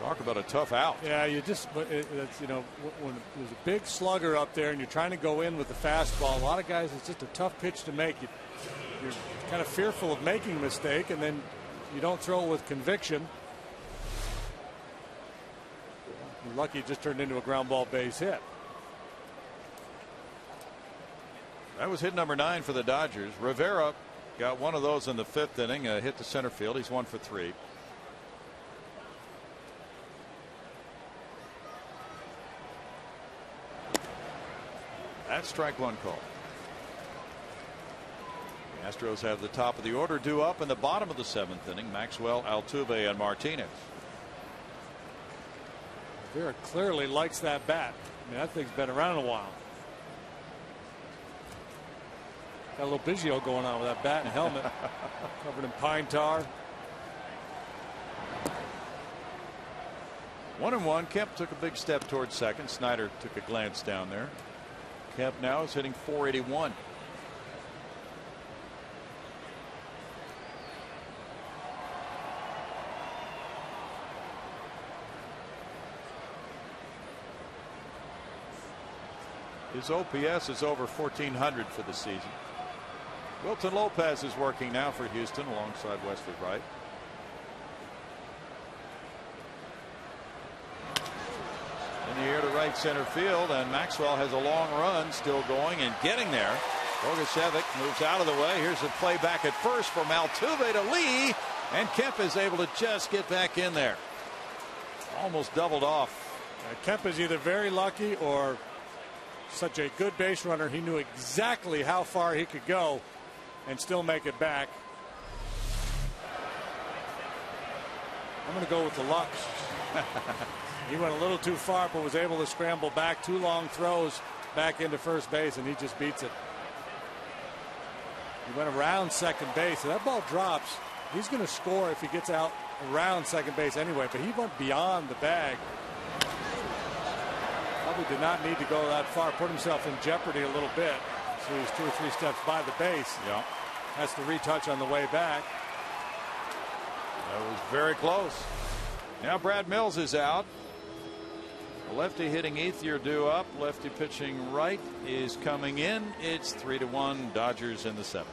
Talk about a tough out. Yeah, you just, it's, you know, when there's a big slugger up there and you're trying to go in with the fastball, a lot of guys, it's just a tough pitch to make. You're kind of fearful of making a mistake, and then you don't throw it with conviction. You're lucky it just turned into a ground ball base hit. That was hit number 9 for the Dodgers. Rivera got one of those in the 5th inning, hit to center field. He's 1 for 3. That's strike 1 call. The Astros have the top of the order due up in the bottom of the 7th inning. Maxwell, Altuve, and Martinez. Rivera clearly likes that bat. I mean, that thing's been around a while. Got a little Biggio going on with that bat and helmet. Covered in pine tar. 1-1. Kemp took a big step towards second. Snyder took a glance down there. Kemp now is hitting .481. His OPS is over 1,400 for the season. Wilton Lopez is working now for Houston alongside Wesley Wright. In the air to right center field, and Maxwell has a long run still going and getting there. Bogusevic moves out of the way. Here's a play back at first from Altuve to Lee, and Kemp is able to just get back in there. Almost doubled off. Kemp is either very lucky or such a good base runner. He knew exactly how far he could go and still make it back. I'm going to go with the luck. He went a little too far, but was able to scramble back. 2 long throws back into first base, and he just beats it. He went around second base. If that ball drops, he's going to score if he gets out around second base anyway, but he went beyond the bag. Probably did not need to go that far. Put himself in jeopardy a little bit. So he's 2 or 3 steps by the base. Yeah. That's the retouch on the way back. That was very close. Now Brad Mills is out. A lefty hitting eighth, you're due up. Lefty pitching right is coming in. It's 3-1 Dodgers in the 7th.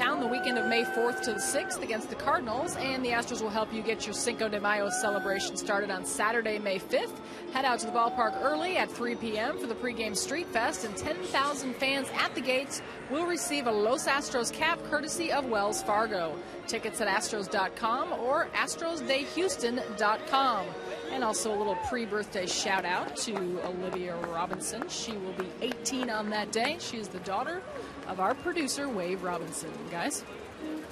town the weekend of May 4th to the 6th against the Cardinals, and the Astros will help you get your Cinco de Mayo celebration started on Saturday, May 5th. Head out to the ballpark early at 3 p.m. for the pregame Street Fest, and 10,000 fans at the gates will receive a Los Astros cap courtesy of Wells Fargo. Tickets at Astros.com or AstrosDayHouston.com. And also a little pre-birthday shout out to Olivia Robinson. She will be 18 on that day. She is the daughter of our producer, Wave Robinson. Guys?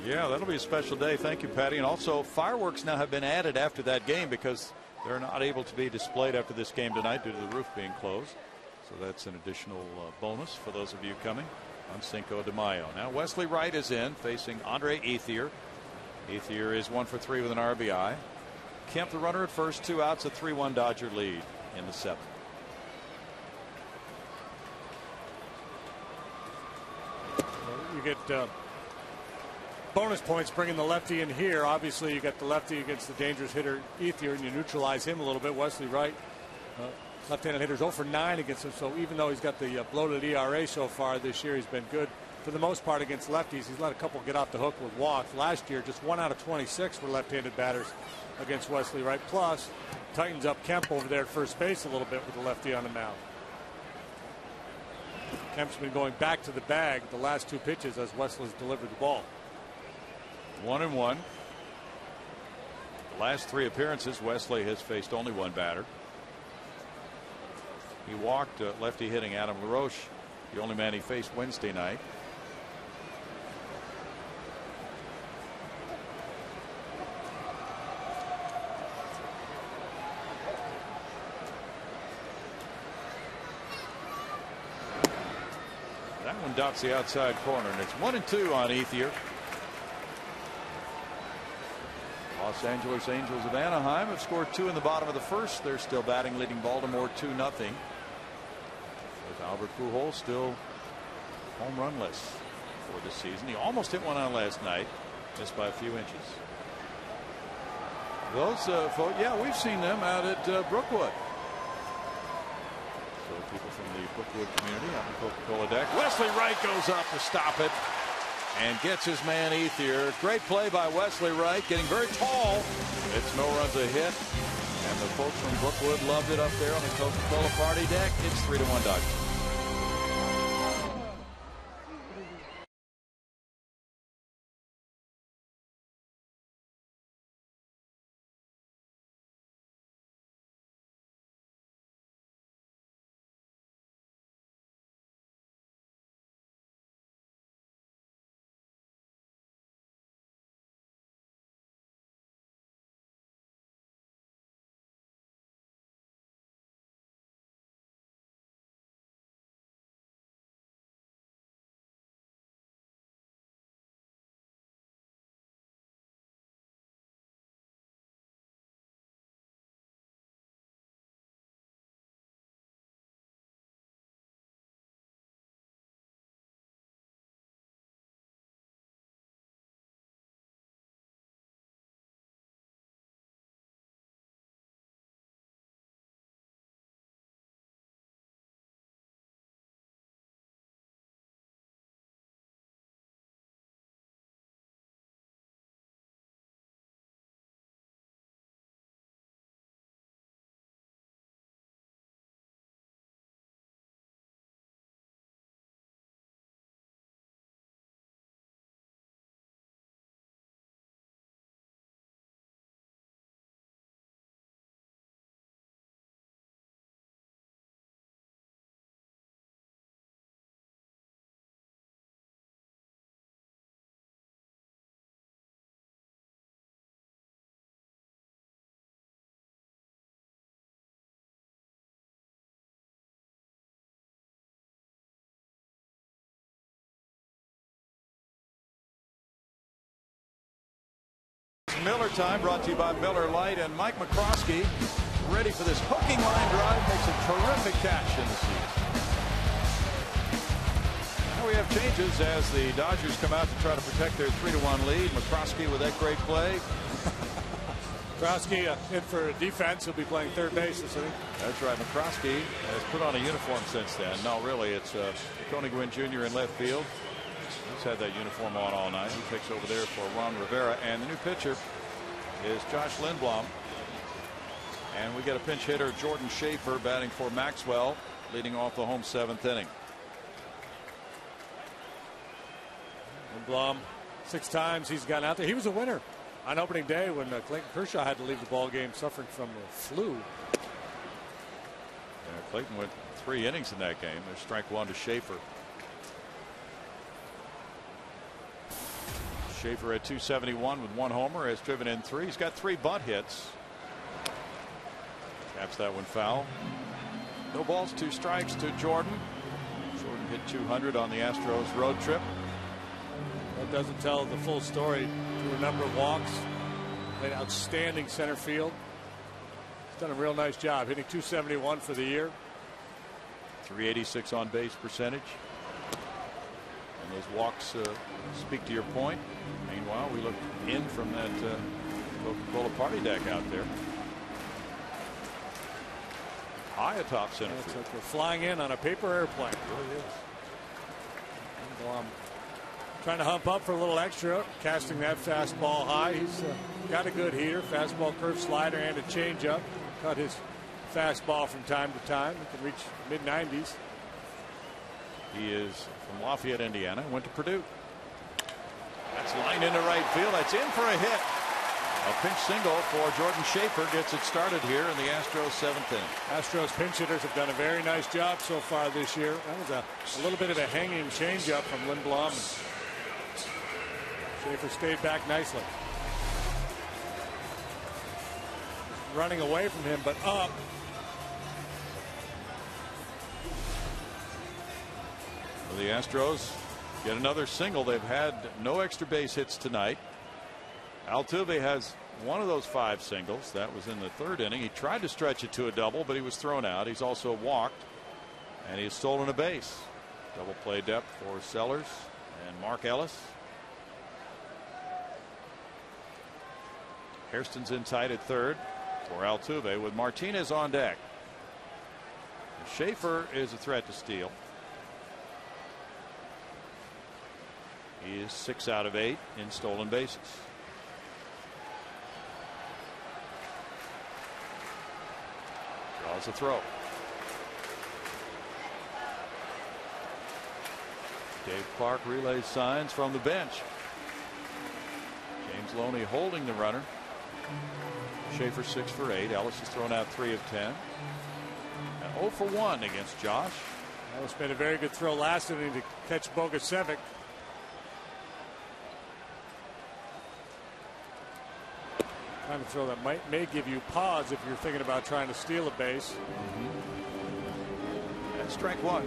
Yeah, that'll be a special day. Thank you, Patty. And also, fireworks now have been added after that game because they're not able to be displayed after this game tonight due to the roof being closed. So that's an additional bonus for those of you coming on Cinco de Mayo. Now, Wesley Wright is in, facing Andre Ethier. Ethier is 1 for 3 with an RBI. Kemp, the runner at first, 2 outs, a 3-1 Dodger lead in the 7th. You get bonus points bringing the lefty in here. Obviously, you got the lefty against the dangerous hitter Ethier, and you neutralize him a little bit. Wesley Wright, left-handed hitters 0 for 9 against him. So even though he's got the bloated ERA so far this year, he's been good for the most part against lefties. He's let a couple get off the hook with walks. Last year, just 1 out of 26 were left-handed batters against Wesley Wright. Plus, tightens up Kemp over there at first base a little bit with the lefty on the mound. Kemp's been going back to the bag the last 2 pitches as Wesley's delivered the ball. 1-1. The last 3 appearances, Wesley has faced only 1 batter. He walked lefty hitting Adam LaRoche, the only man he faced Wednesday night. That one dots the outside corner, and it's 1-2 on Ethier. Los Angeles Angels of Anaheim have scored 2 in the bottom of the first. They're still batting, leading Baltimore 2-0. With Albert Pujols still home runless for this season. He almost hit one on last night, missed by a few inches. Those folks, yeah, we've seen them out at Brookwood. So people from the Brookwood community out in the Coca-Cola deck. Wesley Wright goes up to stop it and gets his man Ethier. Great play by Wesley Wright, getting very tall. It's no runs a hit, and the folks from Brookwood loved it up there on the Coca-Cola party deck. It's 3-1 Dodgers. Miller time, brought to you by Miller Lite, and Mike McCroskey ready for this hooking line drive. Makes a terrific catch in the season. Now we have changes as the Dodgers come out to try to protect their 3-1 lead. McCroskey with that great play. McCroskey in for defense. He'll be playing third base this inning. That's right. McCroskey has put on a uniform since then. No, really, it's Tony Gwynn Jr. in left field. He's had that uniform on all night. He takes over there for Ron Rivera, and the new pitcher is Josh Lindblom. And we get a pinch hitter, Jordan Schaefer, batting for Maxwell, leading off the home 7th inning. Lindblom, 6 times he's gotten out there. He was a winner on opening day when Clayton Kershaw had to leave the ball game suffering from the flu. Yeah, Clayton went 3 innings in that game. There's strike 1 to Schaefer. Schaefer at 271 with 1 homer, has driven in 3. He's got 3 bunt hits. Taps that one foul. No balls, 2 strikes to Jordan. Jordan hit 200 on the Astros road trip. That doesn't tell the full story. Threw a number of walks. Played outstanding center field. He's done a real nice job, hitting 271 for the year. 386 on base percentage. And those walks speak to your point. Meanwhile, we look in from that Coca-Cola party deck out there. High atop center field. Like we're flying in on a paper airplane. It really is. Trying to hump up for a little extra, casting that fastball high. He's got a good heater, fastball, curve slider, and a changeup. Cut his fastball from time to time. He can reach mid-90s. He is from Lafayette, Indiana. Went to Purdue. That's lined into right field. That's in for a hit. A pinch single for Jordan Schaefer gets it started here in the Astros 7th inning. Astros pinch hitters have done a very nice job so far this year. That was a little bit of a hanging changeup from Lindblom. Schaefer stayed back nicely. Running away from him, but up. Well, the Astros get another single. They've had no extra base hits tonight. Altuve has one of those 5 singles. That was in the 3rd inning. He tried to stretch it to a double, but he was thrown out. He's also walked, and he's stolen a base. Double play depth for Sellers and Mark Ellis. Hairston's in tight at 3rd for Altuve with Martinez on deck. Schaefer is a threat to steal. He is 6 out of 8 in stolen bases. Draws a throw. Dave Clark relays signs from the bench. James Loney holding the runner. Schaefer 6 for 8. Ellis has thrown out 3 of 10. And 0 for 1 against Josh. Ellis made a very good throw last inning to catch Bogasevic. Kind of throw that may give you pause if you're thinking about trying to steal a base. And strike 1.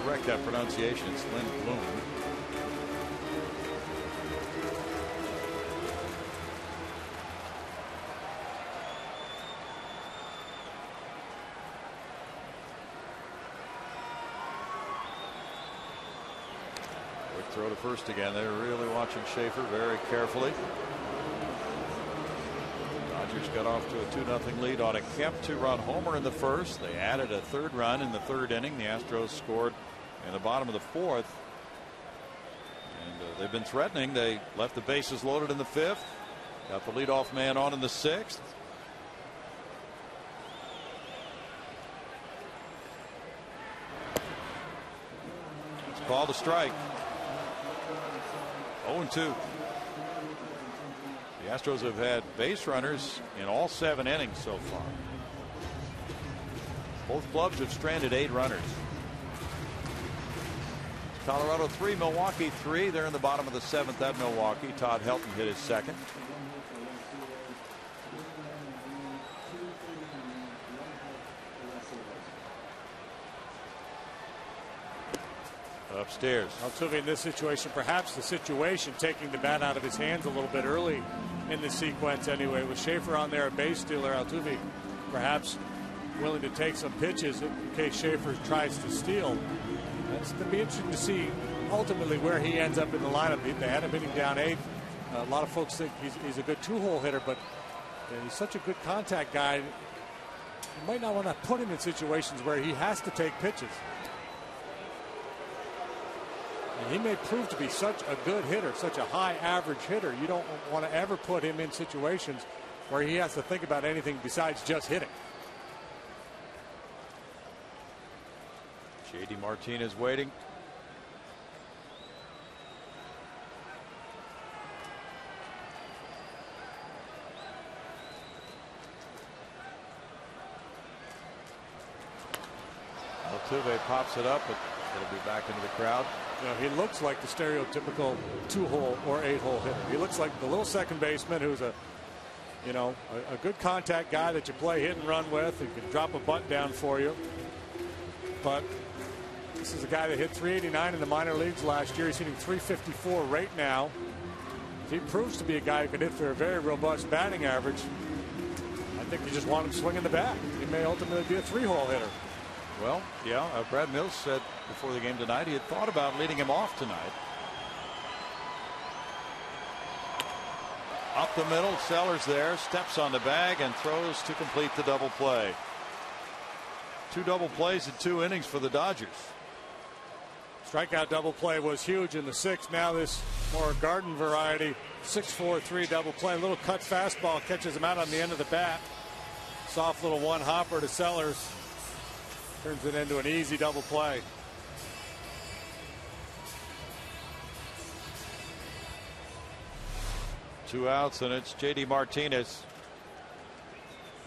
Correct that pronunciation. It's Lindblom. Quick throw to first again. They're really watching Schaefer very carefully. Dodgers got off to a 2-0 lead on a Kemp 2-run homer in the 1st. They added a 3rd run in the 3rd inning. The Astros scored in the bottom of the 4th. And they've been threatening. They left the bases loaded in the 5th. Got the leadoff man on in the 6th. It's called a strike. 0-2. The Astros have had base runners in all 7 innings so far. Both clubs have stranded 8 runners. Colorado 3, Milwaukee 3. They're in the bottom of the 7th at Milwaukee. Todd Helton hit his 2nd. Upstairs. Altuve in this situation, perhaps the situation taking the bat out of his hands a little bit early in the sequence anyway. With Schaefer on there, a base stealer, Altuve perhaps willing to take some pitches in case Schaefer tries to steal. That's going to be interesting to see ultimately where he ends up in the lineup. They had him hitting down 8th. A lot of folks think he's a good 2-hole hitter, but he's such a good contact guy. You might not want to put him in situations where he has to take pitches. And he may prove to be such a good hitter, such a high average hitter. You don't want to ever put him in situations where he has to think about anything besides just hitting. J.D. Martinez waiting. Altuve pops it up, but it'll be back into the crowd. You know, he looks like the stereotypical 2-hole or 8-hole hitter. He looks like the little second baseman who's a good contact guy that you play hit and run with. He can drop a bunt down for you. But this is a guy that hit 389 in the minor leagues last year. He's hitting 354 right now. If he proves to be a guy who can hit for a very robust batting average, I think you just want him swinging the bat. He may ultimately be a 3-hole hitter. Well, yeah, Brad Mills said before the game tonight he had thought about leading him off tonight. Up the middle, Sellers there, steps on the bag and throws to complete the double play. 2 double plays in 2 innings for the Dodgers. Strikeout double play was huge in the 6th. Now this more garden variety 6-4-3 double play. A little cut fastball catches him out on the end of the bat. Soft little one hopper to Sellers. Turns it into an easy double play. Two outs, and it's J.D. Martinez.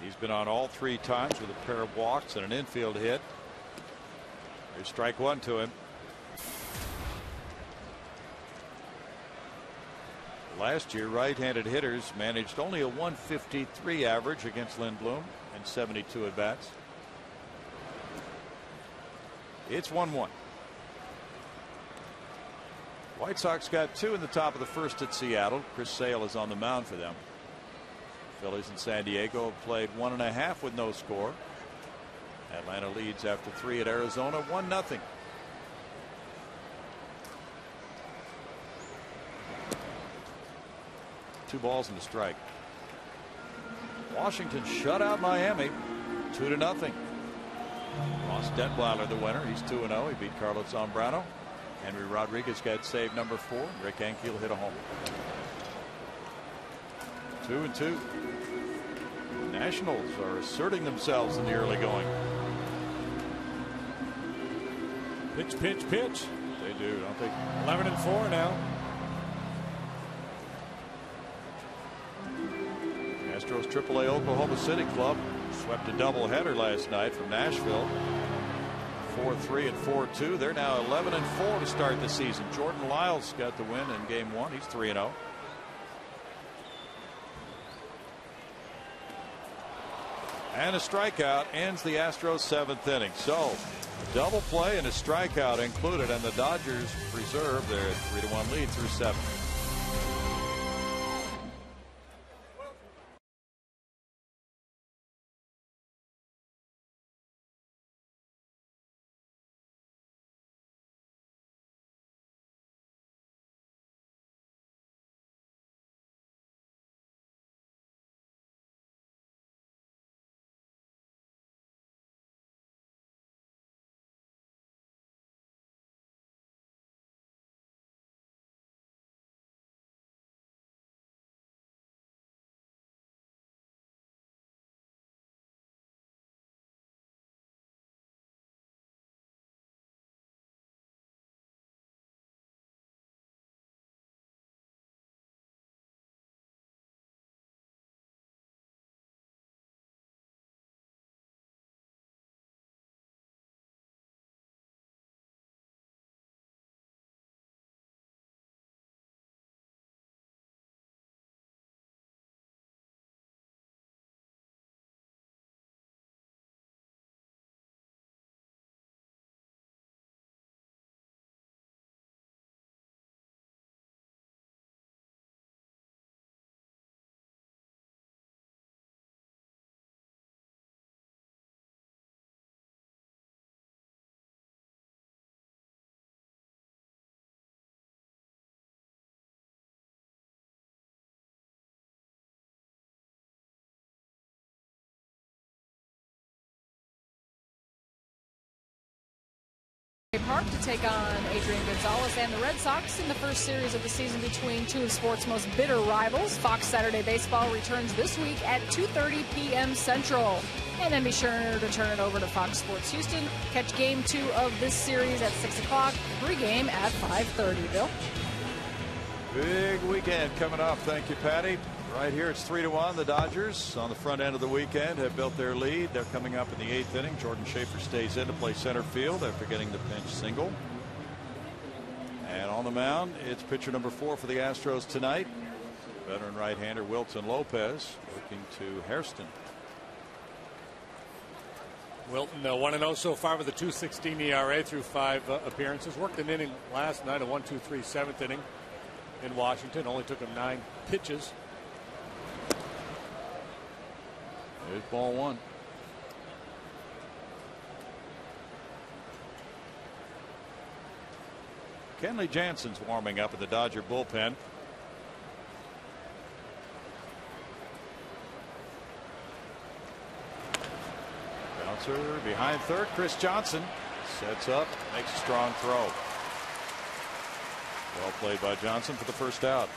He's been on all 3 times with a pair of walks and an infield hit. Here's strike 1 to him. Last year, right-handed hitters managed only a 153 average against Lindblom and 72 at bats. It's 1-1. White Sox got 2 in the top of the 1st at Seattle. Chris Sale is on the mound for them. Phillies and San Diego have played 1.5 with no score. Atlanta leads after 3 at Arizona, 1-0. Two balls and a strike. Washington shut out Miami 2-0. Ross Detweiler the winner. He's 2-0. He beat Carlos Zambrano. Henry Rodriguez got save number 4. Rick Ankiel hit a homer. 2-2. Nationals are asserting themselves in the early going. Pitch, pitch, pitch. They do, don't they? 11-4 now. Astros AAA Oklahoma City club swept a doubleheader last night from Nashville. 4-3 and 4-2. They're now 11-4 to start the season. Jordan Lyles got the win in game 1. He's 3-0. And a strikeout ends the Astros 7th inning. So double play and a strikeout included, and the Dodgers preserve their 3-1 lead through 7. Park to take on Adrian Gonzalez and the Red Sox in the first series of the season between two of sports' most bitter rivals. Fox Saturday Baseball returns this week at 2:30 p.m. Central. And then be sure to turn it over to Fox Sports Houston. Catch Game 2 of this series at 6 o'clock. Pregame at 5:30. Bill? Big weekend coming up. Thank you, Patty. Right here, it's 3-1. The Dodgers on the front end of the weekend have built their lead. They're coming up in the 8th inning. Jordan Schaefer stays in to play center field after getting the pinch single. And on the mound, it's pitcher number 4 for the Astros tonight. Veteran right-hander Wilton Lopez working to Hairston. Wilton 1-0 so far with a 2.16 ERA through 5 appearances. Worked an inning last night, a 1-2-3 7th inning in Washington. Only took him 9 pitches. There's ball 1. Kenley Jansen's warming up in the Dodger bullpen. Bouncer behind third. Chris Johnson sets up, makes a strong throw. Well played by Johnson for the first out.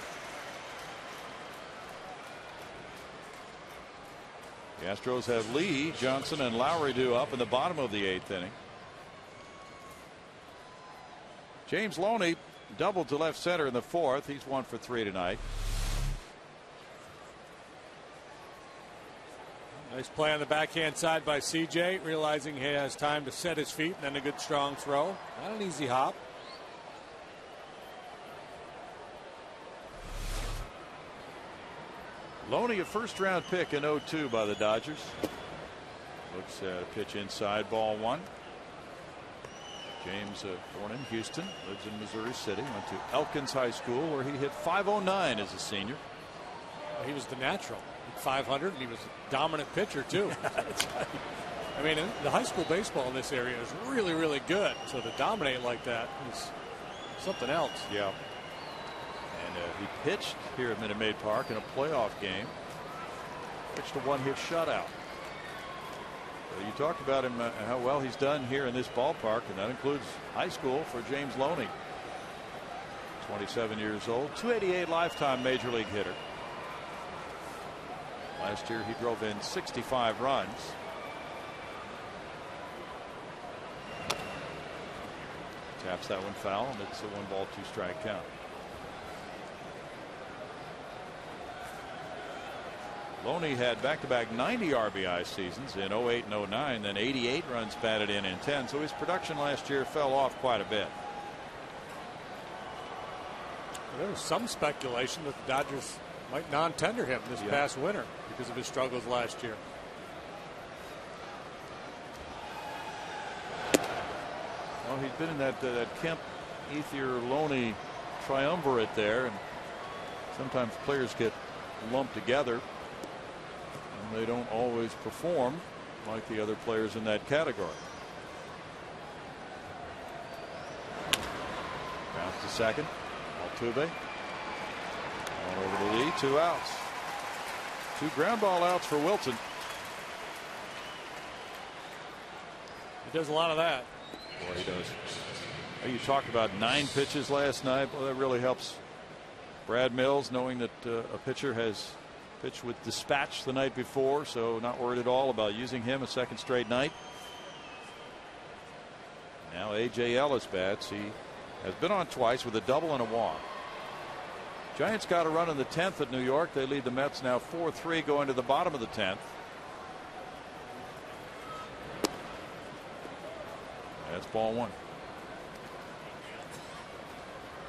The Astros have Lee, Johnson, and Lowry due up in the bottom of the 8th inning. James Loney doubled to left center in the 4th. He's 1 for 3 tonight. Nice play on the backhand side by CJ, realizing he has time to set his feet, and then a good strong throw. Not an easy hop. Loney, a first-round pick in 0-2 by the Dodgers. Looks at a pitch inside, ball 1. James, born in Houston, lives in Missouri City, went to Elkins High School where he hit .509 as a senior. He was the natural. 500, and he was a dominant pitcher too. I mean, the high school baseball in this area is really, really good. So to dominate like that is something else. Yeah. And he pitched here at Minute Maid Park in a playoff game. Pitched a one-hit shutout. So you talked about him, how well he's done here in this ballpark, and that includes high school for James Loney. 27 years old, .288 lifetime major league hitter. Last year he drove in 65 runs. Taps that one foul, and it's a 1-ball 2-strike count. Loney had back-to-back 90 RBI seasons in 08 and 09, then 88 runs batted in 10, so his production last year fell off quite a bit. There was some speculation that the Dodgers might non-tender him this past winter because of his struggles last year. Well, he's been in that Kemp, Ethier, Loney triumvirate there, and sometimes players get lumped together and they don't always perform like the other players in that category. Bounce to second. Altuve on over to Lee. 2 outs. 2 ground ball outs for Wilton. He does a lot of that. Boy, he does. You talked about 9 pitches last night. Well, that really helps Brad Mills, knowing that a pitcher has pitched with dispatch the night before, so not worried at all about using him a second straight night. Now A.J. Ellis bats. He has been on twice with a double and a walk. Giants got a run in the 10th at New York. They lead the Mets now 4-3 going to the bottom of the 10th. That's ball 1.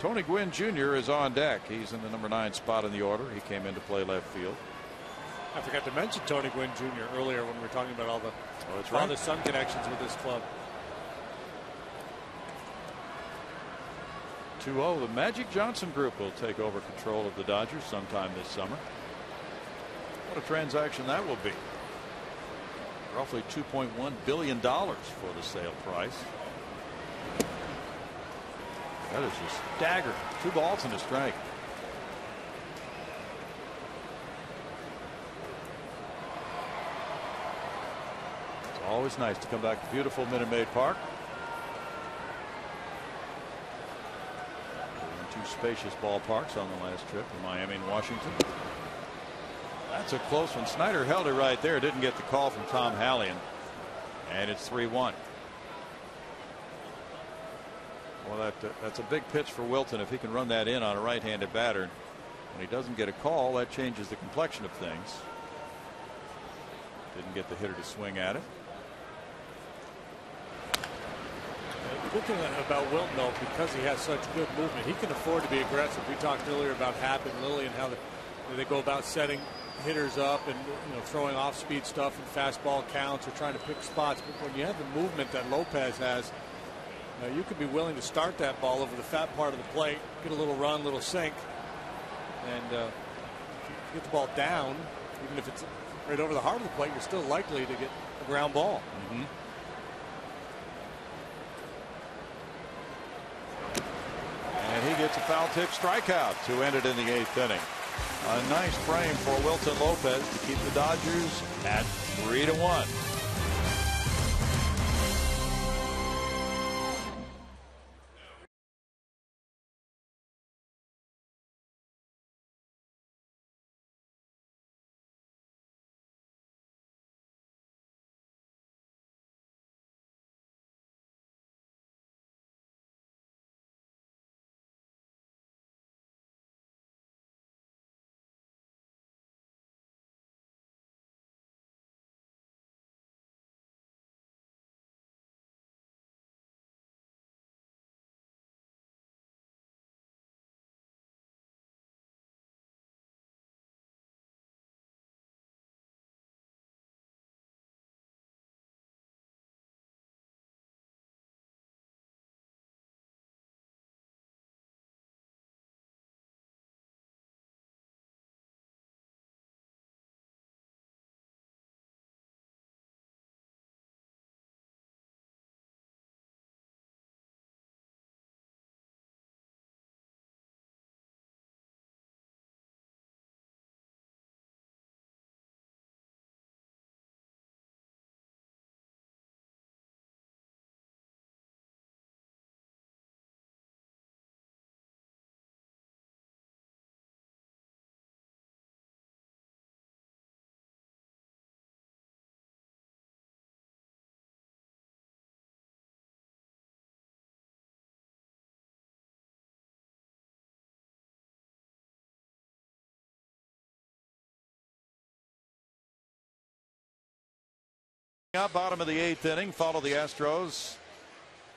Tony Gwynn Jr. is on deck. He's in the number 9 spot in the order. He came in to play left field. I forgot to mention Tony Gwynn Jr. earlier when we were talking about all the father-son connections with this club. 2-0. The Magic Johnson Group will take over control of the Dodgers sometime this summer. What a transaction that will be. Roughly $2.1 billion for the sale price. That is just staggering. 2 balls and a strike. It's always nice to come back to beautiful Minute Maid Park. spacious ballparks on the last trip to Miami and Washington. That's a close one. Snyder held it right there. Didn't get the call from Tom Hallian. And it's 3-1. Well, that's a big pitch for Wilton. If he can run that in on a right-handed batter, when he doesn't get a call, that changes the complexion of things. Didn't get the hitter to swing at it. The good thing about Wilton, though, because he has such good movement, he can afford to be aggressive. We talked earlier about Happ and Lilly and how they go about setting hitters up and throwing off-speed stuff and fastball counts or trying to pick spots. But when you have the movement that Lopez has, you could be willing to start that ball over the fat part of the plate, get a little run, little sink, and if you get the ball down, even if it's right over the heart of the plate, you're still likely to get a ground ball. And he gets a foul tip strikeout to end it in the 8th inning. A nice frame for Wilton Lopez to keep the Dodgers at 3-1. Bottom of the 8th inning. Follow the Astros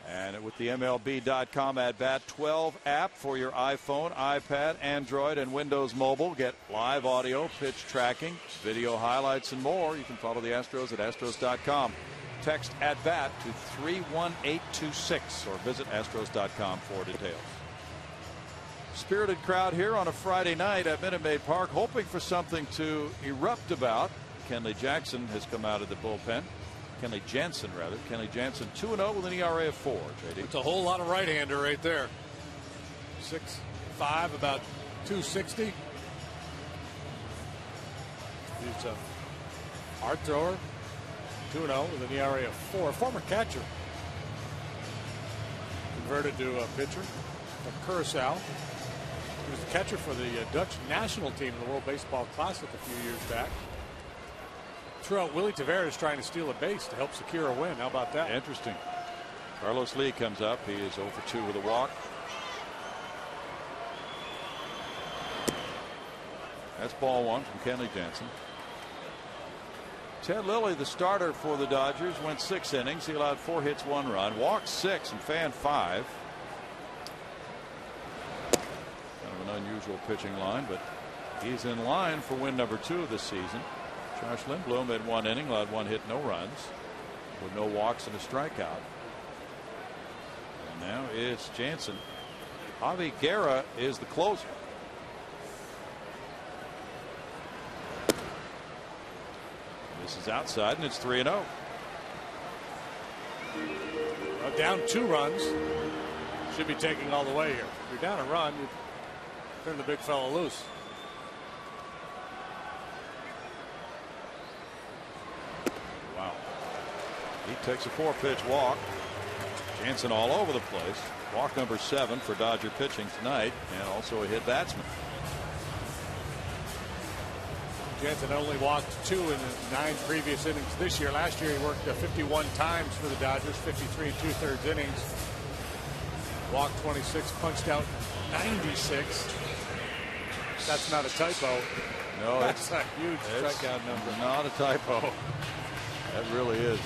and with the MLB.com at bat 12 app for your iPhone, iPad, Android, and Windows Mobile. Get live audio, pitch tracking, video highlights, and more. You can follow the Astros at Astros.com. Text at bat to 31826 or visit Astros.com for details. Spirited crowd here on a Friday night at Minute Maid Park, hoping for something to erupt about. Kenley Jackson has come out of the bullpen. Kenley Jansen, 2-0 with an ERA of 4. JD. It's a whole lot of right-hander right there. 6'5", about 260. He's a hard thrower. 2-0 with an ERA of 4. Former catcher. Converted to a pitcher from Curacao. He was the catcher for the Dutch national team in the World Baseball Classic a few years back. Threw out Willie Taveras trying to steal a base to help secure a win. How about that? Interesting. Carlos Lee comes up. He is 0 for 2 with a walk. That's ball 1 from Kenley Jansen. Ted Lilly, the starter for the Dodgers, went 6 innings. He allowed 4 hits, 1 run, walked 6 and fanned 5. Kind of an unusual pitching line, but he's in line for win number 2 of this season. Josh Lindblom had 1 inning, allowed 1 hit, no runs, with no walks and a strikeout. And now it's Jansen. Javi Guerra is the closer. This is outside, and it's 3-0. Down 2 runs. Should be taking all the way here. If you're down a run, you turn the big fella loose. He takes a 4-pitch walk. Jansen all over the place. Walk number 7 for Dodger pitching tonight, and also a hit batsman. Jansen only walked 2 in the 9 previous innings this year. Last year he worked 51 times for the Dodgers, 53 2/3 innings. Walked 26, punched out 96. That's not a typo. No, that's a huge strikeout number. Not a typo. That really is.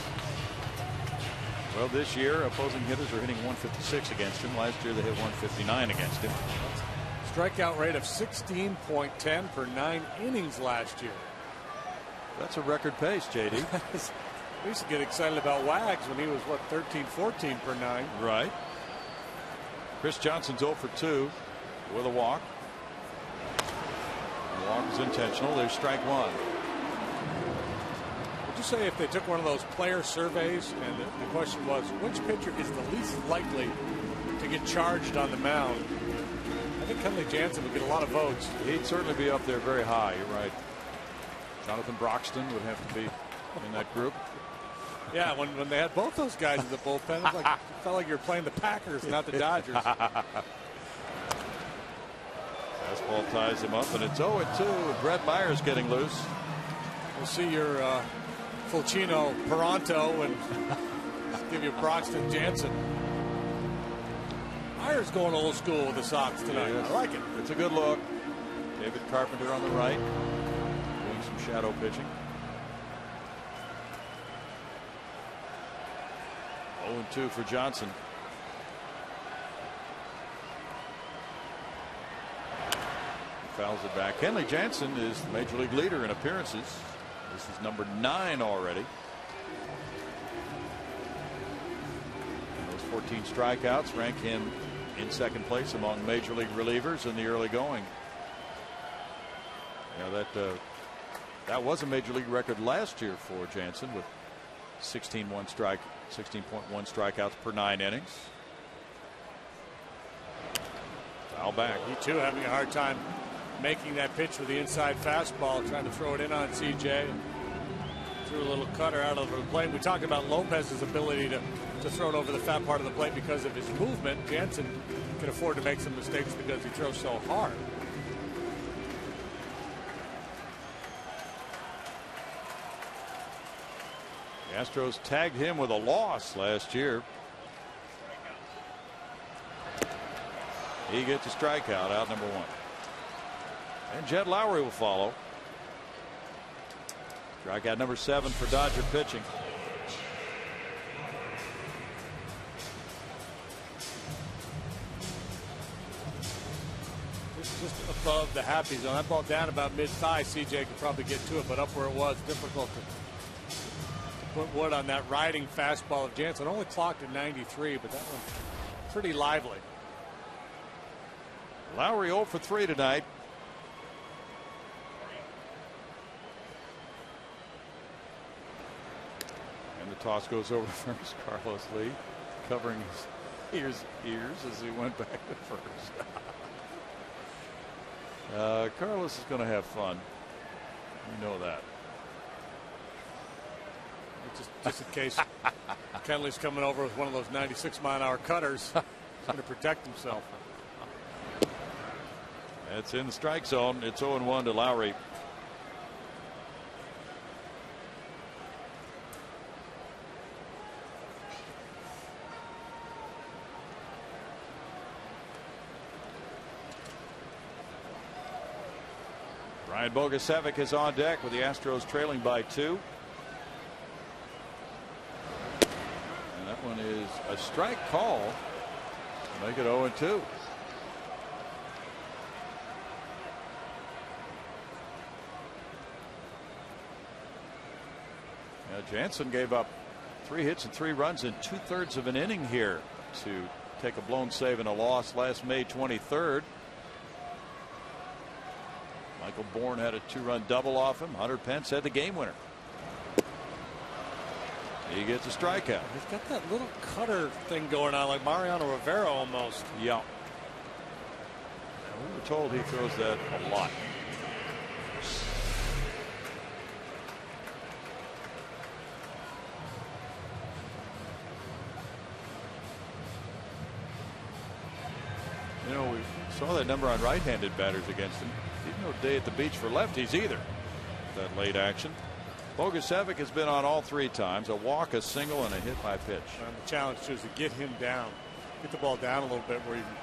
Well, this year opposing hitters are hitting 156 against him. Last year they hit 159 against him. Strikeout rate of 16.10 per 9 innings last year. That's a record pace, JD. We used to get excited about Wags when he was, what, 13, 14 per 9. Right. Chris Johnson's 0 for 2 with a walk. The walk is intentional. There's strike 1. Would you say if they took one of those player surveys and the question was which pitcher is the least likely to get charged on the mound, I think Kenley Jansen would get a lot of votes. He'd certainly be up there very high. You're right. Jonathan Broxton would have to be in that group. Yeah, when they had both those guys in the bullpen, it felt like you were playing the Packers, not the Dodgers. Fastball ties him up, and it's 0-2. Brett Myers getting loose. We'll see your Fulcino Peranto and give you Broxton Jansen. Myers going old school with the Sox tonight. Yes. I like it. It's a good look. David Carpenter on the right, doing some shadow pitching. 0-2 for Johnson. He fouls it back. Kenley Jansen is the major league leader in appearances. This is number 9 already. And those 14 strikeouts rank him in second place among major league relievers in the early going. Yeah, that was a major league record last year for Jansen with 16.1 strikeouts per 9 innings. Foul back. He too having a hard time making that pitch with the inside fastball, trying to throw it in on CJ. Threw a little cutter out over the plate. We talked about Lopez's ability to throw it over the fat part of the plate because of his movement. Jansen can afford to make some mistakes because he throws so hard. The Astros tagged him with a loss last year. He gets a strikeout, out number 1. And Jed Lowry will follow. Strikeout number 7 for Dodger pitching. Just above the happy zone. That ball down about mid-thigh. CJ could probably get to it, but up where it was, difficult to put wood on that riding fastball of Jansen. Only clocked at 93, but that one pretty lively. Lowry 0 for 3 tonight. And the toss goes over to first. Carlos Lee covering his ears as he went back to first. Carlos is going to have fun. You know that. Just in case Kenley's coming over with one of those 96-mile-an-hour cutters, he's going to protect himself. It's in the strike zone. It's 0-1 to Lowry. Brian Bogusevic is on deck with the Astros trailing by 2. And that one is a strike call to make it 0-2. Now Jansen gave up 3 hits and 3 runs in 2/3 of an inning here to take a blown save and a loss last May 23rd. Michael Bourne had a 2-run double off him. Hunter Pence had the game winner. He gets a strikeout. He's got that little cutter thing going on, like Mariano Rivera almost. Yeah. We were told he throws that a lot. saw that number on right-handed batters against him. Didn't no day at the beach for lefties either. That late action. Bogusevic has been on all 3 times. A walk, a single, and a hit by pitch. And the challenge too is to get him down. Get the ball down a little bit where you can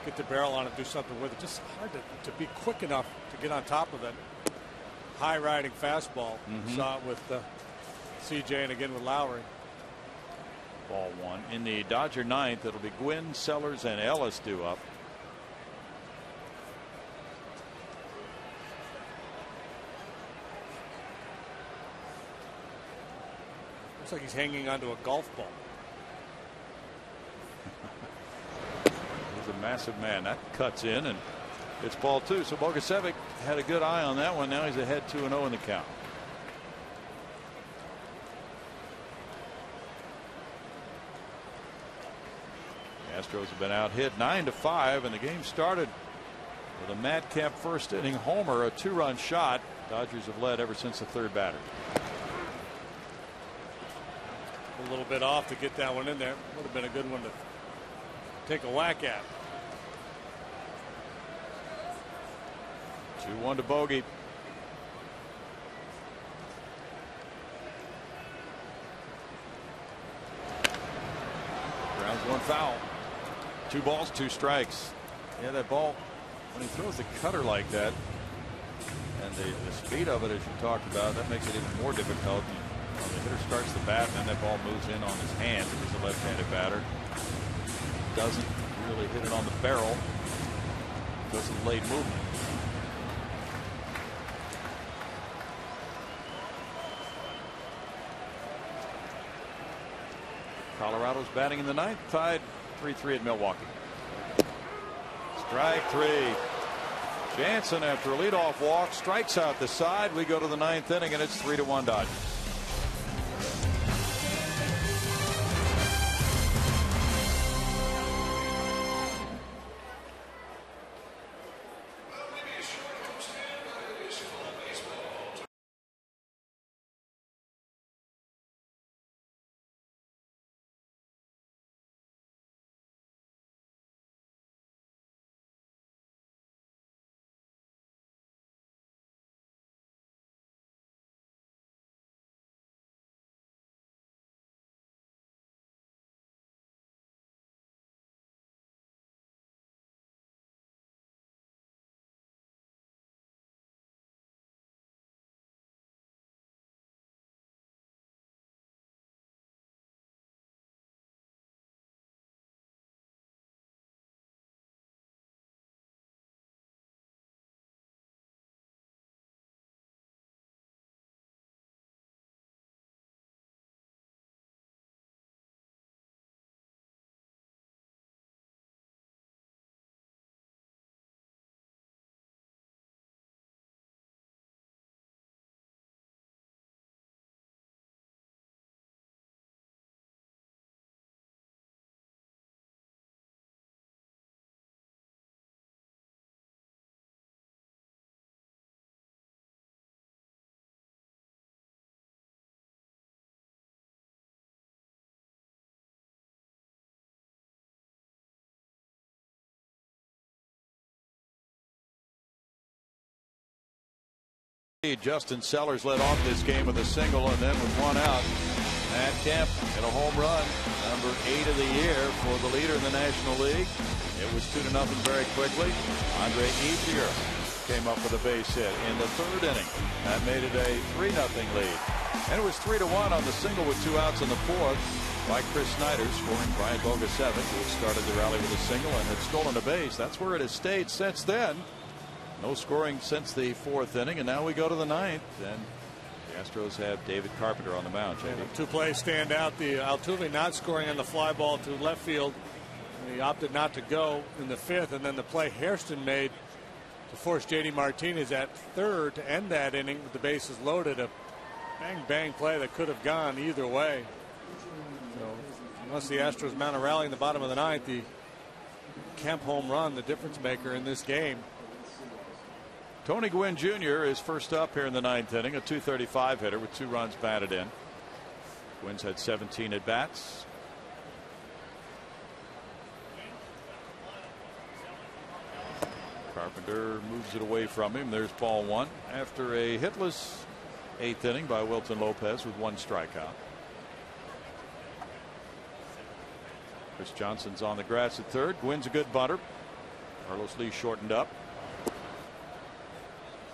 get the barrel on it, do something with it. Just hard to be quick enough to get on top of it. High riding fastball. Saw it with CJ and again with Lowry. Ball 1. In the Dodger 9th, it'll be Gwynn, Sellers, and Ellis due up. Looks like he's hanging onto a golf ball. He's a massive man. That cuts in, and it's ball 2. So Bogusevic had a good eye on that one. Now he's ahead 2-0 in the count. The Astros have been out hit 9-5, and the game started with a Matt Kemp first inning homer, a 2-run shot. Dodgers have led ever since the 3rd batter. A little bit off to get that one in there. Would have been a good one to take a whack at. 2-1 to Bogey. Grounds one foul. 2 balls, 2 strikes. Yeah, that ball, when he throws the cutter like that, and the speed of it, as you talked about, that makes it even more difficult. The hitter starts the bat, and then that ball moves in on his hand. He's a left-handed batter. Doesn't really hit it on the barrel. Does a late movement. Colorado's batting in the 9th, tied 3-3 at Milwaukee. Strike 3. Jansen, after a leadoff walk, strikes out the side. We go to the 9th inning, and it's 3-1 Dodgers. Justin Sellers led off this game with a single, and then with 1 out, Matt Kemp hit a home run, number 8 of the year for the leader in the National League. It was 2-0 very quickly. Andre Ethier came up with a base hit in the 3rd inning. That made it a 3-0 lead. And it was 3-1 on the single with 2 outs in the 4th by Chris Snyder, scoring Brian Bogusevic, who had started the rally with a single and had stolen a base. That's where it has stayed since then. No scoring since the 4th inning, and now we go to the 9th, and the Astros have David Carpenter on the mound. JD. 2 plays stand out. The Altuve not scoring on the fly ball to left field. He opted not to go in the 5th, and then the play Hairston made to force JD Martinez at 3rd to end that inning with the bases loaded. A bang play that could have gone either way. So unless the Astros mount a rally in the bottom of the 9th, the Kemp home run, the difference maker in this game. Tony Gwynn Jr. is first up here in the 9th inning, a .235 hitter with 2 runs batted in. Gwynn's had 17 at bats. Carpenter moves it away from him. There's ball one after a hitless 8th inning by Wilton Lopez with 1 strikeout. Chris Johnson's on the grass at third. Gwynn's a good bunter. Carlos Lee shortened up.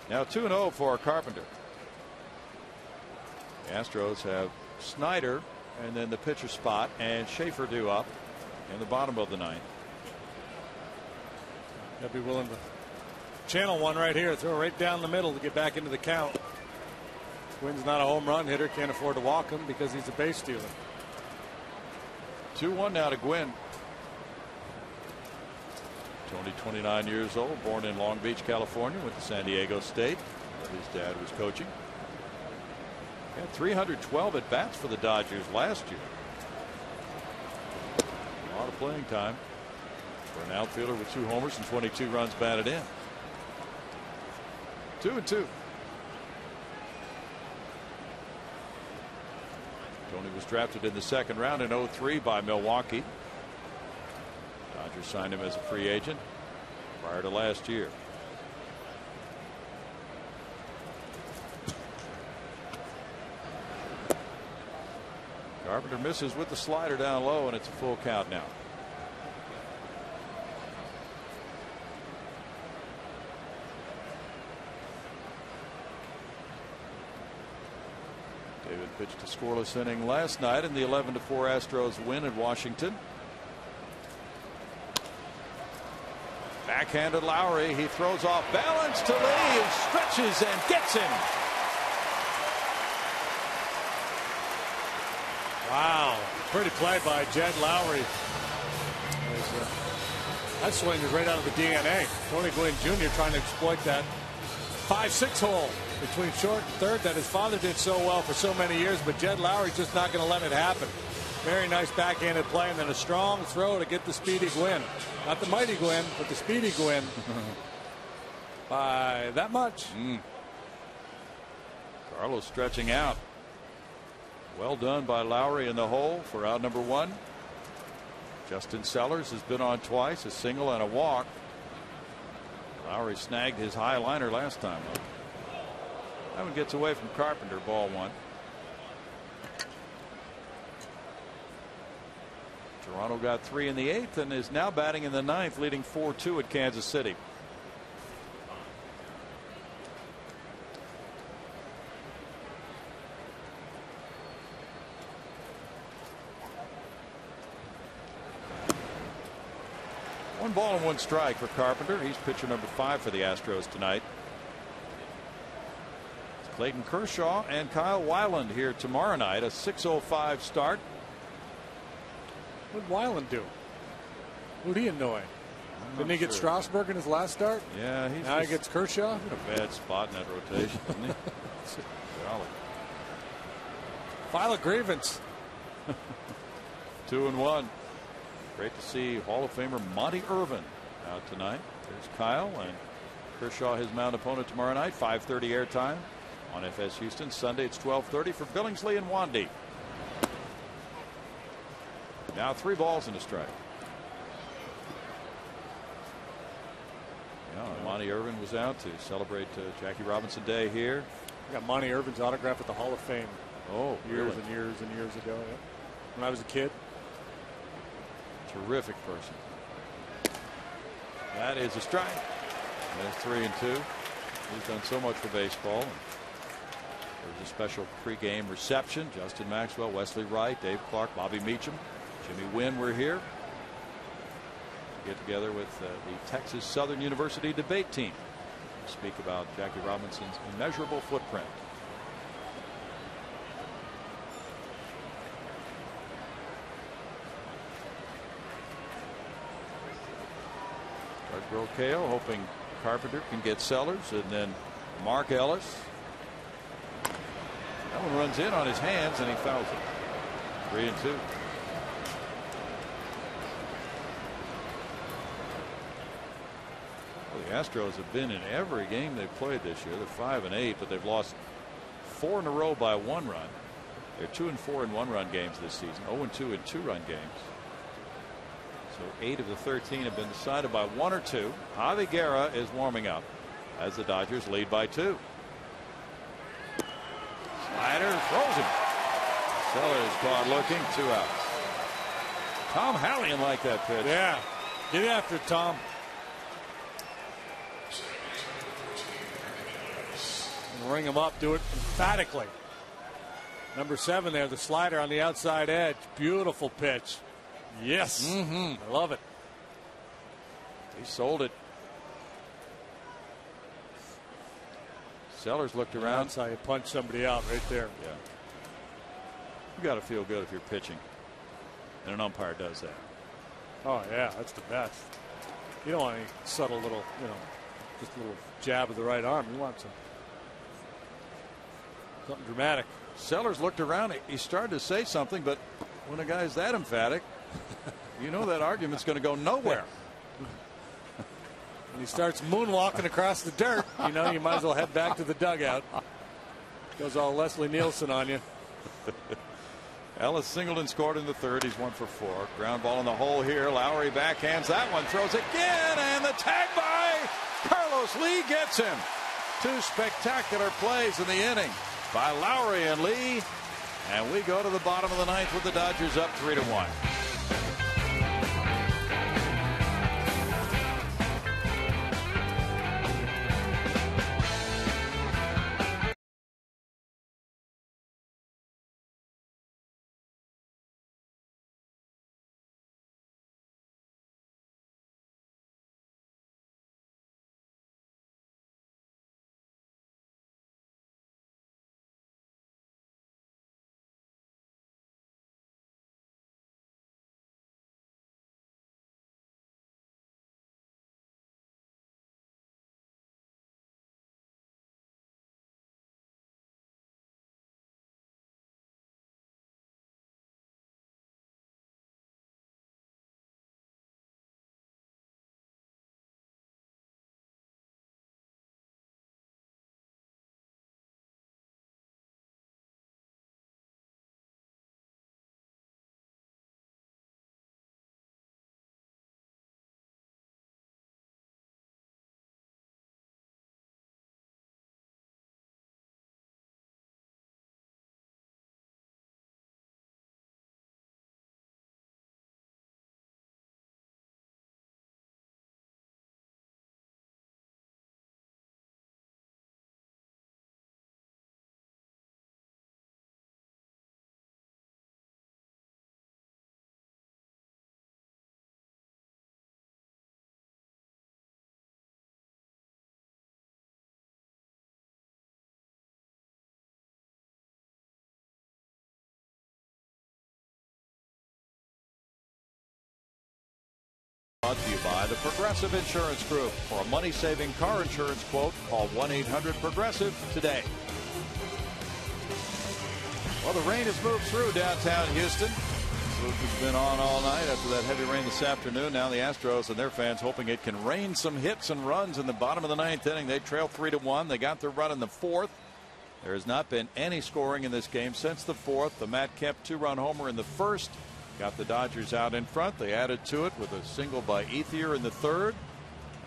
Now 2-0 for Carpenter. The Astros have Snyder and then the pitcher spot and Schaefer due up in the bottom of the 9th. I'd be willing to channel one right here, throw right down the middle to get back into the count. Gwynn's not a home run hitter, can't afford to walk him because he's a base stealer. 2-1 now to Gwynn. Only 29 years old, born in Long Beach, California, went to San Diego State, where his dad was coaching. He had 312 at bats for the Dodgers last year. A lot of playing time for an outfielder with 2 homers and 22 runs batted in. 2-2. Tony was drafted in the 2nd round in 2003 by Milwaukee. Dodgers signed him as a free agent prior to last year. Carpenter misses with the slider down low, and it's a full count now. David pitched a scoreless inning last night in the 11-4 Astros win at Washington. Backhanded Lowry. He throws off balance to Lee, who stretches and gets him. Wow. Pretty play by Jed Lowry. That swing is right out of the DNA. Tony Gwynn Jr. trying to exploit that 5-6 hole between short and third that his father did so well for so many years, but Jed Lowry's just not going to let it happen. Very nice backhanded play, and then a strong throw to get the speedy Gwynn. Not the mighty Gwynn, but the speedy Gwynn. By that much. Carlos stretching out. Well done by Lowry in the hole for out number 1. Justin Sellers has been on twice, a single and a walk. Lowry snagged his high liner last time. That one gets away from Carpenter, ball 1. Toronto got 3 in the 8th and is now batting in the 9th, leading 4-2 at Kansas City. One ball and 1 strike for Carpenter. He's pitcher number 5 for the Astros tonight. It's Clayton Kershaw and Kyle Weiland here tomorrow night. A 6:05 start. What did Weiland do? Who'd he annoy? Didn't he get Strasburg in his last start? Yeah, now he gets Kershaw. In a bad spot in that rotation, isn't he? Golly. File a grievance. 2-1. Great to see Hall of Famer Monty Irvin out tonight. There's Kyle, and Kershaw his mound opponent tomorrow night. 5:30 airtime on FS Houston. Sunday it's 12:30 for Billingsley and Wandy. Now 3 balls and a strike. Yeah, Monty Irvin was out to celebrate Jackie Robinson Day here. I got Monty Irvin's autograph at the Hall of Fame. Oh, years really? and years and years ago. Yeah. When I was a kid. Terrific person. That is a strike. That's 3-2. He's done so much for baseball. There was a special pregame reception. Justin Maxwell, Wesley Wright, Dave Clark, Bobby Meacham, Jimmy Wynn were here. Get together with the Texas Southern University debate team to speak about Jackie Robinson's immeasurable footprint. Brocale hoping Carpenter can get Sellers, and then Mark Ellis. That one runs in on his hands and he fouls it. 3-2. Well, the Astros have been in every game they've played this year. They're 5-8, but they've lost 4 in a row by 1 run. They're 2-4 in 1-run games this season. 0-2 in 2-run games. So 8 of the 13 have been decided by 1 or 2. Javi Guerra is warming up as the Dodgers lead by 2. Slider throws him. Sellers caught looking, 2 outs. Tom Hallion liked that pitch. Yeah, get after it, Tom. And ring him up, do it emphatically. Number 7 there, the slider on the outside edge. Beautiful pitch. Yes. I love it. He sold it. Sellers looked around. That's how you punch somebody out right there. Yeah. You got to feel good if you're pitching. And an umpire does that. Oh, yeah, that's the best. You don't want any subtle little, just a little jab of the right arm. You want something dramatic. Sellers looked around. He started to say something, but when a guy's that emphatic, you know that argument's going to go nowhere. When he starts moonwalking across the dirt, you might as well head back to the dugout. Goes all Leslie Nielsen on you. Ellis Singleton scored in the 3rd. He's 1 for 4. Ground ball in the hole here. Lowry backhands that one. Throws again. And the tag by Carlos Lee gets him. 2 spectacular plays in the inning by Lowry and Lee. And we go to the bottom of the 9th with the Dodgers up 3-1. Brought to you by the Progressive Insurance Group. For a money-saving car insurance quote, call 1-800-PROGRESSIVE today. Well, the rain has moved through downtown Houston. Roof has been on all night after that heavy rain this afternoon. Now the Astros and their fans hoping it can rain some hits and runs in the bottom of the 9th inning. They trail 3-1. They got their run in the 4th. There has not been any scoring in this game since the 4th. The Matt Kemp 2-run homer in the 1st. Got the Dodgers out in front. They added to it with a single by Ethier in the 3rd.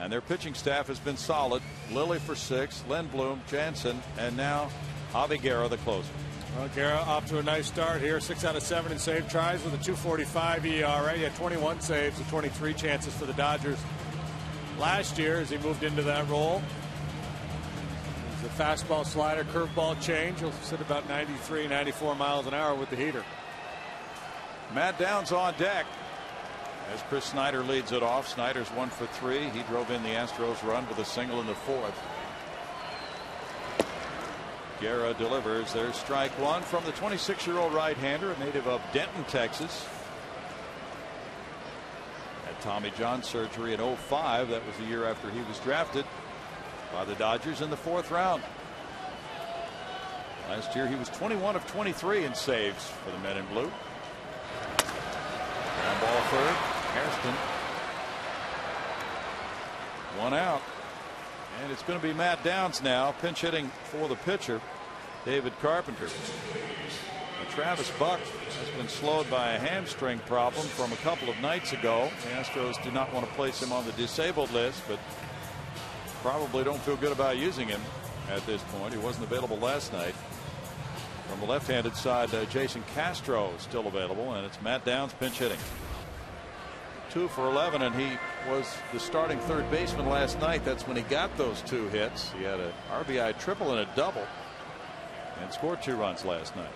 And their pitching staff has been solid. Lilly for 6, Lindblom, Jansen, and now Javi Guerra, the closer. Well, Guerra off to a nice start here. 6 out of 7 in save tries with a 2.45 ERA. He had 21 saves and 23 chances for the Dodgers last year as he moved into that role. It's a fastball, slider, curveball change. He'll sit about 93, 94 miles an hour with the heater. Matt Downs on deck as Chris Snyder leads it off. Snyder's 1 for 3. He drove in the Astros run with a single in the 4th. Guerra delivers. There's strike 1 from the 26-year-old right-hander, a native of Denton, Texas. Had Tommy John surgery in 2005. That was the year after he was drafted by the Dodgers in the 4th round. Last year he was 21 of 23 in saves for the Men in Blue. Ground ball 3rd. Hairston. 1 out. And it's going to be Matt Downs now, pinch hitting for the pitcher, David Carpenter. Travis Buck has been slowed by a hamstring problem from a couple of nights ago. The Astros do not want to place him on the disabled list, but probably don't feel good about using him at this point. He wasn't available last night. From the left-handed side, Jason Castro is still available, and it's Matt Downs pinch hitting. 2 for 11, and he was the starting third baseman last night. That's when he got those 2 hits. He had an RBI triple and a double and scored 2 runs last night.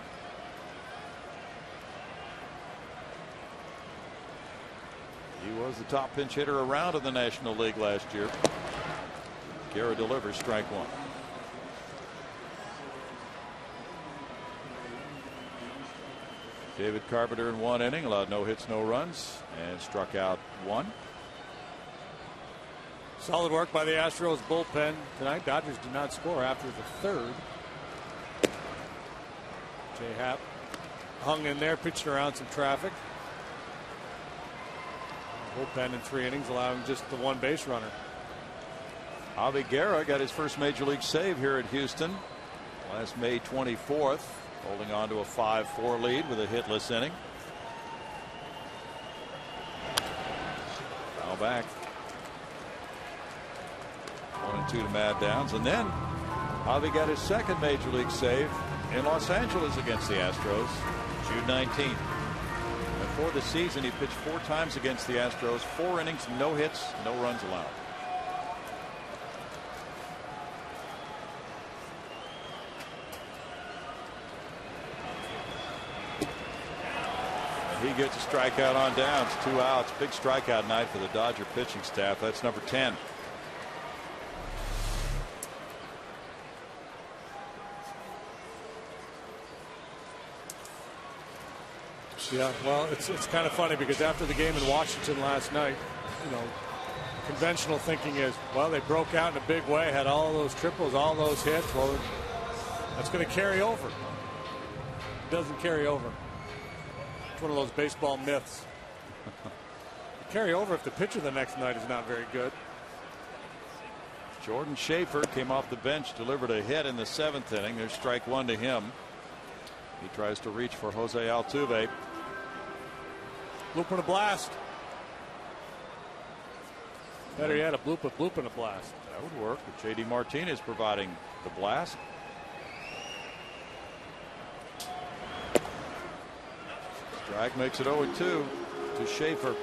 He was the top pinch hitter around in the National League last year. Guerra delivers strike 1. David Carpenter in 1 inning allowed no hits, no runs, and struck out 1. Solid work by the Astros bullpen tonight. Dodgers did not score after the 3rd. Jay Happ hung in there, pitched around some traffic. Bullpen in 3 innings, allowing just the 1 base runner. Javi Guerra got his first major league save here at Houston last May 24th, holding on to a 5-4 lead with a hitless inning. Foul back. 1-2 to Matt Downs, and then Javi got his second major league save in Los Angeles against the Astros, June 19th. For the season, he pitched 4 times against the Astros, 4 innings, no hits, no runs allowed. And he gets a strikeout on Downs, 2 outs. Big strikeout night for the Dodger pitching staff. That's number 10. Yeah, well, it's kind of funny because after the game in Washington last night, you know, conventional thinking is, well, they broke out in a big way, had all those triples, all those hits. Well, that's going to carry over. It doesn't carry over. It's one of those baseball myths. Carry over if the pitcher the next night is not very good. Jordan Schaefer came off the bench, delivered a hit in the 7th inning. There's strike 1 to him. He tries to reach for Jose Altuve. Bloop and a blast. Better yet, a bloop and a blast. That would work. With J.D. Martinez providing the blast. Strike makes it 0-2 to Schaefer.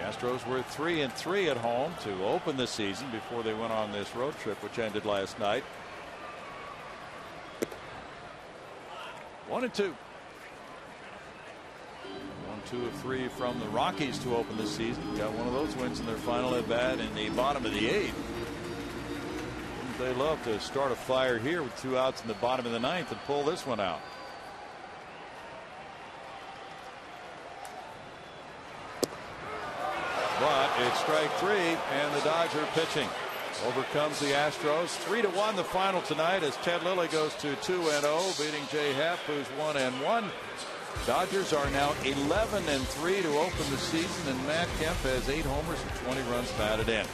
Astros were 3-3 at home to open the season before they went on this road trip, which ended last night. 1-2. 1-2 of 3 from the Rockies to open the season. Got one of those wins in their final at bat in the bottom of the 8th. Wouldn't they love to start a fire here with 2 outs in the bottom of the 9th and pull this one out? But it's strike 3, and the Dodger pitching overcomes the Astros. 3-1 the final tonight as Ted Lilly goes to 2-0, beating Jay Happ, who's 1-1. Dodgers are now 11-3 to open the season, and Matt Kemp has 8 homers and 20 runs batted in.